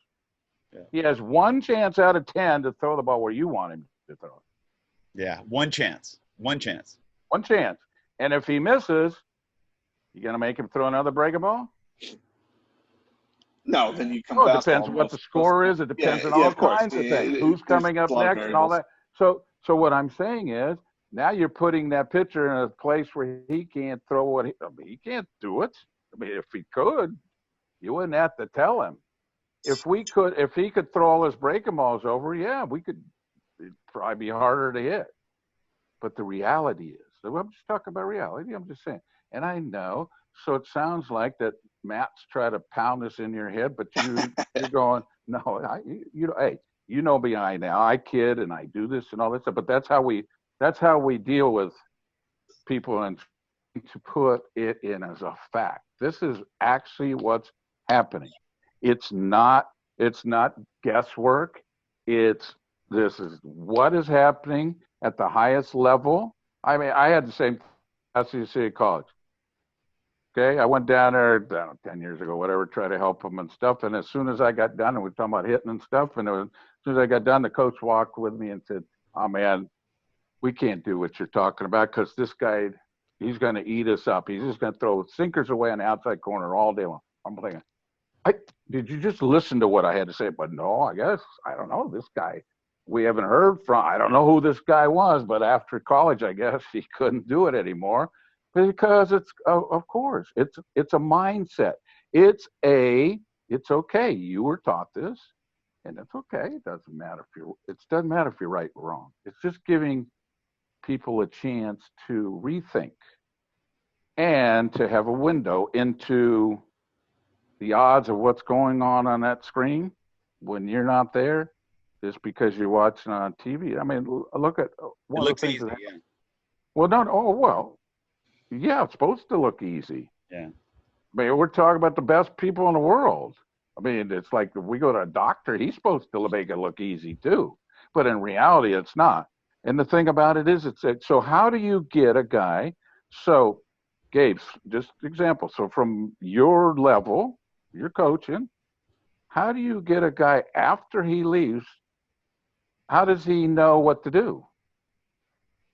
Yeah. He has 1 chance out of 10 to throw the ball where you want him to throw it. Yeah, 1 chance. 1 chance. 1 chance. And if he misses, you going to make him throw another breaking ball? No, then you come back. It depends what the score is. It depends on all kinds of things. Who's coming up next and all that. So what I'm saying is now you're putting that pitcher in a place where he can't throw what he can't do it. I mean, if he could, you wouldn't have to tell him. If he could throw all his breaking balls over, we could. It'd probably be harder to hit. But the reality is, so I'm just talking about reality. I'm just saying, and I know. So it sounds like that Matt's trying to pound this in your head, but you're going, no, hey, you know me now. I kid and I do this and all this stuff, but that's how we deal with people and to put it in as a fact. This is actually what's happening. It's not guesswork. This is what is happening at the highest level. I mean, I had the same SEC at college. Okay, I went down there 10 years ago, whatever, try to help them and stuff. And as soon as I got done, and we were talking about hitting and stuff, and as soon as I got done, the coach walked with me and said, "Oh man, we can't do what you're talking about because this guy He's going to eat us up. He's just going to throw sinkers away on the outside corner all day long. I'm thinking, did you just listen to what I had to say? But no, I guess, I don't know, this guy we haven't heard from. I don't know who this guy was, but after college, I guess he couldn't do it anymore because it's, of course, it's a mindset. It's okay. You were taught this, and it's okay. It doesn't matter if you're right or wrong. It's just giving people a chance to rethink and to have a window into the odds of what's going on that screen when you're not there, just because you're watching on TV. I mean, look at one of the things. Easy, yeah. Well, no, oh well, yeah, it's supposed to look easy. Yeah. I mean, we're talking about the best people in the world. I mean, it's like if we go to a doctor, he's supposed to make it look easy too, but in reality, it's not. And the thing about it is, so how do you get a guy? So, Gabe, just example. So from your level, you're coaching. How do you get a guy after he leaves? How does he know what to do?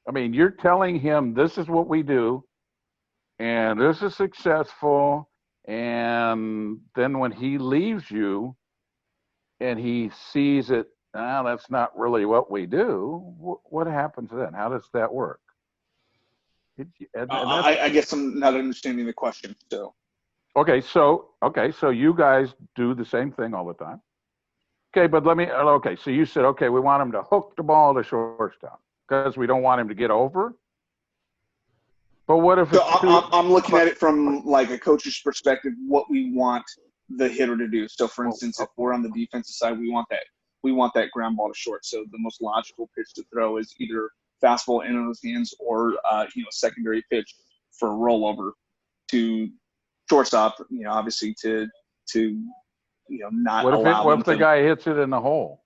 I mean, you're telling him this is what we do, and this is successful. And then when he leaves you and he sees it, that's not really what we do. What happens then? How does that work? I guess I'm not understanding the question. So. Okay, so you guys do the same thing all the time. Okay, but so you said, okay, we want him to hook the ball to shortstop because we don't want him to get over. But what if I'm looking at it from like a coach's perspective, what we want the hitter to do. So for instance, if we're on the defensive side, we want that ground ball to short. So the most logical pitch to throw is either fastball in his hands or secondary pitch for a rollover to shortstop, obviously to not allow. What if the guy hits it in the hole?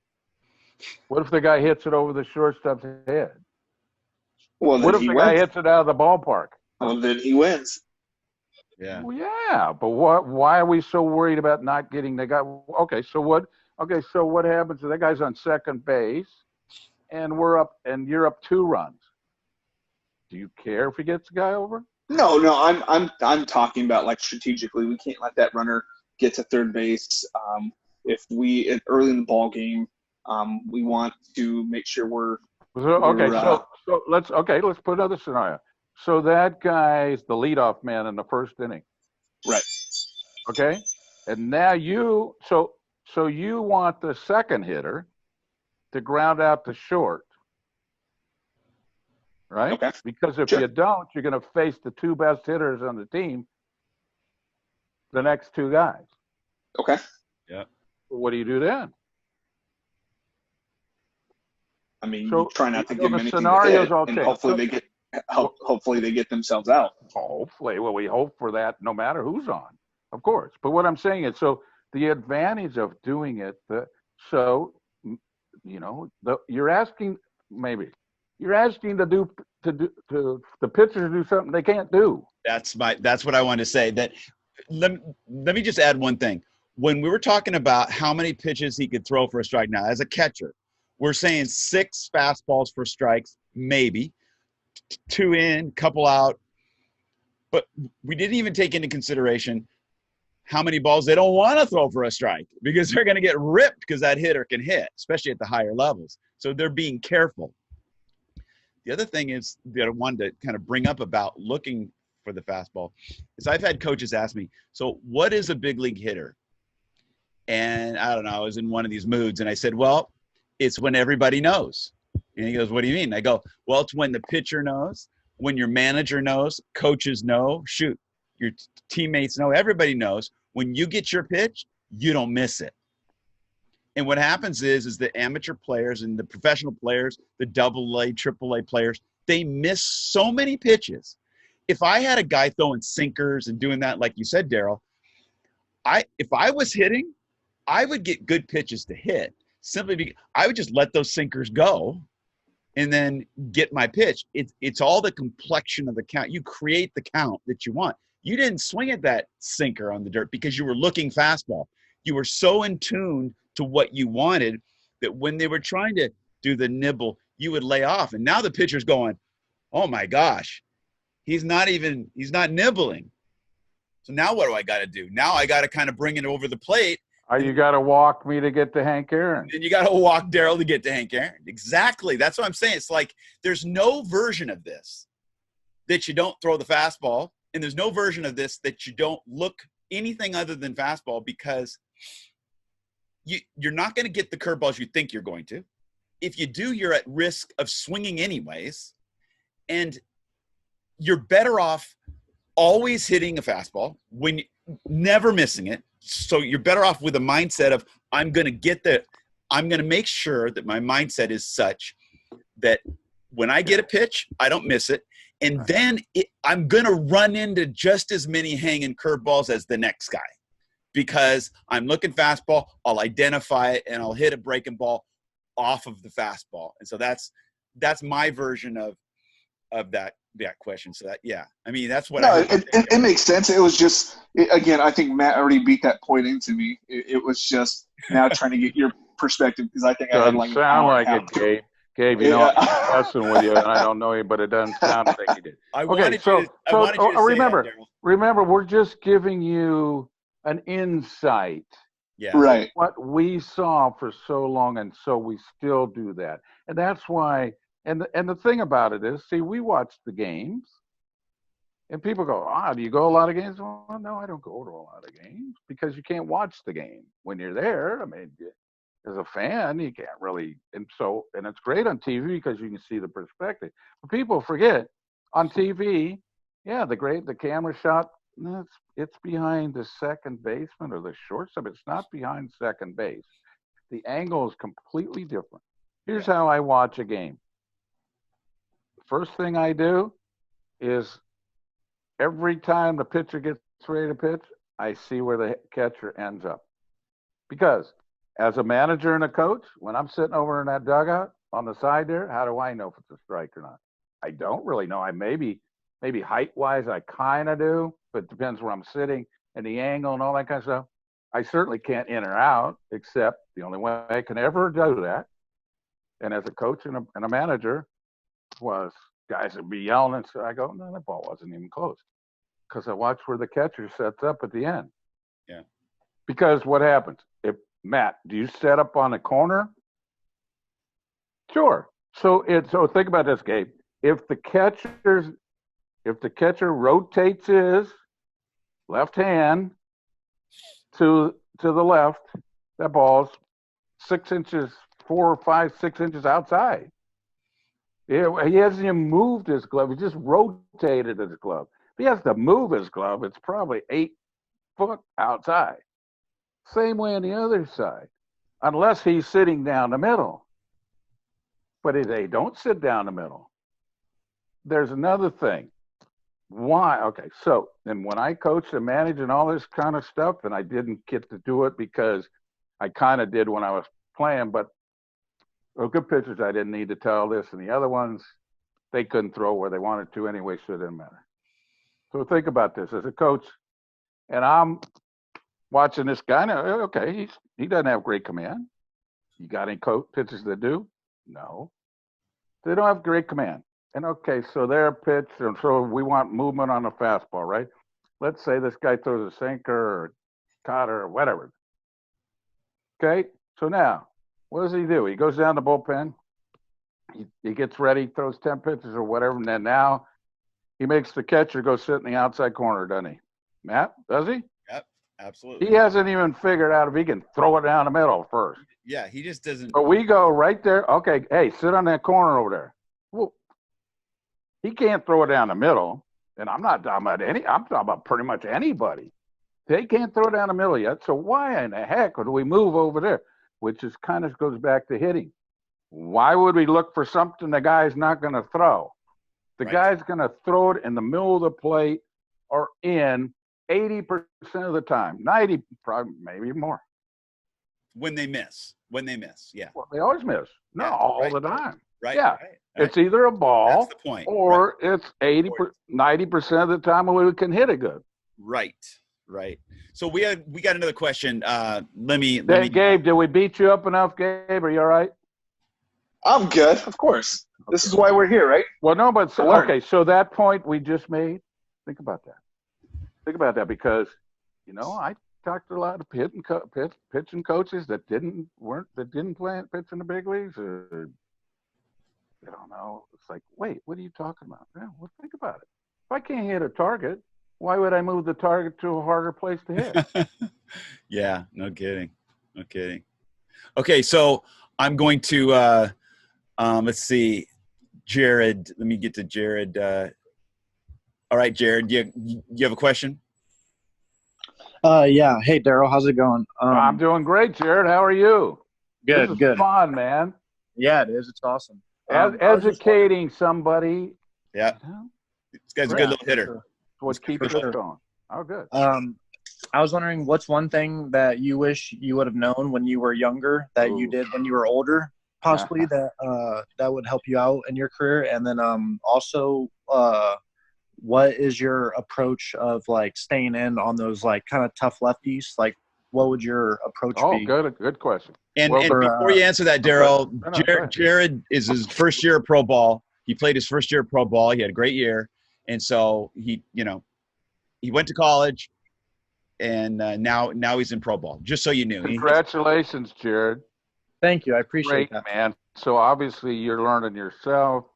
What if the guy hits it over the shortstop's head? Well, what if the guy hits it out of the ballpark? Well, then he wins. Yeah. Well, yeah, but why are we so worried about not getting the guy? Okay, so what happens if that guy's on second base and you're up 2 runs? Do you care if he gets the guy over? No, I'm talking about like strategically. We can't let that runner get to third base. If we early in the ball game, we want to make sure we're let's put another scenario. So that guy's the leadoff man in the first inning, right? Okay, and now you want the second hitter to ground out to short. Right? Okay. Because if you don't, you're going to face the 2 best hitters on the team, the next 2 guys. Okay. Yeah. What do you do then? I mean, you try not to give them anything scenarios to hit, and hopefully they get themselves out. Hopefully. Well, we hope for that no matter who's on, of course. But what I'm saying is, so the advantage of doing it, you're asking the pitcher to do something they can't do. That's what I want to say. That let me just add one thing. When we were talking about how many pitches he could throw for a strike now as a catcher, we're saying 6 fastballs for strikes, maybe 2 in, couple out. But we didn't even take into consideration how many balls they don't want to throw for a strike because they're going to get ripped because that hitter can hit, especially at the higher levels. So they're being careful. The other thing is that I wanted to kind of bring up about looking for the fastball is I've had coaches ask me, so what is a big league hitter? And I don't know, I was in one of these moods and I said, well, it's when everybody knows. And he goes, what do you mean? I go, well, it's when the pitcher knows, when your manager knows, coaches know, your teammates know, everybody knows. When you get your pitch, you don't miss it. And what happens is the amateur players and the professional players, the AA, AAA players, they miss so many pitches. If I had a guy throwing sinkers and doing that, like you said, Darrell, if I was hitting, I would get good pitches to hit simply because I would just let those sinkers go and then get my pitch. It's all the complexion of the count. You create the count that you want. You didn't swing at that sinker on the dirt because you were looking fastball. You were so in tune to what you wanted that when they were trying to do the nibble, you would lay off. And now the pitcher's going, oh my gosh, He's not nibbling. So now what do I got to do? Now I got to kind of bring it over the plate. You got to walk me to get to Hank Aaron. And you got to walk Darrell to get to Hank Aaron. Exactly. That's what I'm saying. It's like there's no version of this that you don't throw the fastball, and there's no version of this that you don't look anything other than fastball, because you're not going to get the curveballs you think you're going to. If you do, you're at risk of swinging anyways, and you're better off always hitting a fastball when never missing it. So you're better off with a mindset of, I'm going to make sure that my mindset is such that when I get a pitch, I don't miss it. And then I'm going to run into just as many hanging curveballs as the next guy, because I'm looking fastball, I'll identify it, and I'll hit a breaking ball off of the fastball. And so that's my version of that question. So that, yeah, I mean, that's what it makes sense. It was just, again, I think Matt already beat that point into me. It was just now trying to get your perspective, because I think I had like an sound hour like it, Gabe. Gabe, you know, I'm messing with you, and I don't know you, but it doesn't sound like you did. Remember, we're just giving you an insight. Yeah. Right. What we saw for so long, and so we still do that. And that's why, and the thing about it is, see, we watch the games, and people go, do you go a lot of games? Well, no, I don't go to a lot of games, because you can't watch the game when you're there. I mean, as a fan, you can't really, and it's great on TV because you can see the perspective. But people forget, on TV, the camera shot, it's behind the second baseman or the shortstop. It's not behind second base. The angle is completely different. Here's how I watch a game. First thing I do is every time the pitcher gets ready to pitch, I see where the catcher ends up. Because as a manager and a coach, when I'm sitting over in that dugout on the side there, how do I know if it's a strike or not? I don't really know. I maybe height-wise I kind of do, but it depends where I'm sitting and the angle and all that kind of stuff. I certainly can't in or out, except the only way I can ever do that, and as a coach and a manager, was guys would be yelling, and so I go, no, that ball wasn't even close, because I watch where the catcher sets up at the end. Yeah. Because what happens? Matt, do you set up on a corner? Sure. So think about this, Gabe. If the catcher rotates his left hand to the left, that ball's 6 inches, 4 or 5, 6 inches outside. He hasn't even moved his glove. He just rotated his glove. If he has to move his glove, it's probably 8 foot outside. Same way on the other side, unless he's sitting down the middle. But if they don't sit down the middle, there's another thing. Why? Okay, so and when I coached and managed and all this kind of stuff, and I didn't get to do it because I kind of did when I was playing, but good pitchers, I didn't need to tell this, and the other ones, they couldn't throw where they wanted to anyway, so it didn't matter. So think about this. As a coach, and I'm watching this guy, now, okay, he doesn't have great command. You got any pitchers that do? No. They don't have great command. And okay, so they're pitched, and so we want movement on the fastball, right? Let's say this guy throws a sinker or cutter or whatever. Okay, so now, what does he do? He goes down the bullpen. He gets ready, throws 10 pitches or whatever, and then now he makes the catcher go sit in the outside corner, doesn't he? Matt, does he? Yep, absolutely. He hasn't even figured out if he can throw it down the middle first. Yeah, he just doesn't. But we go right there. Okay, hey, sit on that corner over there. Well, he can't throw it down the middle, and I'm not talking about I'm talking about pretty much anybody. They can't throw it down the middle yet, so why in the heck would we move over there? Which is kind of goes back to hitting. Why would we look for something the guy's not going to throw? The guy's going to throw it in the middle of the plate or in 80% of the time, 90, probably maybe more. When they miss, yeah. Well, they always miss. No, all the time. Right. Yeah. Right. It's either a ball That's the point. or it's 90% of the time we can hit it good. Right. So we got another question. Let me Gabe, did we beat you up enough, Gabe? Are you all right? I'm good, of course. This is why we're here, right? Well, no, but To learn. okay. So that point we just made. Think about that. Think about that because, I talked to a lot of pitching coaches that didn't pitch in the big leagues. Or, I don't know. It's like, wait, what are you talking about? Yeah, well, think about it. If I can't hit a target, why would I move the target to a harder place to hit? Yeah, no kidding. No kidding. Okay, so I'm going to let's see, Jared. Let me get to Jared. All right, Jared, you have a question? Yeah. Hey, Darrell, how's it going? I'm doing great, Jared. How are you? Good, This is good. fun, man. Yeah, it is. It's awesome. As I was just educating somebody. Yeah. This guy's a wondering- good little for hitter. sure. What keeps For us sure. going? Oh, good. I was wondering what's one thing that you wish you would have known when you were younger that you Ooh. did when you were older, possibly that would help you out in your career, and then also what is your approach of like staying in on those like kind of tough lefties? Like, what would your approach Oh, be? good question. And, Well, and for, before you answer that, Darrell, no, go ahead. Jared is his first year of pro ball. He played his first year of pro ball. He had a great year, and so he went to college, and now he's in pro ball. Just so you knew. Congratulations, Jared. Thank you. I appreciate Great, that. man. So obviously you're learning yourself,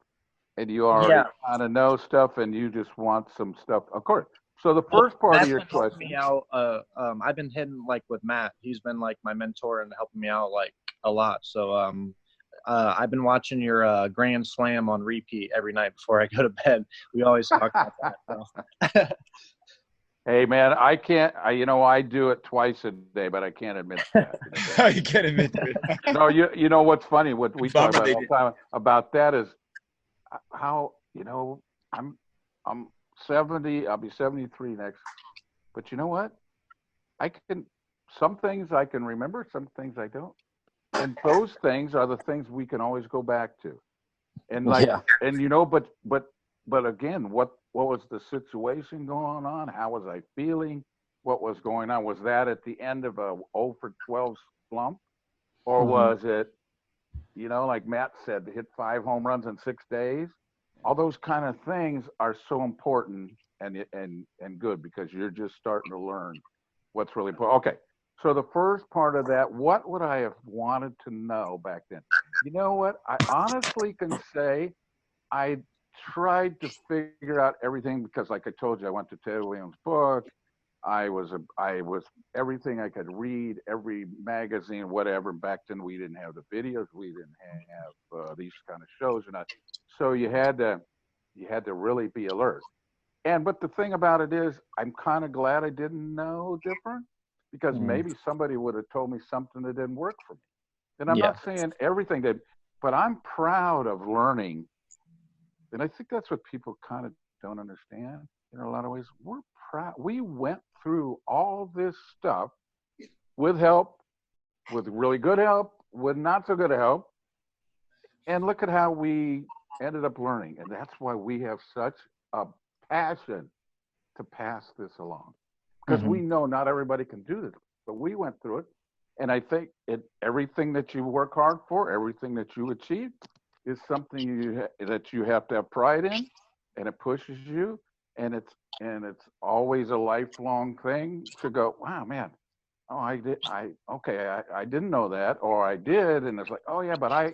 and you already kind of know stuff, and you just want some stuff. Of course. So the first part Matt's of your been helping question. me out. I've been hitting like with Matt. He's been like my mentor and helping me out like a lot. So I've been watching your Grand Slam on repeat every night before I go to bed. We always talk about that. So. Hey, man, I can't. I do it twice a day, but I can't admit that. You can't admit to it. No, you know what's funny? What we talk Bummer about they all the time about that is how I'm 70. I'll be 73 next. But you know what? Some things I can remember, some things I don't. And those things are the things we can always go back to. And but again, what was the situation going on? How was I feeling? What was going on? Was that at the end of a 0 for 12 slump? Or was it, like Matt said, to hit 5 home runs in 6 days? All those kind of things are so important and good because you're just starting to learn what's really important. Okay. So the first part of that, what would I have wanted to know back then? You know what? I honestly can say I tried to figure out everything because, like I told you, I went to Ted Williams' book. I was everything I could read, every magazine, whatever. Back then, we didn't have the videos, we didn't have these kind of shows, so you had to really be alert. But the thing about it is, I'm kind of glad I didn't know different because maybe somebody would have told me something that didn't work for me. And I'm not saying everything did, but I'm proud of learning. And I think that's what people kind of don't understand in a lot of ways. We're proud. We went through all this stuff with help, with really good help, with not so good help. And look at how we ended up learning. And that's why we have such a passion to pass this along. Because we know not everybody can do this, but we went through it. And I think everything that you work hard for, everything that you achieve, is something that you have to have pride in, and it pushes you, and it's always a lifelong thing to go, wow, man, oh, I didn't know that, or I did, and it's like, oh yeah, but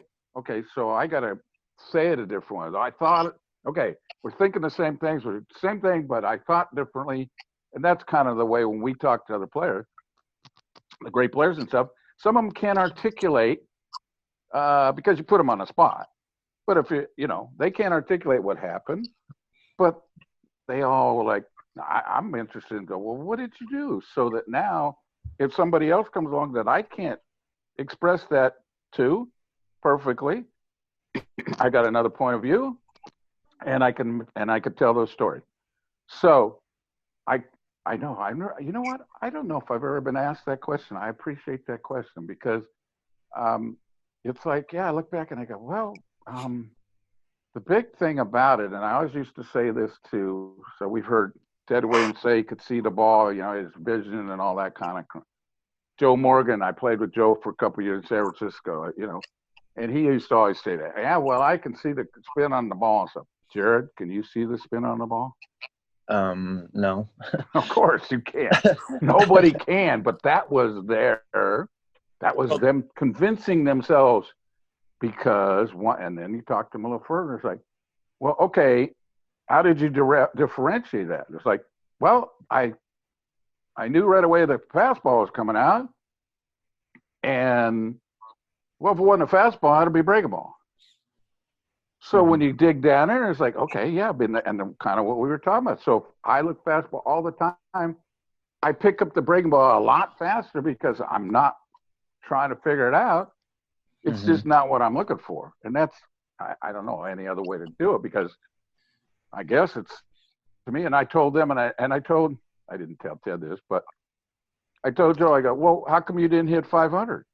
so I got to say it a different way. I thought, okay, we're thinking the same things, we're the same thing, but I thought differently. And that's kind of the way when we talk to other players, the great players and stuff, some of them can't articulate because you put them on the spot. But if they can't articulate what happened, but they all were like, I'm interested in go, well, what did you do? So that now if somebody else comes along that I can't express that to perfectly, I got another point of view and I can tell those stories. So I know. You know what? I don't know if I've ever been asked that question. I appreciate that question because it's like, I look back and I go, well, the big thing about it, and I always used to say this too. So we've heard Ted Williams say he could see the ball, his vision and all that kind of. Joe Morgan, I played with Joe for a couple of years in San Francisco. And he used to always say that. Yeah, well, I can see the spin on the ball and stuff. Jared, can you see the spin on the ball? No. Of course you can't. Nobody can, but that was there. That was them convincing themselves because one, and then you talk to them a little further. It's like, well, okay, how did you differentiate that? It's like, well, I knew right away the fastball was coming out, and well, if it wasn't a fastball, it'd be breakable. So when you dig down there, it's like, okay, yeah, and kind of what we were talking about. So if I look fastball all the time, I pick up the breaking ball a lot faster because I'm not trying to figure it out. It's just not what I'm looking for. And that's, I don't know any other way to do it because I guess it's to me. And I told them, I didn't tell Ted this, but I told Joe, I go, well, how come you didn't hit 500?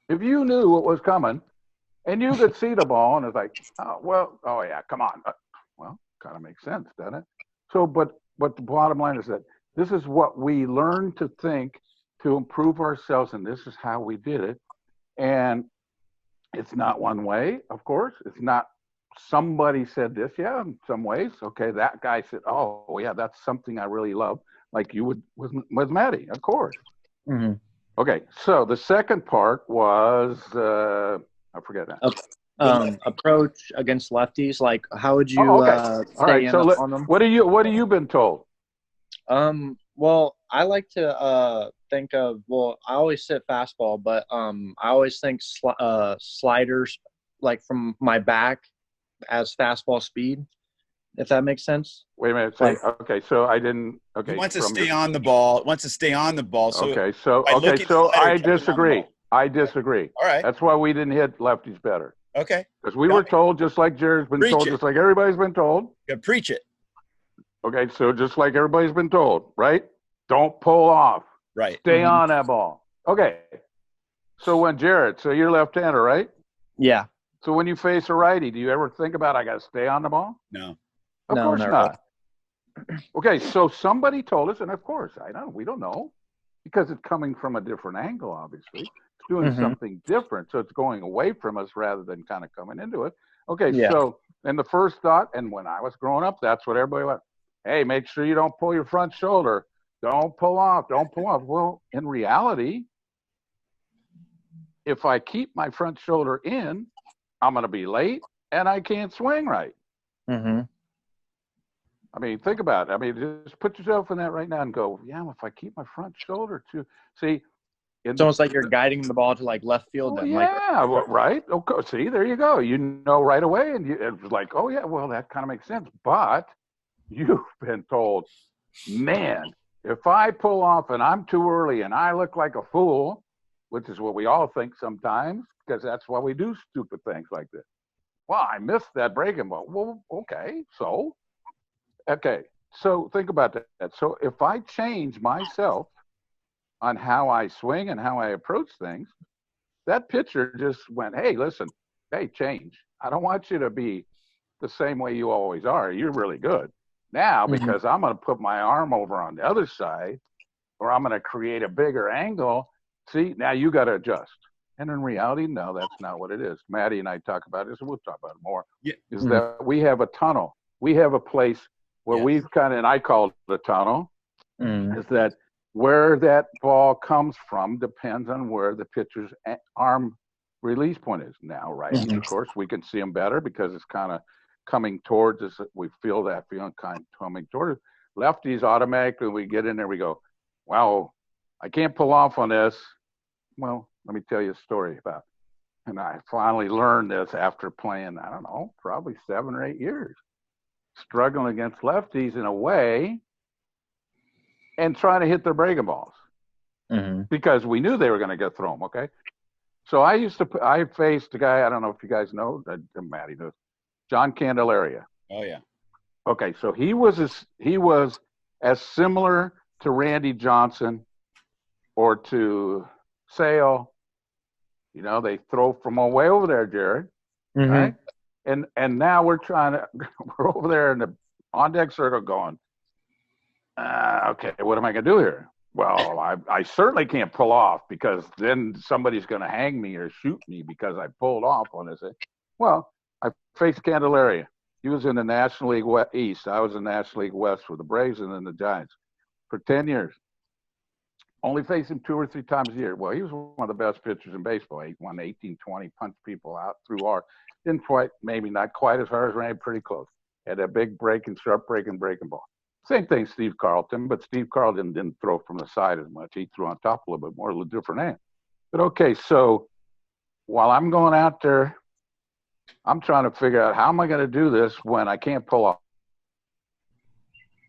If you knew what was coming and you could see the ball and it's like, oh yeah, come on. Well, kind of makes sense, doesn't it? So, but the bottom line is that this is what we learn to think to improve ourselves, and this is how we did it. And it's not one way, of course. It's not somebody said this, yeah, in some ways. Okay, that guy said, oh, yeah, that's something I really love, like you would with Maddie, of course. Okay, so the second part was, I forget that. Approach against lefties. Like, how would you All stay right, in so on them? what have you been told? Well, I like to think of, well, I always sit fastball, but I always think sliders, like from my back as fastball speed, if that makes sense. Wait a minute. Okay, so I didn't. Okay, he wants to stay on the ball. So I disagree. I disagree. All right. That's why we didn't hit lefties better. Okay. Because we were told, just like Jared's been told, just like everybody's been told. Yeah, preach it. Okay, so just like everybody's been told, right? Don't pull off. Right. Stay on that ball. Okay. So when Jared, so you're left-hander, right? Yeah. So when you face a righty, do you ever think about I got to stay on the ball? No. Of course not. Okay, so somebody told us, and of course, we don't know, because it's coming from a different angle, obviously. It's doing something different, so it's going away from us rather than kind of coming into it. Okay, so, and the first thought, and when I was growing up, that's what everybody went, hey, make sure you don't pull your front shoulder. Don't pull off. Well, in reality, if I keep my front shoulder in, I'm going to be late, and I can't swing right. I mean, think about it. I mean, just put yourself in that right now and go, yeah, if I keep my front shoulder to see. It's almost like you're guiding the ball to like left field. Then, right. Okay. See, there you go. You know right away. And it's like, oh, yeah, well, that kind of makes sense. But you've been told, man, if I pull off and I'm too early and I look like a fool, which is what we all think sometimes, because that's why we do stupid things like this. Well, I missed that breaking ball. Well, okay, so. Okay, so think about that. So if I change myself on how I swing and how I approach things, that pitcher just went, hey, listen, hey, change. I don't want you to be the same way you always are. You're really good. Now, because I'm going to put my arm over on the other side, or I'm going to create a bigger angle, see, now you got to adjust. And in reality, no, that's not what it is. Maddie and I talk about this, and we'll talk about it more, is that we have a tunnel. We have a place where we've kind of, and I call it a tunnel, is that where that ball comes from depends on where the pitcher's arm release point is. Now, right? Of course, we can see them better because it's kind of coming towards us. We feel that feeling kind of coming towards us. Lefties, automatically, we get in there, we go, wow, I can't pull off on this. Well, let me tell you a story about it. And I finally learned this after playing, I don't know, probably 7 or 8 years. Struggling against lefties in a way and trying to hit their breaking balls because we knew they were going to get thrown. Okay. So I faced a guy, I don't know if you guys know, Matty knows, John Candelaria. Oh yeah. Okay. So he was as similar to Randy Johnson or to Sale. You know, they throw from way over there, Jared. Right. And now we're over there in the on deck circle going, okay, what am I going to do here? Well, I certainly can't pull off because then somebody's going to hang me or shoot me because I pulled off on this. Well, I faced Candelaria. He was in the National League East. I was in the National League West with the Braves and then the Giants for 10 years. Only faced him 2 or 3 times a year. Well, he was one of the best pitchers in baseball. He won 18, 20, punched people out through our. Didn't quite, maybe not quite as hard as Ray, pretty close. Had a big break and sharp breaking ball. Same thing, Steve Carlton, but Steve Carlton didn't throw from the side as much. He threw on top a little bit more, a little different aim. But okay, so while I'm going out there, I'm trying to figure out how am I going to do this when I can't pull off.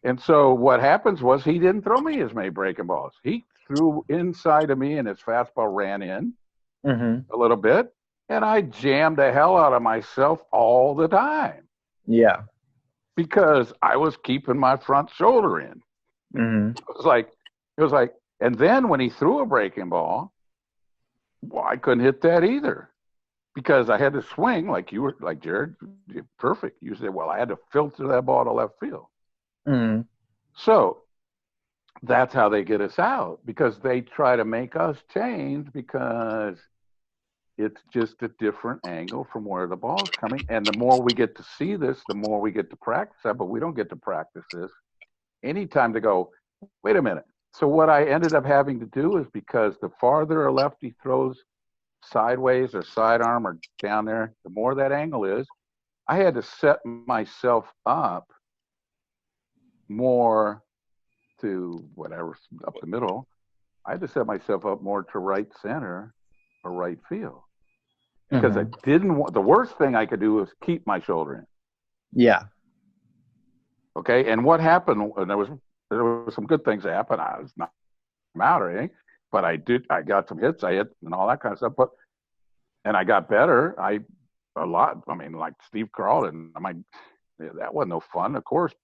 And so what happens was he didn't throw me as many breaking balls. He threw inside of me and his fastball ran in a little bit. And I jammed the hell out of myself all the time. Yeah. Because I was keeping my front shoulder in. It was like, and then when he threw a breaking ball, well, I couldn't hit that either because I had to swing like you were, like Jared, perfect. You said, well, I had to filter that ball to left field. So that's how they get us out because they try to make us change because it's just a different angle from where the ball's coming. And the more we get to see this, the more we get to practice that, but we don't get to practice this anytime to go, wait a minute. So what I ended up having to do is because the farther a lefty throws sideways or sidearm or down there, the more that angle is, I had to set myself up more to whatever, up the middle. I had to set myself up more to right center or right field. Because I didn't want, the worst thing I could do was keep my shoulder in. Yeah. Okay. And what happened, and there was some good things that happened. I was not out or anything, but I got some hits, I hit and all that kind of stuff. And I got better. A lot. I mean, like Steve Carlton, that wasn't no fun, of course,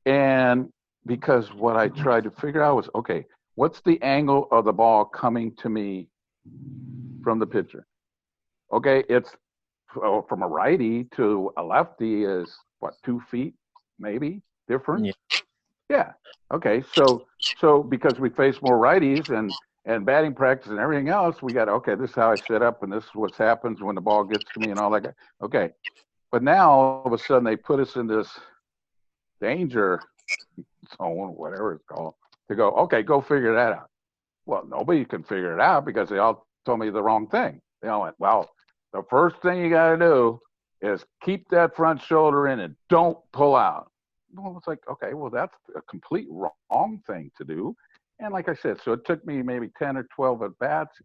and because what I tried to figure out was, okay, what's the angle of the ball coming to me from the pitcher? Okay, it's from a righty to a lefty is what, 2 feet maybe difference? Yeah. Okay, so because we face more righties and batting practice and everything else, we got, okay, this is how I set up and this is what happens when the ball gets to me and all that. Okay, but now all of a sudden they put us in this danger zone, whatever it's called, to go, okay, go figure that out. Well, nobody can figure it out because they all told me the wrong thing. They all went, well, the first thing you got to do is keep that front shoulder in and don't pull out. Well, it's like, okay, well, that's a complete wrong thing to do. And like I said, so it took me maybe 10 or 12 at bats,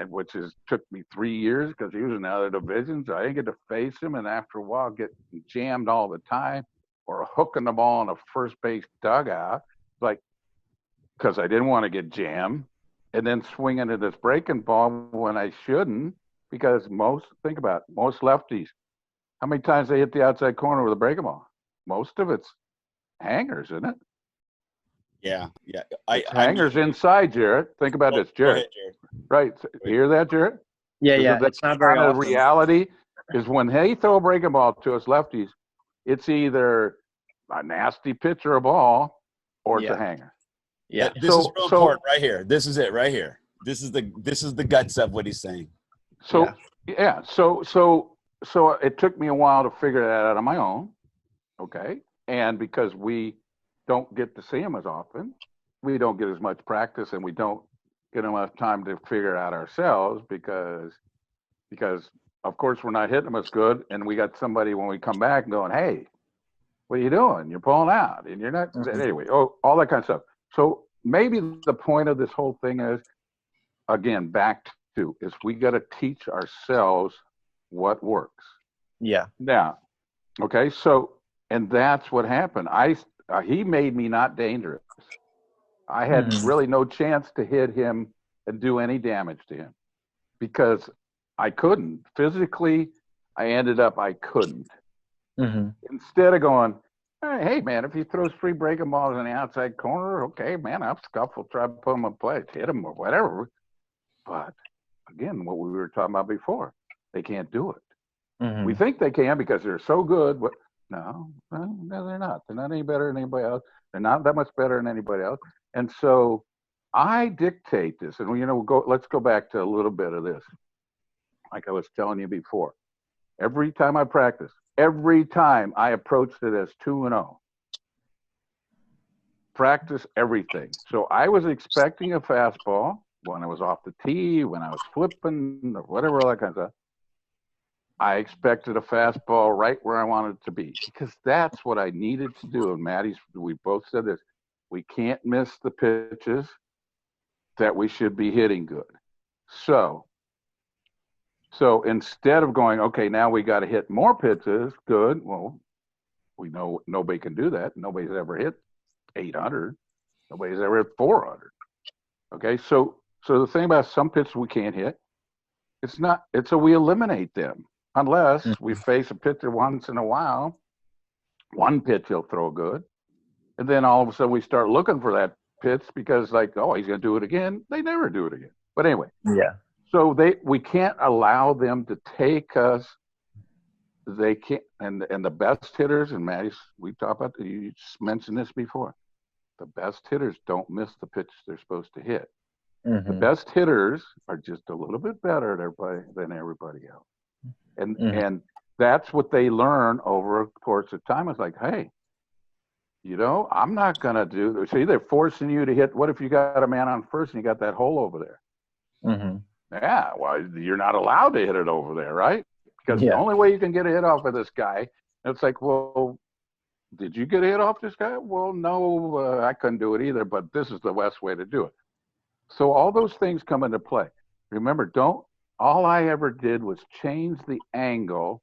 which took me 3 years because he was in the other divisions. I didn't get to face him, and after a while, get jammed all the time or hooking the ball in a first base dugout, like because I didn't want to get jammed, and then swinging at this breaking ball when I shouldn't. Because think about it, most lefties, how many times they hit the outside corner with a breaking ball? Most of it's hangers, isn't it? Yeah. Hangers inside, Jarrett. Think about this, Jarrett. Ahead, Jared. Right. You hear that, Jarrett? Yeah. That's It's not very kind of often. reality is when they throw a breaking ball to us lefties, it's either a nasty pitch or a ball or it's a hanger. Yeah. This is real important right here. This is it right here. This is the guts of what he's saying. So so it took me a while to figure that out on my own, okay? And because we don't get to see them as often, we don't get as much practice, and we don't get enough time to figure it out ourselves because of course we're not hitting them as good, and we got somebody when we come back going, hey, what are you doing? You're pulling out, and you're not anyway. All that kind of stuff. So maybe the point of this whole thing is, again, back to is we got to teach ourselves what works. Yeah. Now, okay, so and that's what happened. He made me not dangerous. I had really no chance to hit him and do any damage to him because I couldn't physically. I couldn't. Instead of going, hey man, if he throws 3 breaking balls in the outside corner, okay, man, I'll scuffle, try to put him in play, hit him or whatever. But again, what we were talking about before, they can't do it. We think they can because they're so good, but no, they're not. They're not any better than anybody else. They're not that much better than anybody else. And so I dictate this, and let's go back to a little bit of this. Like I was telling you before, every time I practice, every time I approached it as 2-0. Practice everything. So I was expecting a fastball when I was off the tee, when I was flipping, or whatever, all that kind of stuff. I expected a fastball right where I wanted it to be, because that's what I needed to do. And Maddie's, we both said this, we can't miss the pitches that we should be hitting good. So instead of going, okay, now we got to hit more pitches, good. Well, we know nobody can do that. Nobody's ever hit 800. Nobody's ever hit 400. Okay, so the thing about some pitches we can't hit, we eliminate them. Unless we face a pitcher once in a while, one pitch he'll throw good. And then all of a sudden we start looking for that pitch because, like, oh, he's going to do it again. They never do it again. But anyway. Yeah. So we can't allow them to take us. They can't. And the best hitters, and Maddie, we talked about, you just mentioned this before. The best hitters don't miss the pitch they're supposed to hit. Mm-hmm. The best hitters are just a little bit better than everybody else. And that's what they learn over a course of time. It's like, hey, I'm not going to do this. See, they're forcing you to hit. What if you got a man on first and you got that hole over there? Mm-hmm. Yeah, well, you're not allowed to hit it over there, right? Because the only way you can get a hit off of this guy, it's like, well, did you get a hit off this guy? Well, no, I couldn't do it either, but this is the best way to do it. So all those things come into play. Remember, all I ever did was change the angle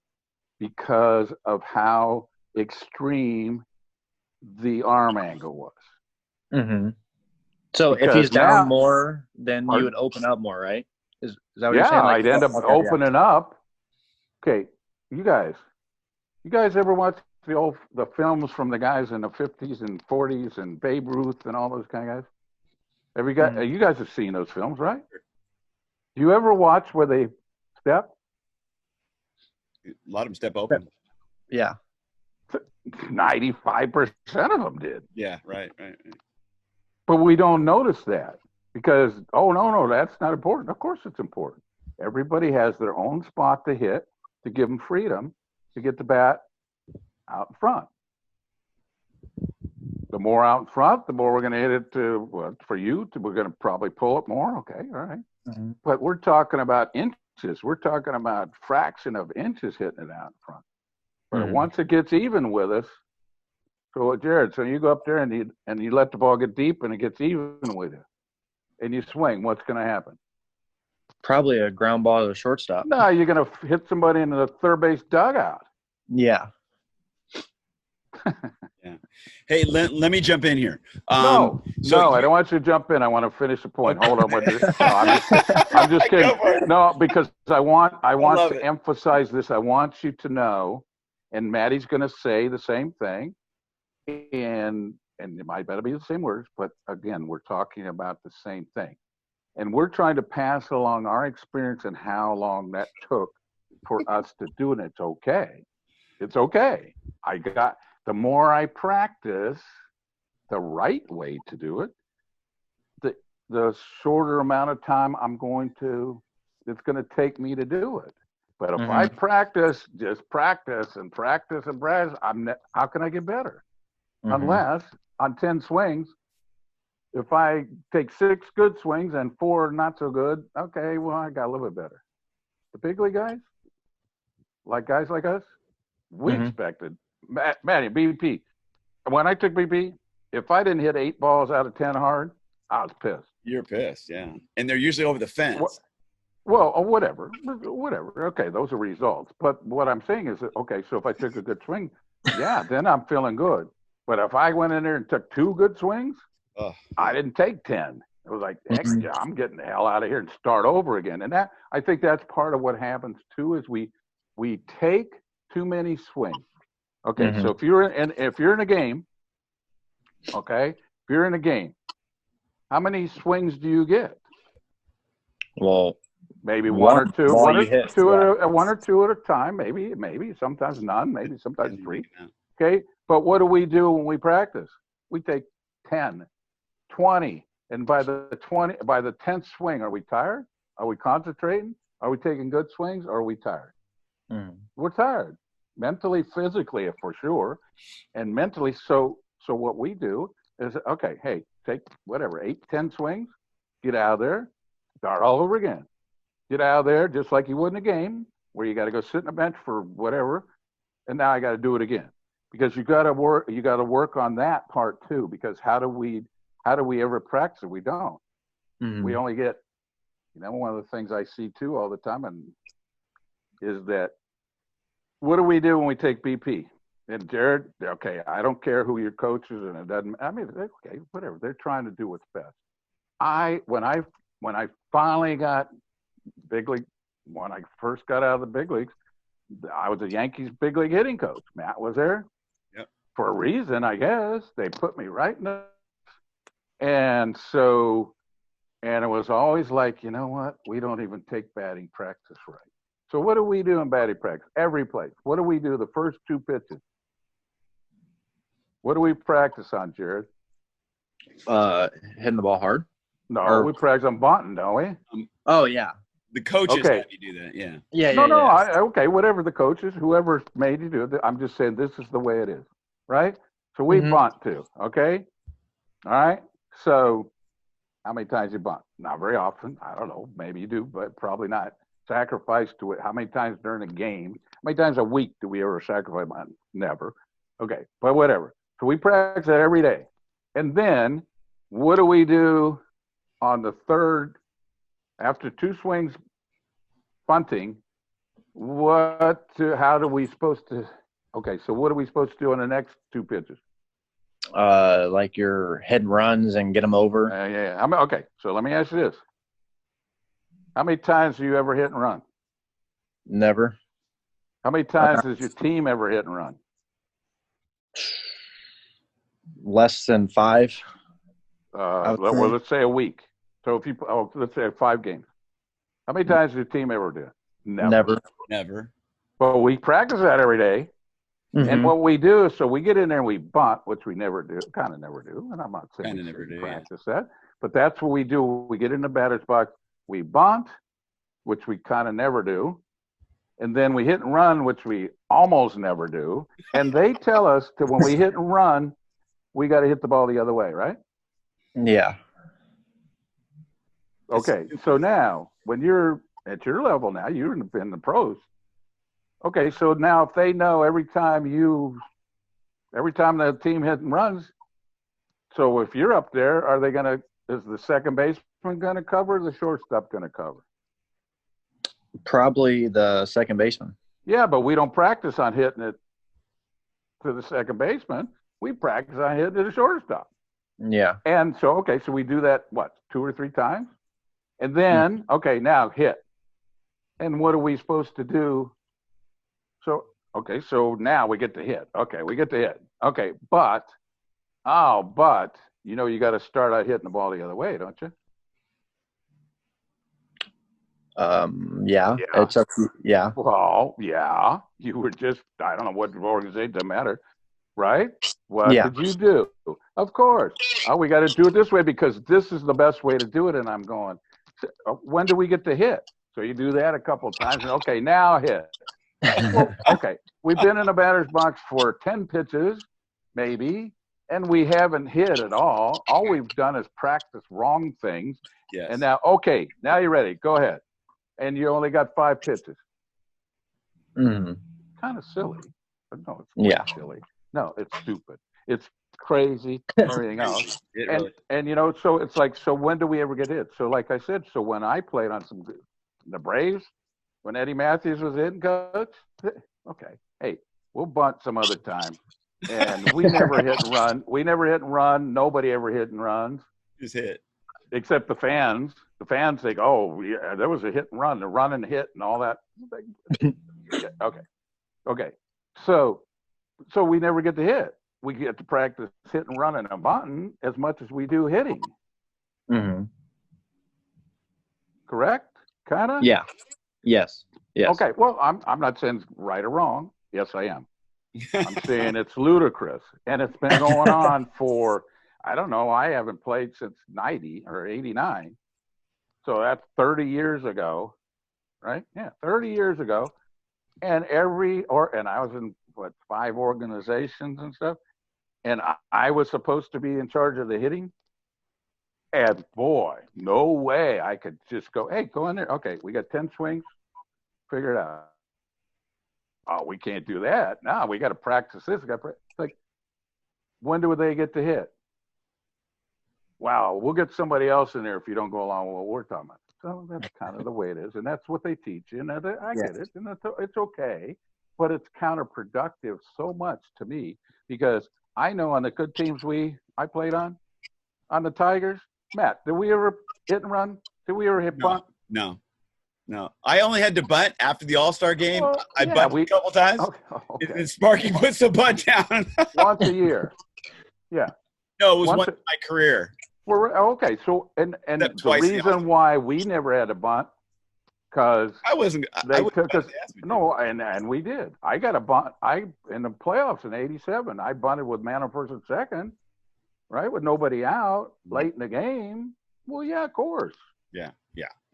because of how extreme the arm angle was. Mm-hmm. So because if he's down more, then you would open up more, right? Is that what you're saying? I'd end up opening up. Okay, you guys ever watch the films from the guys in the 50s and 40s and Babe Ruth and all those kind of guys? You guys have seen those films, right? Do you ever watch where they step? A lot of them step open. Yeah. 95% of them did. Yeah, right. But we don't notice that because, no, that's not important. Of course it's important. Everybody has their own spot to hit to give them freedom to get the bat out in front. The more out in front, the more we're going to hit it we're going to probably pull it more. Okay, all right. Mm-hmm. But we're talking about inches. We're talking about fraction of inches hitting it out in front. But once it gets even with us, so Jared, you go up there and you let the ball get deep and it gets even with you, and you swing. What's going to happen? Probably a ground ball to the shortstop. No, you're going to hit somebody in the third base dugout. Yeah. Yeah. Hey, let me jump in here. I don't want you to jump in. I want to finish the point. Hold on. I'm just kidding. No, because I want to emphasize this. I want you to know, and Maddie's going to say the same thing, and it might better be the same words, but again, we're talking about the same thing. And we're trying to pass along our experience and how long that took for us to do it. It's okay. It's okay. The more I practice the right way to do it, the shorter amount of time it's going to take me to do it. But if I just practice and practice and practice, how can I get better? Unless on 10 swings, if I take 6 good swings and 4 not so good, okay, well, I got a little bit better. The big league guys like us, we expected. Matty, BP, when I took BP, if I didn't hit 8 balls out of 10 hard, I was pissed. You're pissed, yeah. And they're usually over the fence. Well, whatever. Okay, those are results. But what I'm saying is that, okay, so if I took a good swing, then I'm feeling good. But if I went in there and took 2 good swings, I didn't take 10. It was like, heck yeah, I'm getting the hell out of here and start over again. And I think that's part of what happens too, is we take too many swings. Okay, so if you're in a game, how many swings do you get? Well, maybe one or two at a time. Maybe sometimes none. Maybe sometimes 3. Okay, but what do we do when we practice? We take 10, 20. And by the 10th swing, are we tired? Are we concentrating? Are we taking good swings? Or are we tired? We're tired, mentally, physically, for sure, and mentally. So what we do is, okay, hey, take whatever 8, 10 swings, get out of there, start all over again. Get out of there just like you would in a game where you got to go sit in a bench for whatever, and now I got to do it again because you got to work on that part too. Because how do we ever practice it? We don't. We only get, one of the things I see too all the time is that. What do we do when we take BP? And Jared, okay, I don't care who your coach is, and it doesn't. I mean, okay, whatever. They're trying to do what's best. When I finally got big league, when I first got out of the big leagues, I was a Yankees big league hitting coach. Matt was there. Yep. For a reason, I guess. They put me right in the. And so, and it was always like, you know what? We don't even take batting practice right. So what do we do in batting practice? Every place. What do we do the first 2 pitches? What do we practice on, Jared? Hitting the ball hard. No, we practice on bunting, don't we? Oh yeah. The coaches have you do that, yeah. No. Okay, whatever the coaches, whoever made you do it. I'm just saying this is the way it is, right? So we bunt too, okay? All right. So how many times you bunt? Not very often. I don't know. Maybe you do, but probably not. Sacrifice to it. How many times during a game? How many times a week do we ever sacrifice? Never. Okay, but whatever. So we practice that every day. And then what do we do on the third, after 2 swings bunting? How do we supposed to, okay, so what are we supposed to do on the next 2 pitches? Like your head runs and get them over. Yeah. Okay, so let me ask you this. How many times do you ever hit and run? Never. How many times does your team ever hit and run? Less than 5. Well, let's say a week. So if let's say 5 games. How many times does your team ever do it? Never. But we practice that every day. And what we do is, so we get in there and we bunt, which we never do, kind of never do. And I'm not saying we never practice that, but that's what we do. We get in the batter's box. We bunt, which we kind of never do. And then we hit and run, which we almost never do. And they tell us that when we hit and run, we got to hit the ball the other way, right? Yeah. Okay. So now, when you're at your level now, you're in the pros. Okay. So now if they know every time the team hit and runs, so if you're up there, is the second baseman going to cover, or the shortstop going to cover? Probably the second baseman. Yeah, but we don't practice on hitting it to the second baseman. We practice on hitting to the shortstop. Yeah. And so, so we do that, 2 or 3 times? And then, now hit. And what are we supposed to do? So now we get to hit. Okay, we get to hit. Okay, but you got to start out hitting the ball the other way, don't you? Yeah. It's up to, yeah. Well, yeah. You were just, I don't know what organization, doesn't matter, right? What did you do? Of course. Oh, we got to do it this way because this is the best way to do it. And I'm going, when do we get to hit? So you do that a couple of times. And now hit. Well, we've been in a batter's box for 10 pitches, maybe, and we haven't hit at all. All we've done is practice wrong things. Yes. And now, now you're ready. Go ahead. And you only got 5 pitches. Kind of silly. But no, it's silly. No, it's stupid. It's crazy. Everything else. And so it's like, so when do we ever get hit? So like I said, so when I played on the Braves, when Eddie Matthews was hitting coach, hey, we'll bunt some other time. And we never hit and run. Nobody ever hit and runs. Just hit. Except the fans. The fans think, oh, yeah, there was a hit and run, the run and hit and all that. Okay. So we never get to hit. We get to practice hit and running and bunting as much as we do hitting. Correct? Kind of? Yeah. Yes. Okay. Well, I'm not saying it's right or wrong. Yes, I am. I'm saying it's ludicrous. And it's been going on for, I don't know. I haven't played since 90 or 89. So that's 30 years ago, right? Yeah, 30 years ago. And and I was in, 5 organizations and stuff. And I was supposed to be in charge of the hitting. And boy, no way I could just go, hey, go in there. Okay, we got 10 swings. Figure it out. Oh, we can't do that. No, we got to practice this. It's like, when do they get to hit? Wow, we'll get somebody else in there if you don't go along with what we're talking about. So that's kind of the way it is, and that's what they teach you, and I get it, and it's okay, but it's counterproductive so much to me because I know on the good teams I played on the Tigers, Matt, did we ever hit and run? Did we ever hit bunt? No. I only had to bunt after the All-Star game. Well, I bunted a couple times. Okay. And Sparky puts the bunt down. Once a year. Yeah. No, it was once in my career. Okay, so and the reason why we never had a bunt because they took us. No, and we did. I got a bunt. In the playoffs in '87, I bunted with man on first and second, right, with nobody out late in the game. Well, yeah, of course. Yeah.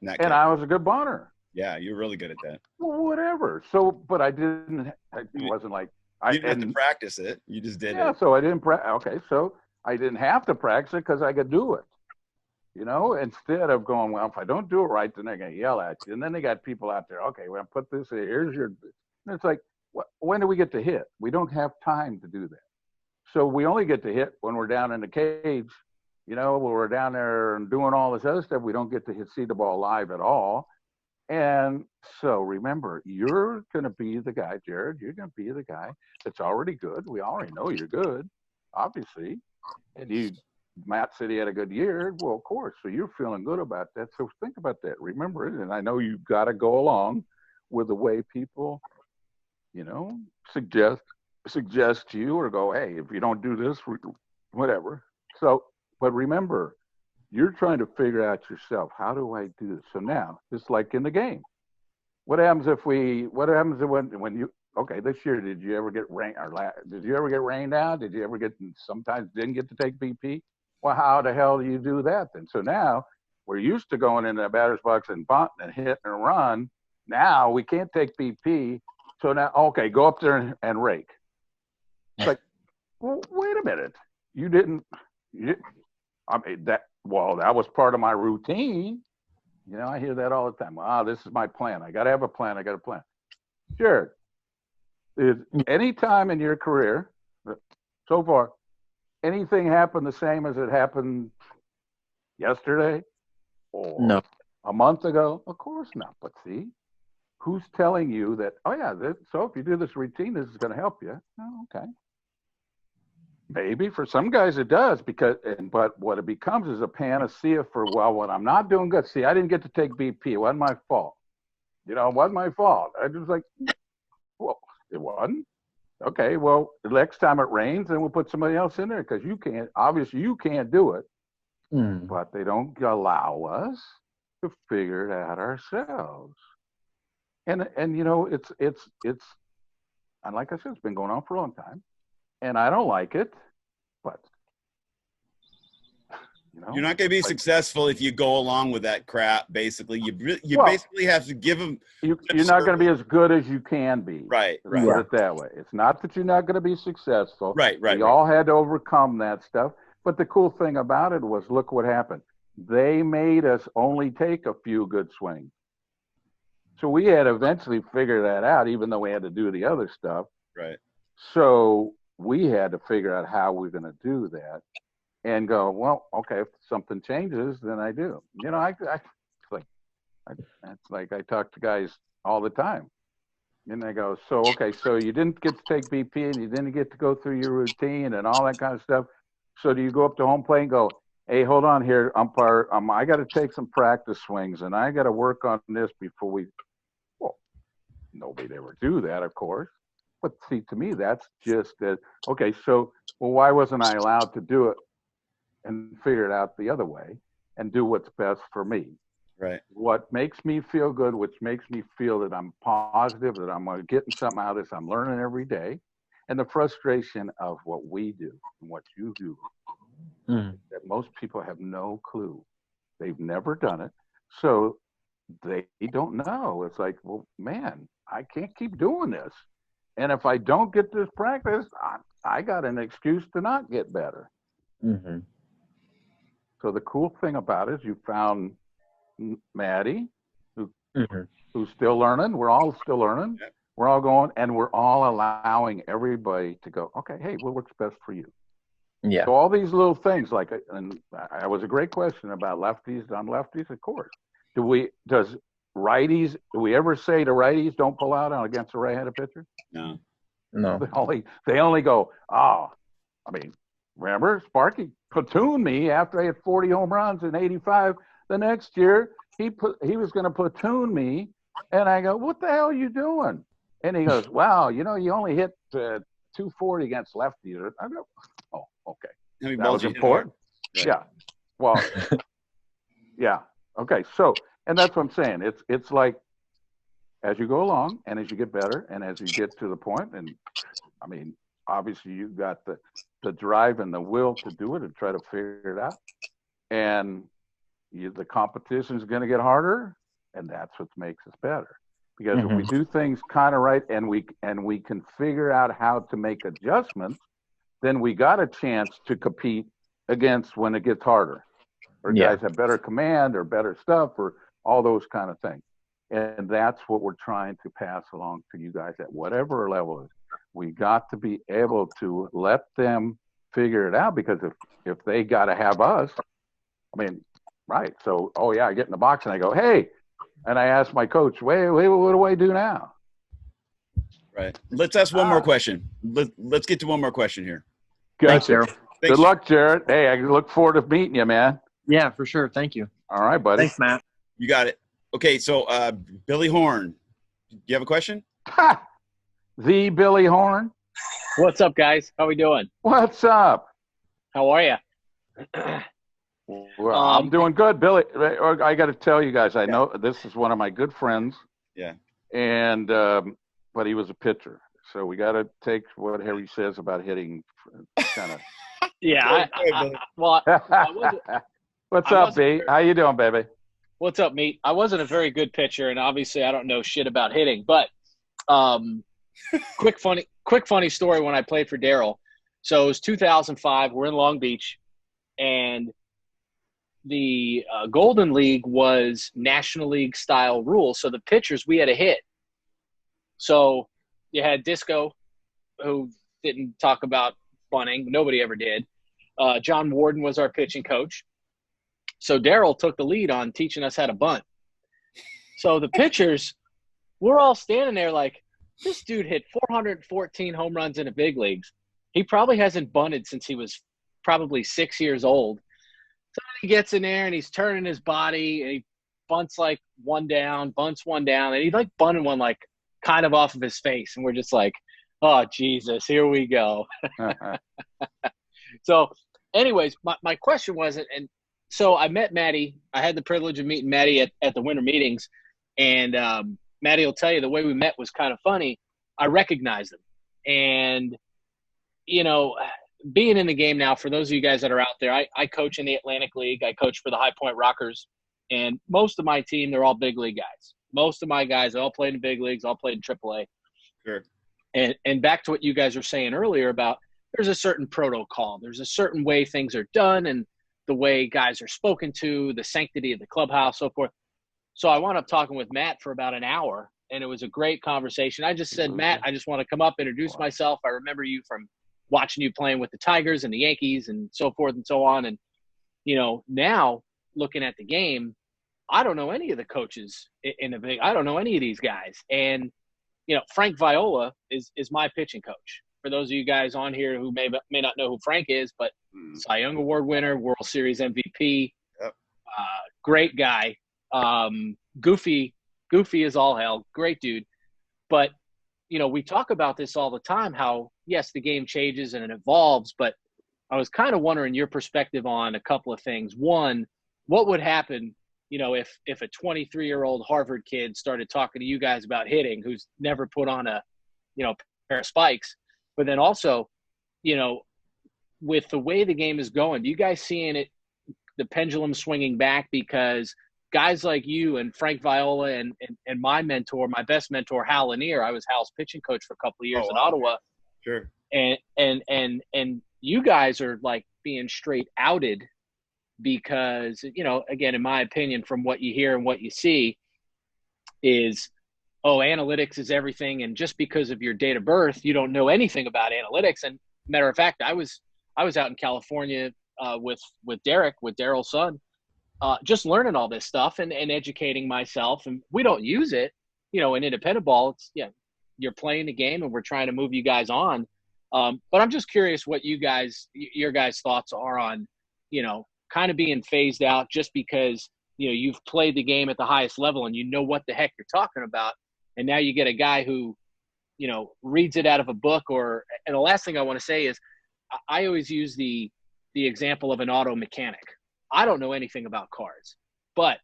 And I was a good bunter. Yeah, you're really good at that. Well, whatever. So, but I didn't. It wasn't like you didn't have to practice it. You just did it. Yeah, so I didn't practice. Okay, so I didn't have to practice it because I could do it. Instead of going, well, if I don't do it right, then they're going to yell at you. And then they got people out there, okay, well, put this here. Here's your. And it's like, when do we get to hit? We don't have time to do that. So we only get to hit when we're down in the cage, when we're down there and doing all this other stuff. We don't get to see the ball live at all. And so remember, you're going to be the guy, Jared, you're going to be the guy that's already good. We already know you're good, obviously. And Matt said he had a good year. Well, of course. So you're feeling good about that. So think about that. Remember it. And I know you've got to go along with the way people, suggest to you or go, hey, if you don't do this, whatever. So, but remember, you're trying to figure out yourself, how do I do this? So now, just like in the game, what happens when you, okay, this year, did you ever get rained out? Did you ever sometimes didn't get to take BP? Well, how the hell do you do that then? So now we're used to going in the batter's box and bunting and hit and run. Now we can't take BP. So now, okay, go up there and rake. It's like, well, wait a minute. That was part of my routine. I hear that all the time. Wow, this is my plan. I got to have a plan. Jared, is any time in your career so far, anything happened the same as it happened yesterday or a month ago? Of course not. But see, who's telling you that, so if you do this routine, this is going to help you? Oh, okay. Maybe for some guys it does but what it becomes is a panacea for, when I'm not doing good. See, I didn't get to take BP. It wasn't my fault. It wasn't my fault. I was like, well, it wasn't. Okay, well, the next time it rains, then we'll put somebody else in there because obviously you can't do it. But they don't allow us to figure it out ourselves. And it's and like I said, it's been going on for a long time. And I don't like it, but you're not going to be successful if you go along with that crap. Basically, you basically have to give them. You're not going to be as good as you can be. Right. Put it that way. It's not that you're not going to be successful. Right. We all had to overcome that stuff. But the cool thing about it was, look what happened. They made us only take a few good swings. So we had to eventually figure that out, even though we had to do the other stuff. Right. So we had to figure out how we're going to do that and go, well, okay, if something changes, then I do. It's like I talk to guys all the time. And I go, so you didn't get to take BP and you didn't get to go through your routine and all that kind of stuff. So do you go up to home plate and go, hey, hold on here, umpire, I got to take some practice swings and I got to work on this before nobody'd ever do that, of course. But see, to me, that's just okay. So, why wasn't I allowed to do it and figure it out the other way and do what's best for me? Right. What makes me feel good, which makes me feel that I'm positive, that I'm getting something out of this, I'm learning every day, and the frustration of what we do and what you do that most people have no clue. They've never done it. So they don't know. It's like, well, man, I can't keep doing this. And if I don't get this practice, I got an excuse to not get better. Mm-hmm. So the cool thing about it is you found Maddie, who's still learning. We're all still learning. Yep. We're all going, and we're all allowing everybody to go, okay, hey, what works best for you? Yeah. So all these little things, like, and that was a great question about lefties on lefties, of course. Do we ever say to righties, don't pull out against a right-handed pitcher? No. They only go, oh, I mean, remember Sparky platooned me after I had 40 home runs in '85. The next year, he was going to platoon me, and I go, what the hell are you doing? And he goes, wow, you only hit 240 against lefties. I go, oh, okay. How many That balls was you hit important. hard? Yeah. Well, yeah. Okay. So, and that's what I'm saying. It's like, as you go along and as you get better and as you get to the point, and I mean, obviously you've got the drive and the will to do it and try to figure it out. And the competition is going to get harder, and that's what makes us better. Because if we do things kind of right and we can figure out how to make adjustments, then we got a chance to compete against when it gets harder, or guys have better command or better stuff or all those kind of things. And that's what we're trying to pass along to you guys at whatever level it is. We got to be able to let them figure it out, because if they got to have us, I mean, right. So, I get in the box and I go, hey, and I ask my coach, wait, what do I do now? Right. Let's ask one more question. Let's get to one more question here. Thanks, Darrell. Good luck, Jared. Hey, I look forward to meeting you, man. Yeah, for sure. Thank you. All right, buddy. Thanks, Matt. You got it. Okay, so Billy Horn, do you have a question? The Billy Horn. What's up, guys? How we doing? What's up? How are you? Well, I'm doing good, Billy. I got to tell you guys, I know this is one of my good friends. Yeah. And but he was a pitcher, so we got to take what Harry says about hitting. Kind of. Yeah. What's up, B? How you doing, baby? What's up, Meat? I wasn't a very good pitcher, and obviously I don't know shit about hitting. But quick funny story when I played for Darrell. So it was 2005. We're in Long Beach, and the Golden League was National League style rules. So the pitchers, we had to hit. So you had Disco, who didn't talk about bunting. Nobody ever did. John Warden was our pitching coach. So Darrell took the lead on teaching us how to bunt. So the pitchers, we're all standing there like, this dude hit 414 home runs in the big leagues. He probably hasn't bunted since he was probably 6 years old. So he gets in there and he's turning his body and he bunts like one down, bunts one down, and he like bunted one like kind of off of his face. And we're just like, oh, Jesus, here we go. So anyways, my question was, and so I met Maddie. I had the privilege of meeting Maddie at the winter meetings. And Maddie will tell you the way we met was kind of funny. I recognized him. And, being in the game now, for those of you guys that are out there, I coach in the Atlantic League. I coach for the High Point Rockers. And most of my team, they're all big league guys. Most of my guys all played in big leagues, all played in AAA. Sure. And back to what you guys were saying earlier about there's a certain protocol. There's a certain way things are done and the way guys are spoken to, the sanctity of the clubhouse, so forth. So I wound up talking with Matt for about an hour, and it was a great conversation. I just said, Matt, I just want to come up, introduce myself. I remember you from watching you playing with the Tigers and the Yankees and so forth and so on. And, now looking at the game, I don't know any of the coaches in the big. I don't know any of these guys. And, Frank Viola is my pitching coach. For those of you guys on here who may not know who Frank is, but Cy Young Award winner, World Series MVP, great guy, goofy as all hell, great dude. But, we talk about this all the time, how, yes, the game changes and it evolves, but I was kind of wondering your perspective on a couple of things. One, what would happen, if a 23-year-old Harvard kid started talking to you guys about hitting, who's never put on a, pair of spikes? But then also, with the way the game is going, do you guys seeing it, the pendulum swinging back? Because guys like you and Frank Viola and my mentor, my best mentor, Hal Lanier, I was Hal's pitching coach for a couple of years in Ottawa. Sure. And you guys are like being straight outed because, you know, again, in my opinion, from what you hear and what you see is, oh, analytics is everything. And just because of your date of birth, you don't know anything about analytics. And matter of fact, I was out in California with Derek, with Darrell's son, just learning all this stuff and educating myself. And we don't use it, you know, in independent ball. It's, yeah, you're playing the game and we're trying to move you guys on. But I'm just curious what your guys' thoughts are on, you know, kind of being phased out just because, you know, you've played the game at the highest level and you know what the heck you're talking about. And now you get a guy who, you know, reads it out of a book and the last thing I want to say is I always use the example of an auto mechanic. I don't know anything about cars, but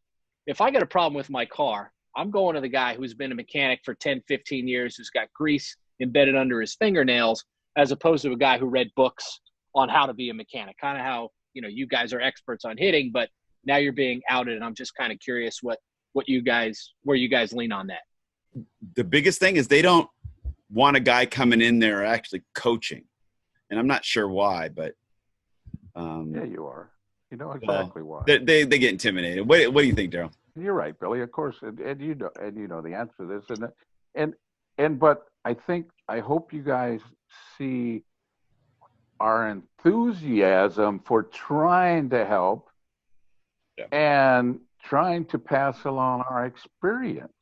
if I get a problem with my car, I'm going to the guy who's been a mechanic for 10, 15 years, who's got grease embedded under his fingernails, as opposed to a guy who read books on how to be a mechanic, kind of how, you know, you guys are experts on hitting, but now you're being outed. And I'm just kind of curious where you guys lean on that. The biggest thing is they don't want a guy coming in there actually coaching. And I'm not sure why, but yeah, you are. You know exactly why. They get intimidated. What do you think, Darrell? You're right, Billy. Of course, and you know the answer to this, but I hope you guys see our enthusiasm for trying to help and trying to pass along our experience.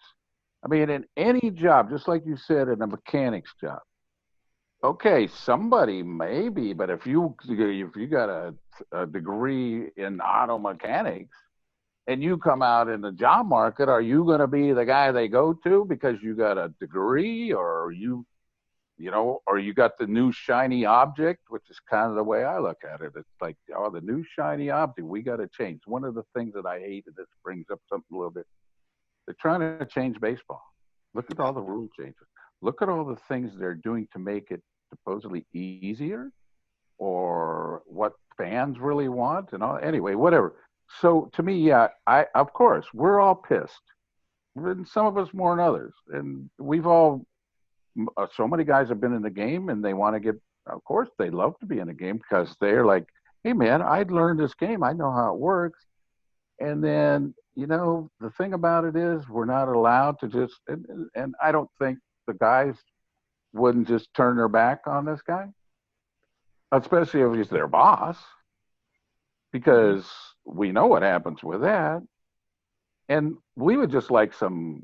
I mean, in any job, just like you said, in a mechanic's job. Okay, somebody maybe, but if you got a degree in auto mechanics and you come out in the job market, are you going to be the guy they go to because you got a degree, or or you got the new shiny object, which is kind of the way I look at it. It's like, oh, the new shiny object, we got to change. One of the things that I hate, and this brings up something a little bit, they're trying to change baseball. Look at all the rule changes. Look at all the things they're doing to make it supposedly easier, or what fans really want, and all. Anyway, whatever. So to me, yeah, of course we're all pissed. And some of us more than others, and we've all. So many guys have been in the game, and they want to get. Of course, they love to be in the game because they're like, "Hey, man, I'd learned this game. I know how it works." And then, you know, the thing about it is, we're not allowed to just. And I don't think the guys wouldn't just turn their back on this guy, especially if he's their boss, because we know what happens with that. And we would just like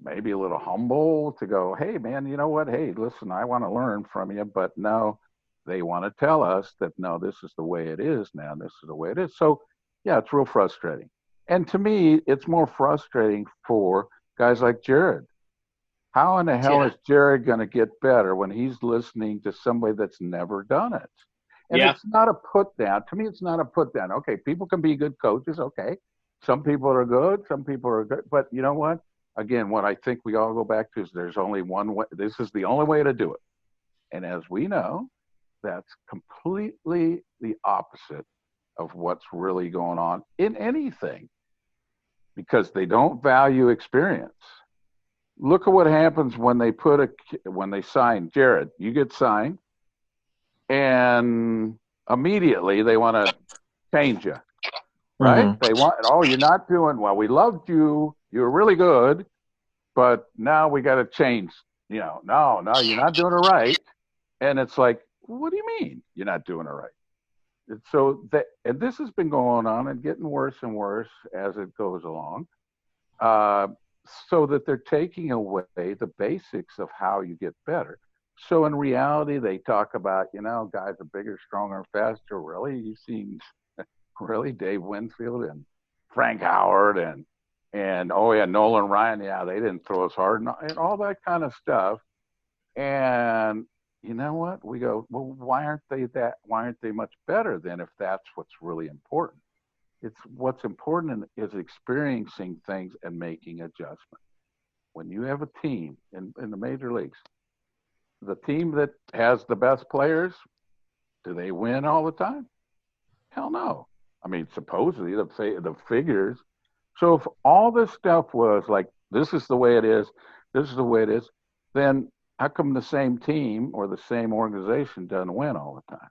maybe a little humble to go, hey, man, you know what? Hey, listen, I want to learn from you. But no, they want to tell us that, no, this is the way it is now. This is the way it is. So, yeah, it's real frustrating. And to me, it's more frustrating for guys like Jared. How in the hell is Jared going to get better when he's listening to somebody that's never done it? And it's not a put down. To me, it's not a put down. Okay, people can be good coaches. Okay. Some people are good. Some people are good. But you know what? Again, what I think we all go back to is there's only one way. This is the only way to do it. And as we know, that's completely the opposite of what's really going on in anything, because they don't value experience. Look at what happens when they sign Jared. You get signed, and immediately they want to change you, right? Mm-hmm. They want, oh, you're not doing well. We loved you. You were really good, but now we got to change. You know, no, you're not doing it right. And it's like, what do you mean you're not doing it right? And so and this has been going on and getting worse and worse as it goes along. So that they're taking away the basics of how you get better. So in reality, they talk about, you know, guys are bigger, stronger, and faster. Really? You've seen really Dave Winfield and Frank Howard and oh yeah, Nolan Ryan. Yeah, they didn't throw as hard and all that kind of stuff. And you know what? We go, well, why aren't they much better then if that's what's really important? It's what's important is experiencing things and making adjustments. When you have a team in the major leagues, the team that has the best players, do they win all the time? Hell no. I mean, supposedly the figures. So if all this stuff was like, this is the way it is, this is the way it is, then how come the same team or the same organization doesn't win all the time?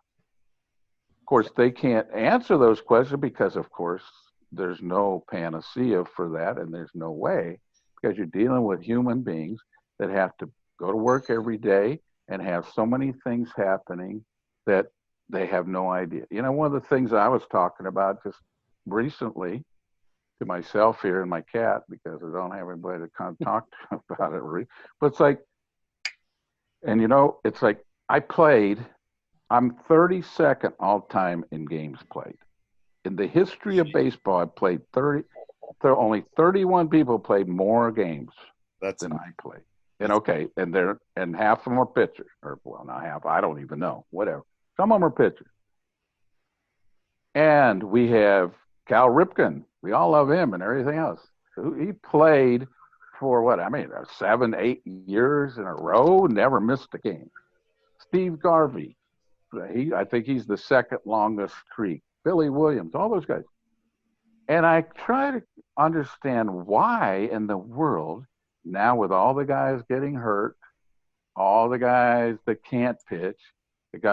Of course, they can't answer those questions because, of course, there's no panacea for that, and there's no way, because you're dealing with human beings that have to go to work every day and have so many things happening that they have no idea. You know, one of the things I was talking about just recently to myself here and my cat, because I don't have anybody to kind of talk to about it, but it's like, and you know, it's like I'm 32nd all time in games played. In the history of baseball, I played only 31 people played more games than I played. And okay, and half of them are pitchers, or well, not half, I don't even know, whatever. Some of them are pitchers. And we have Cal Ripken. We all love him and everything else. He played for 7, 8 years in a row, never missed a game. Steve Garvey, I think he's the second longest streak. Billy Williams, all those guys. And I try to understand why in the world, now with all the guys getting hurt, all the guys that can't pitch, look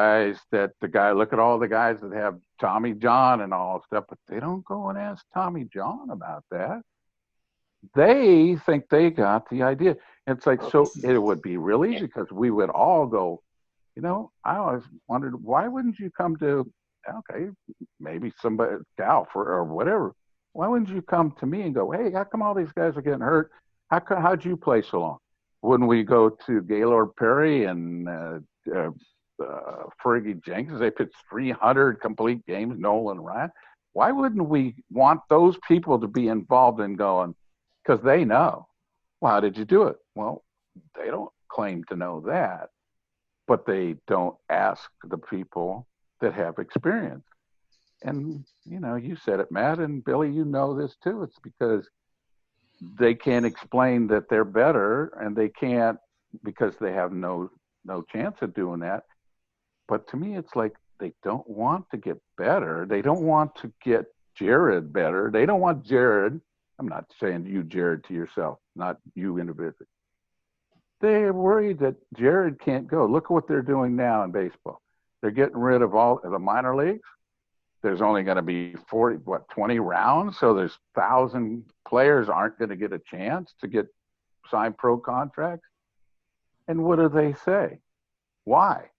at all the guys that have Tommy John and all stuff, but they don't go and ask Tommy John about that. They think they got the idea. It's like, so it would be real easy because we would all go, you know, I always wondered, why wouldn't you come to, okay, maybe somebody, Cal or whatever, why wouldn't you come to me and go, hey, how come all these guys are getting hurt? How'd you play so long? Wouldn't we go to Gaylord Perry and Fergie Jenkins? They pitched 300 complete games, Nolan Ryan. Why wouldn't we want those people to be involved in going, because they know. Well, how did you do it? Well, they don't claim to know that, but they don't ask the people that have experience. And, you know, you said it, Matt, and Billy, you know this too. It's because they can't explain that they're better, and they can't because they have no chance of doing that. But to me, it's like they don't want to get better. They don't want to get Jared better. They don't want Jared. I'm not saying you, Jared, to yourself, not you individually. They're worried that Jared can't go. Look at what they're doing now in baseball. They're getting rid of all of the minor leagues. There's only going to be 20 rounds. So there's 1,000 players aren't going to get a chance to get signed pro contracts. And what do they say? Why?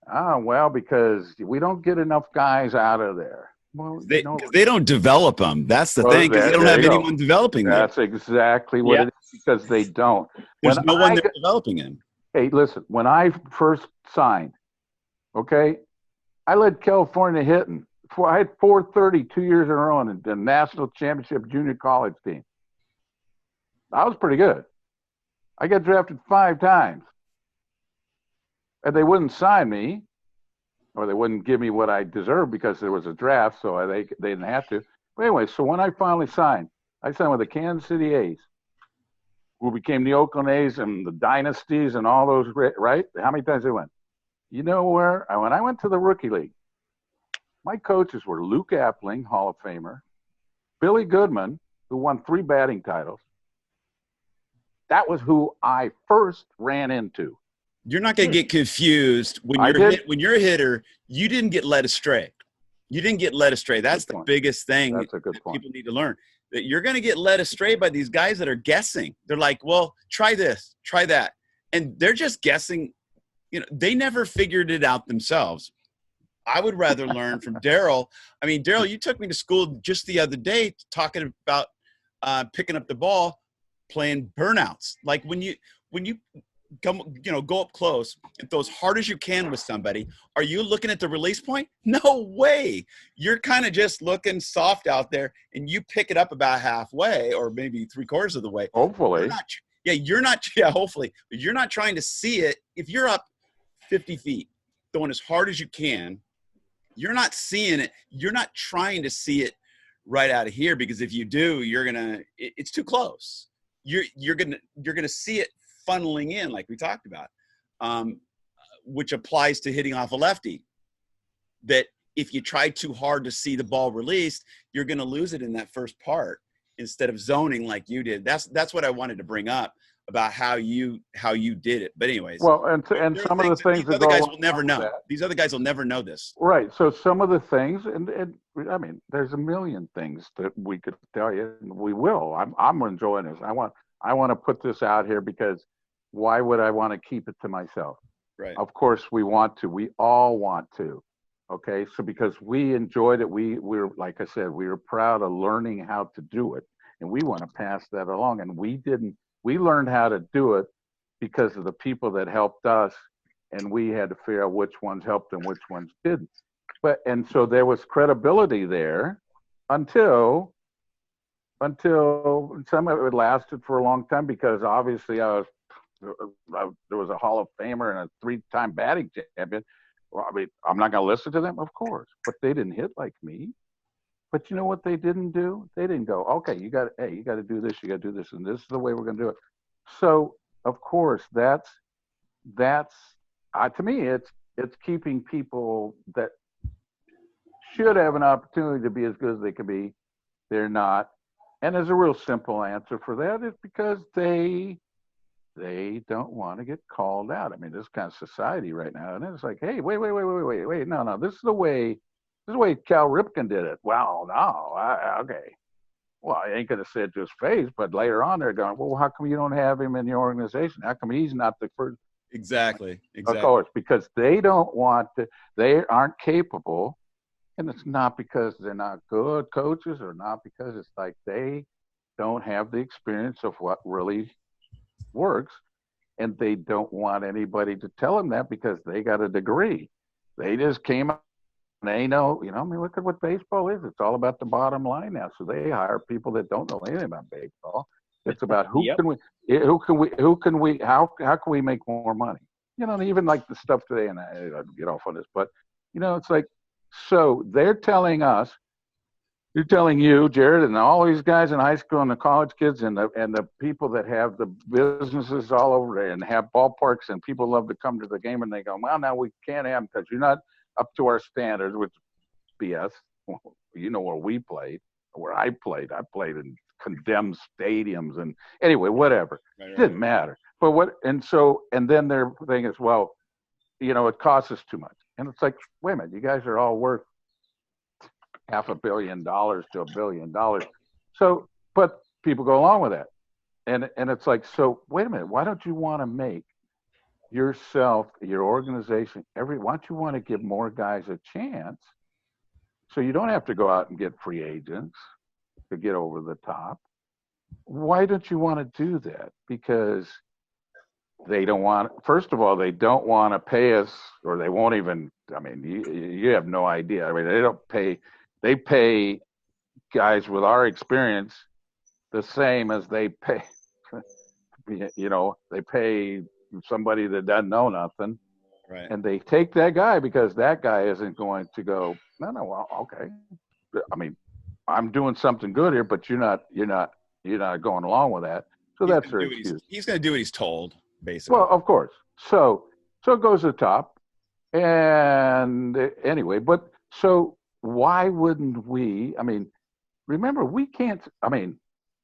Well, because we don't get enough guys out of there. Well, they don't develop them. That's the thing, because they don't have anyone developing them. That's exactly what it is, because they don't. There's no one there developing him. Hey, listen, when I first signed, okay, I led California hitting. I had 430 2 years in a row in the national championship junior college team. I was pretty good. I got drafted 5 times. And they wouldn't sign me, or they wouldn't give me what I deserved because there was a draft, so they didn't have to. But anyway, so when I finally signed, I signed with the Kansas City A's, who became the Oakland A's and the dynasties and all those, right? How many times they went? You know where? When I went to the rookie league, my coaches were Luke Appling, Hall of Famer, Billy Goodman, who won 3 batting titles. That was who I first ran into. You're not going to get confused when you're a hitter. You didn't get led astray. You didn't get led astray. That's the biggest thing that people need to learn. That you're going to get led astray by these guys that are guessing. They're like, well, try this, try that. And they're just guessing. You know, they never figured it out themselves. I would rather learn from Darrell. I mean, Darrell, you took me to school just the other day talking about picking up the ball, playing burnouts. Like when you go up close and throw as hard as you can with somebody, are you looking at the release point? No way. You're kind of just looking soft out there, and you pick it up about halfway or maybe 3/4 of the way. Hopefully. Hopefully. But you're not trying to see it. If you're up 50 feet, throwing as hard as you can, you're not seeing it. You're not trying to see it right out of here, because if you do, it's too close. You're gonna see it funneling in, like we talked about, which applies to hitting off a lefty. That if you try too hard to see the ball released, you're going to lose it in that first part instead of zoning like you did. That's what I wanted to bring up about how you did it. But anyways, Well, and some of the things these that other go guys along will never with know. that. These other guys will never know this. Right. So some of the things, and I mean, there's a million things that we could tell you, and we will. I'm enjoying this. I want to put this out here because why would I want to keep it to myself? Right. Of course, we want to. We all want to. Okay. So because we enjoyed it, we're like I said, we were proud of learning how to do it, and we want to pass that along. And we didn't. We learned how to do it because of the people that helped us, and we had to figure out which ones helped and which ones didn't. And so there was credibility there until some of it lasted for a long time because obviously there was a Hall of Famer and a 3-time batting champion. Well, I mean, I'm not going to listen to them, of course, but they didn't hit like me. But you know what they didn't do? They didn't go, okay, you got to do this, you got to do this, and this is the way we're going to do it. So of course, that's to me, it's keeping people that should have an opportunity to be as good as they can be. They're not, and there's a real simple answer for that. It's because they don't want to get called out. I mean, this kind of society right now, and it's like, hey, wait, no, this is the way Cal Ripken did it. Well, no, okay. Well, I ain't going to say it to his face, but later on they're going, well, how come you don't have him in your organization? How come he's not the first? Exactly. Of course, because they don't want to, they aren't capable. And it's not because they're not good coaches or not because it's like they don't have the experience of what really works. And they don't want anybody to tell them that because they got a degree. They just came up. They know, I mean, look at what baseball is. It's all about the bottom line now. So they hire people that don't know anything about baseball. It's about how can we make more money? Even like the stuff today, and I get off on this, but it's like, so they're telling us, you're telling you, Jared, and all these guys in high school and the college kids and the people that have the businesses all over there and have ballparks and people love to come to the game and they go, well, now we can't have them because you're not up to our standards, which is BS. Where we played, where I played in condemned stadiums and anyway, whatever. Right. Didn't matter. But and then their thing is, well, it costs us too much. And it's like, wait a minute, you guys are all worth $500 million to $1 billion. So, but people go along with that. And it's like, so wait a minute, why don't you want to make yourself, your organization, why don't you want to give more guys a chance so you don't have to go out and get free agents to get over the top? Why don't you want to do that? Because they don't want, first of all, they don't want to pay us, or they won't even, I mean, you have no idea. I mean, they pay guys with our experience the same as they pay, they pay somebody that doesn't know nothing. Right. And they take that guy because that guy isn't going to go, no, well, okay. I mean, I'm doing something good here, but you're not going along with that. So that's their excuse. He's going to do what he's told, basically. Well, of course. So it goes to the top. And anyway, but so why wouldn't we? I mean, remember, we can't. I mean,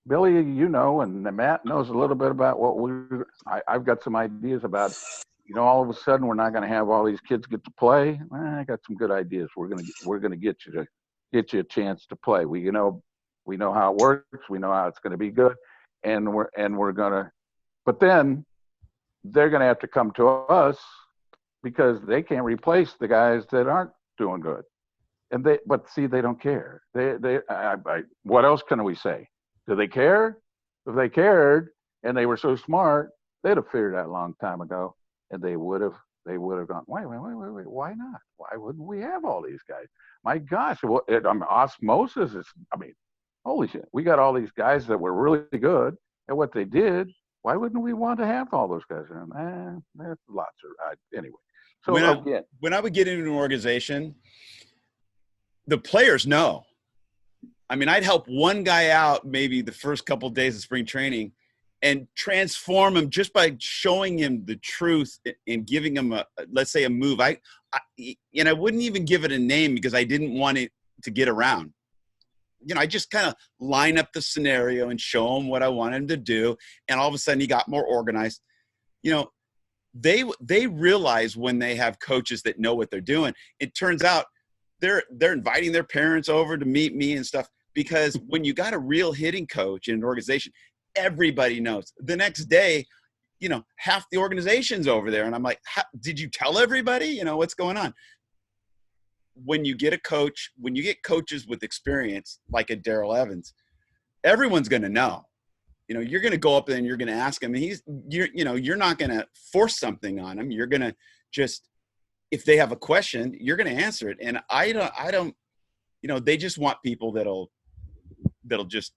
Billy, and Matt knows a little bit about what I've got some ideas about. All of a sudden we're not going to have all these kids get to play. I got some good ideas. We're going to get you a chance to play. We know how it works. We know how it's going to be good, and we're going to. But then they're going to have to come to us because they can't replace the guys that aren't doing good. And they don't care. What else can we say? Do they care? If they cared and they were so smart, they'd have figured out a long time ago, and they would have gone, wait, why not? Why wouldn't we have all these guys? My gosh, osmosis is, holy shit. We got all these guys that were really good at what they did. Why wouldn't we want to have all those guys? There's lots of, anyway. So when I would get into an organization, the players know. I mean, I'd help one guy out maybe the first couple of days of spring training, and transform him just by showing him the truth and giving him let's say a move. I wouldn't even give it a name because I didn't want it to get around. I just kind of line up the scenario and show him what I want him to do. And all of a sudden he got more organized. They realize when they have coaches that know what they're doing. It turns out they're inviting their parents over to meet me and stuff, because when you got a real hitting coach in an organization, everybody knows. The next day, half the organization's over there. And I'm like, did you tell everybody? What's going on? When you get coaches with experience, like a Darrell Evans, everyone's going to know. You're going to go up there and you're going to ask him, and you're not going to force something on him. You're going to just, if they have a question, you're going to answer it. And I don't, they just want people that'll just,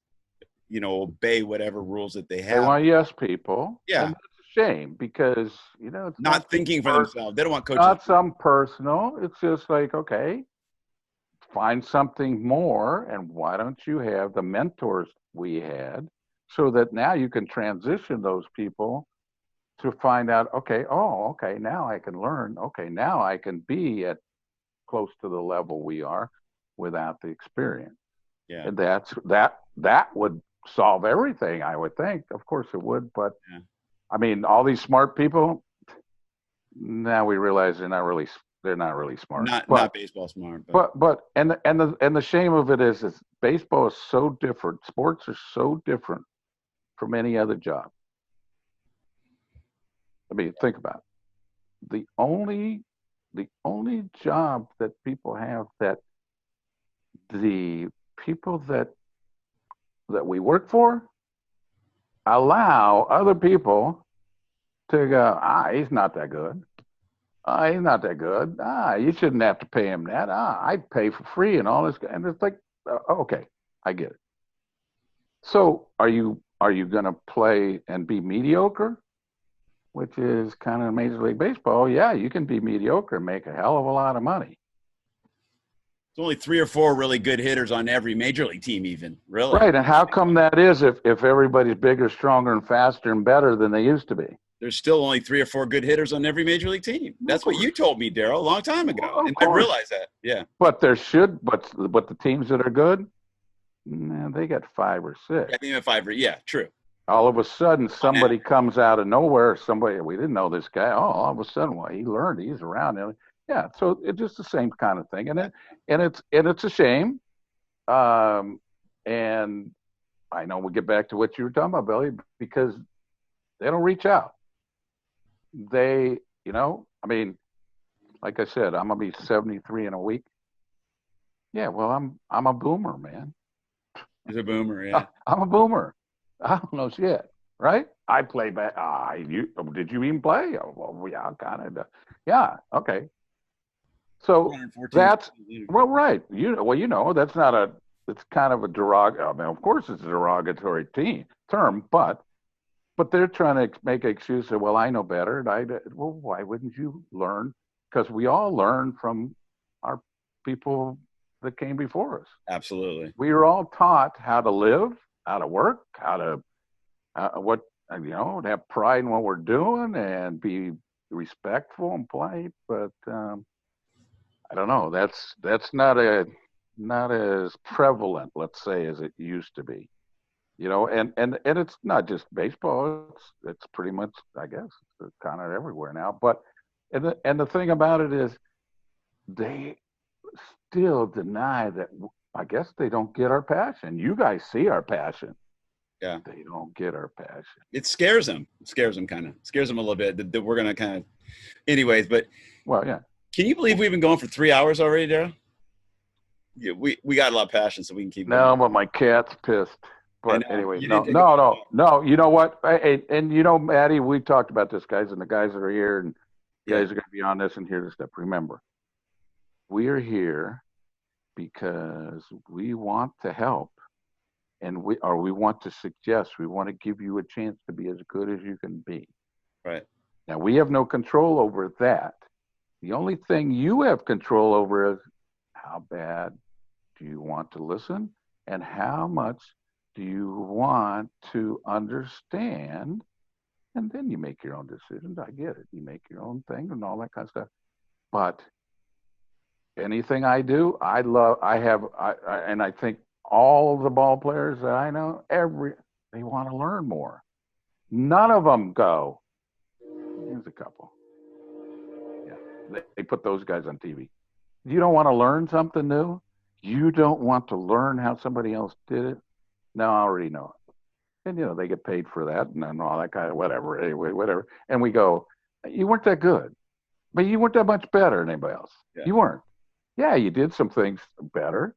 obey whatever rules that they have. They want yes people. Yeah. And it's a shame because, it's not thinking for themselves. They don't want coaches. Not some personal. It's just like, okay, find something more. And why don't you have the mentors we had, so that now you can transition those people to find out, okay, now I can learn. Okay, now I can be at close to the level we are without the experience. Yeah. And that would solve everything, I would think. Of course it would, but yeah. I mean, all these smart people, now we realize they're not really smart. Not baseball smart. But the shame of it is baseball is so different. Sports are so different from any other job. I mean, think about it. The only job that people have that the people that we work for allow other people to go, he's not that good. He's not that good. You shouldn't have to pay him that. I'd pay for free and all this. And it's like, okay, I get it. So are you going to play and be mediocre, which is kind of Major League Baseball? Yeah, you can be mediocre and make a hell of a lot of money. There's only 3 or 4 really good hitters on every major league team, even, really. Right, and how come that is if everybody's bigger, stronger, and faster and better than they used to be? There's still only 3 or 4 good hitters on every major league team. That's what you told me, Darrell, a long time ago. And I realized that, yeah. But but the teams that are good, they got 5 or 6. Yeah, 5 or, yeah, true. All of a sudden, somebody comes out of nowhere. Somebody, we didn't know this guy. All of a sudden, he learned. He's around. Yeah, so it's just the same kind of thing, and it's a shame. And I know we get back to what you were talking about, Billy, because they don't reach out. They, I mean, like I said, I'm gonna be 73 in a week. Yeah, well, I'm a boomer, man. He's a boomer, yeah. I'm a boomer. I don't know shit, right? I play back. Did you even play? Oh, well, yeah, kind of. Yeah, okay. So that's well, right. That's not a. It's kind of a derogatory. I mean, of course, it's a derogatory term, but they're trying to make an excuse of, well, I know better. And well, why wouldn't you learn? Because we all learn from our people that came before us. Absolutely. We were all taught how to live, how to work, how to have pride in what we're doing and be respectful and polite. But I don't know. That's not as prevalent, let's say, as it used to be. And it's not just baseball. It's pretty much, I guess, it's kind of everywhere now. But and the thing about it is, they still deny that. I guess they don't get our passion. You guys see our passion. Yeah. They don't get our passion. It scares them. It scares them kind of. Scares them a little bit that we're going to kind of. Anyways, but. Well, yeah. Can you believe we've been going for 3 hours already, Darrell? Yeah, we got a lot of passion, so we can keep going. No, but my cat's pissed. But anyway, no. You know what? And Maddie, we talked about this, guys, and the guys that are here, and you guys are going to be on this and hear this stuff. Remember, we are here because we want to help, and we want to suggest. We want to give you a chance to be as good as you can be. Right. Now, we have no control over that. The only thing you have control over is how bad do you want to listen and how much do you want to understand? And then you make your own decisions. I get it. You make your own thing and all that kind of stuff. But anything I do, and I think all of the ball players that I know, they want to learn more. None of them go, here's a couple. Yeah, they put those guys on TV. You don't want to learn something new? You don't want to learn how somebody else did it? No, I already know it. And, they get paid for that and all that kind of whatever. Anyway, whatever. And we go, you weren't that good, but you weren't that much better than anybody else. Yeah. You weren't. Yeah, you did some things better,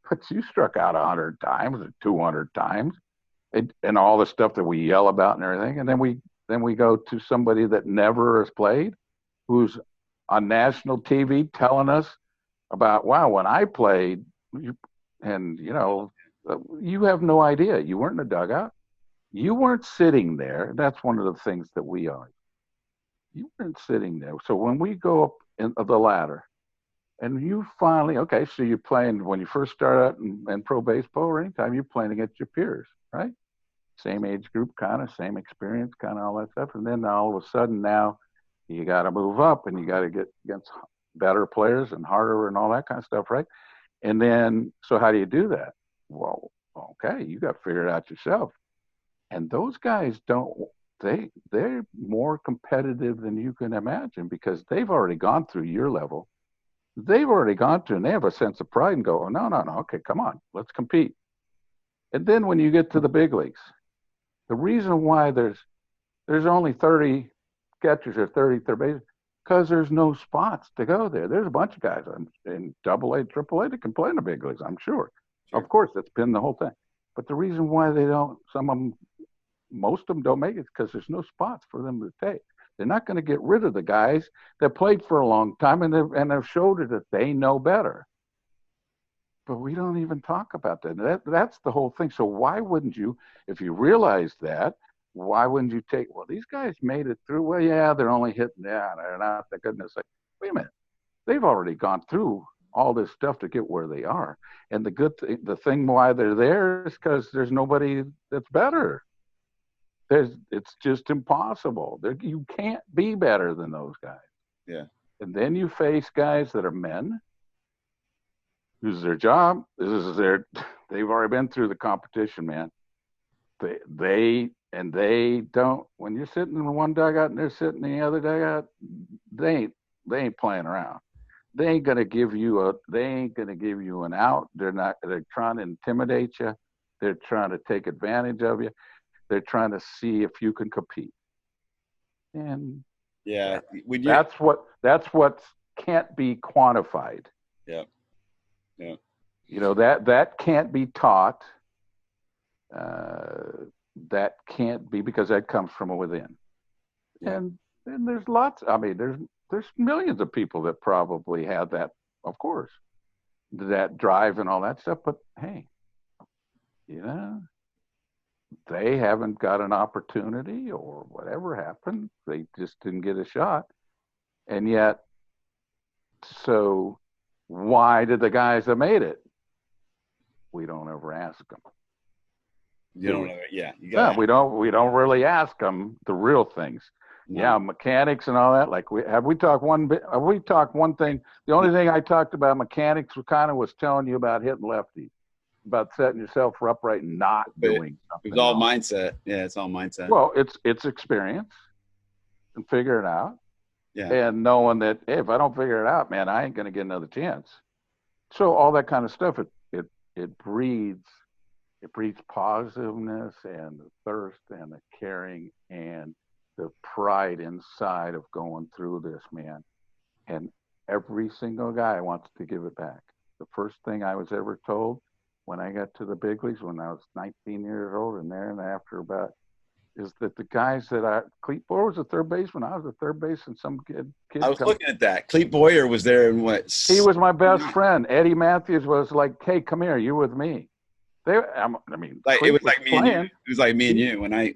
but you struck out 100 times or 200 times and all the stuff that we yell about and everything. And then we go to somebody that never has played, who's on national TV telling us about, wow, when I played, you have no idea. You weren't in the dugout. You weren't sitting there. That's one of the things that we are. You weren't sitting there. So when we go up in the ladder and you finally, okay, so you're playing, when you first start out in pro baseball or anytime, you're playing against your peers, right? Same age group, kind of, same experience, kind of all that stuff. And then all of a sudden now you got to move up and you got to get against better players and harder and all that kind of stuff, right? And then, so how do you do that? Well, okay, you got to figure it out yourself. And those guys they're more competitive than you can imagine because they've already gone through your level. They've already gone through and they have a sense of pride and go, oh, no, okay, come on, let's compete. And then when you get to the big leagues, the reason why there's only 30 catchers or 30 third bases, because there's no spots to go there. There's a bunch of guys in AA, AAA that can play in the big leagues, I'm sure. Of course, that's been the whole thing. But the reason why they don't, most of them don't make it because there's no spots for them to take. They're not going to get rid of the guys that played for a long time and have showed it that they know better. But we don't even talk about that. That's the whole thing. So why wouldn't you, if you realize that, why wouldn't you take, well, these guys made it through. Well, yeah, they're only hitting, they're not the goodness. Like, wait a minute. They've already gone through all this stuff to get where they are. And the thing why they're there is because there's nobody that's better. It's just impossible. You can't be better than those guys. Yeah. And then you face guys that are men. This is their job. They've already been through the competition, man. They don't, when you're sitting in one dugout and they're sitting in the other dugout, they ain't playing around. They ain't gonna give you an out. They're trying to intimidate you. They're trying to take advantage of you. They're trying to see if you can compete. And yeah, that's what can't be quantified. Yeah. Yeah. That can't be taught. That can't be, because that comes from within. Yeah. And there's lots. I mean, there's millions of people that probably have that, of course, that drive and all that stuff. But hey, they haven't got an opportunity or whatever happened. They just didn't get a shot. And yet, so why did the guys that made it? We don't ever ask them. You don't know. Yeah. We don't really ask them the real things. No. Yeah, mechanics and all that. Like have we talked one thing? The only thing I talked about mechanics was telling you about hitting lefties, about setting yourself upright and not doing something. It's all mindset. Yeah, it's all mindset. Well, it's experience and figuring it out. Yeah. And knowing that, hey, if I don't figure it out, man, I ain't gonna get another chance. So all that kind of stuff, it breeds positiveness and the thirst and the caring and the pride inside of going through this, man. And every single guy wants to give it back. The first thing I was ever told when I got to the big leagues when I was 19 years old and thereafter about is that the guys that Clete Boyer was a third baseman. I was a third base, and some kid. I was looking at that. Clete Boyer was there, and what? He was my best friend. Eddie Matthews was like, "Hey, come here, you with me." It was like me and you. It was like me and you when I.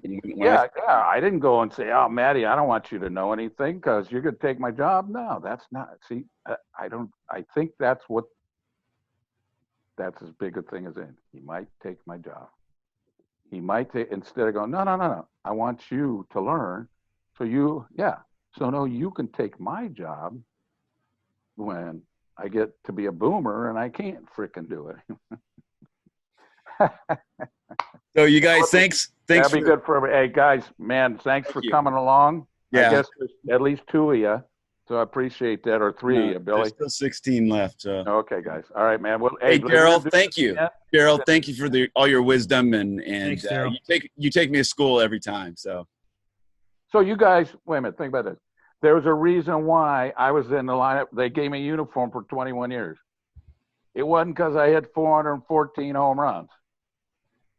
I didn't go and say, "Oh, Matty, I don't want you to know anything because you're going to take my job." No, that's not. See, I don't. I think that's as big a thing as in. He might take my job. he might say, instead of going, no, I want you to learn. So you can take my job when I get to be a boomer and I can't frickin' do it. So you guys, thanks. That'd be good for everybody. Hey guys, man, thanks for coming along. Yeah. I guess there's at least 2 of you. So I appreciate that, or 3 of you, Billy. There's still 16 left. So. Okay, guys. All right, man. Well, hey, Darrell, thank you. Darrell, thank you for all your wisdom, and Thanks, you take me to school every time. So you guys, wait a minute. Think about this. There was a reason why I was in the lineup. They gave me a uniform for 21 years. It wasn't because I hit 414 home runs.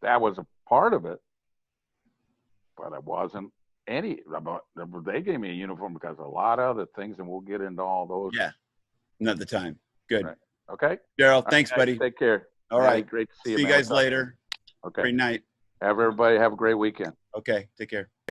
That was a part of it, but it wasn't any. They gave me a uniform because of a lot of other things, and we'll get into all those. Yeah, another time. Good. Right. Okay. Darrell, thanks, buddy. Take care. All right. Great to see you. See you guys later. Okay. Great night. Everybody have a great weekend. Okay. Take care.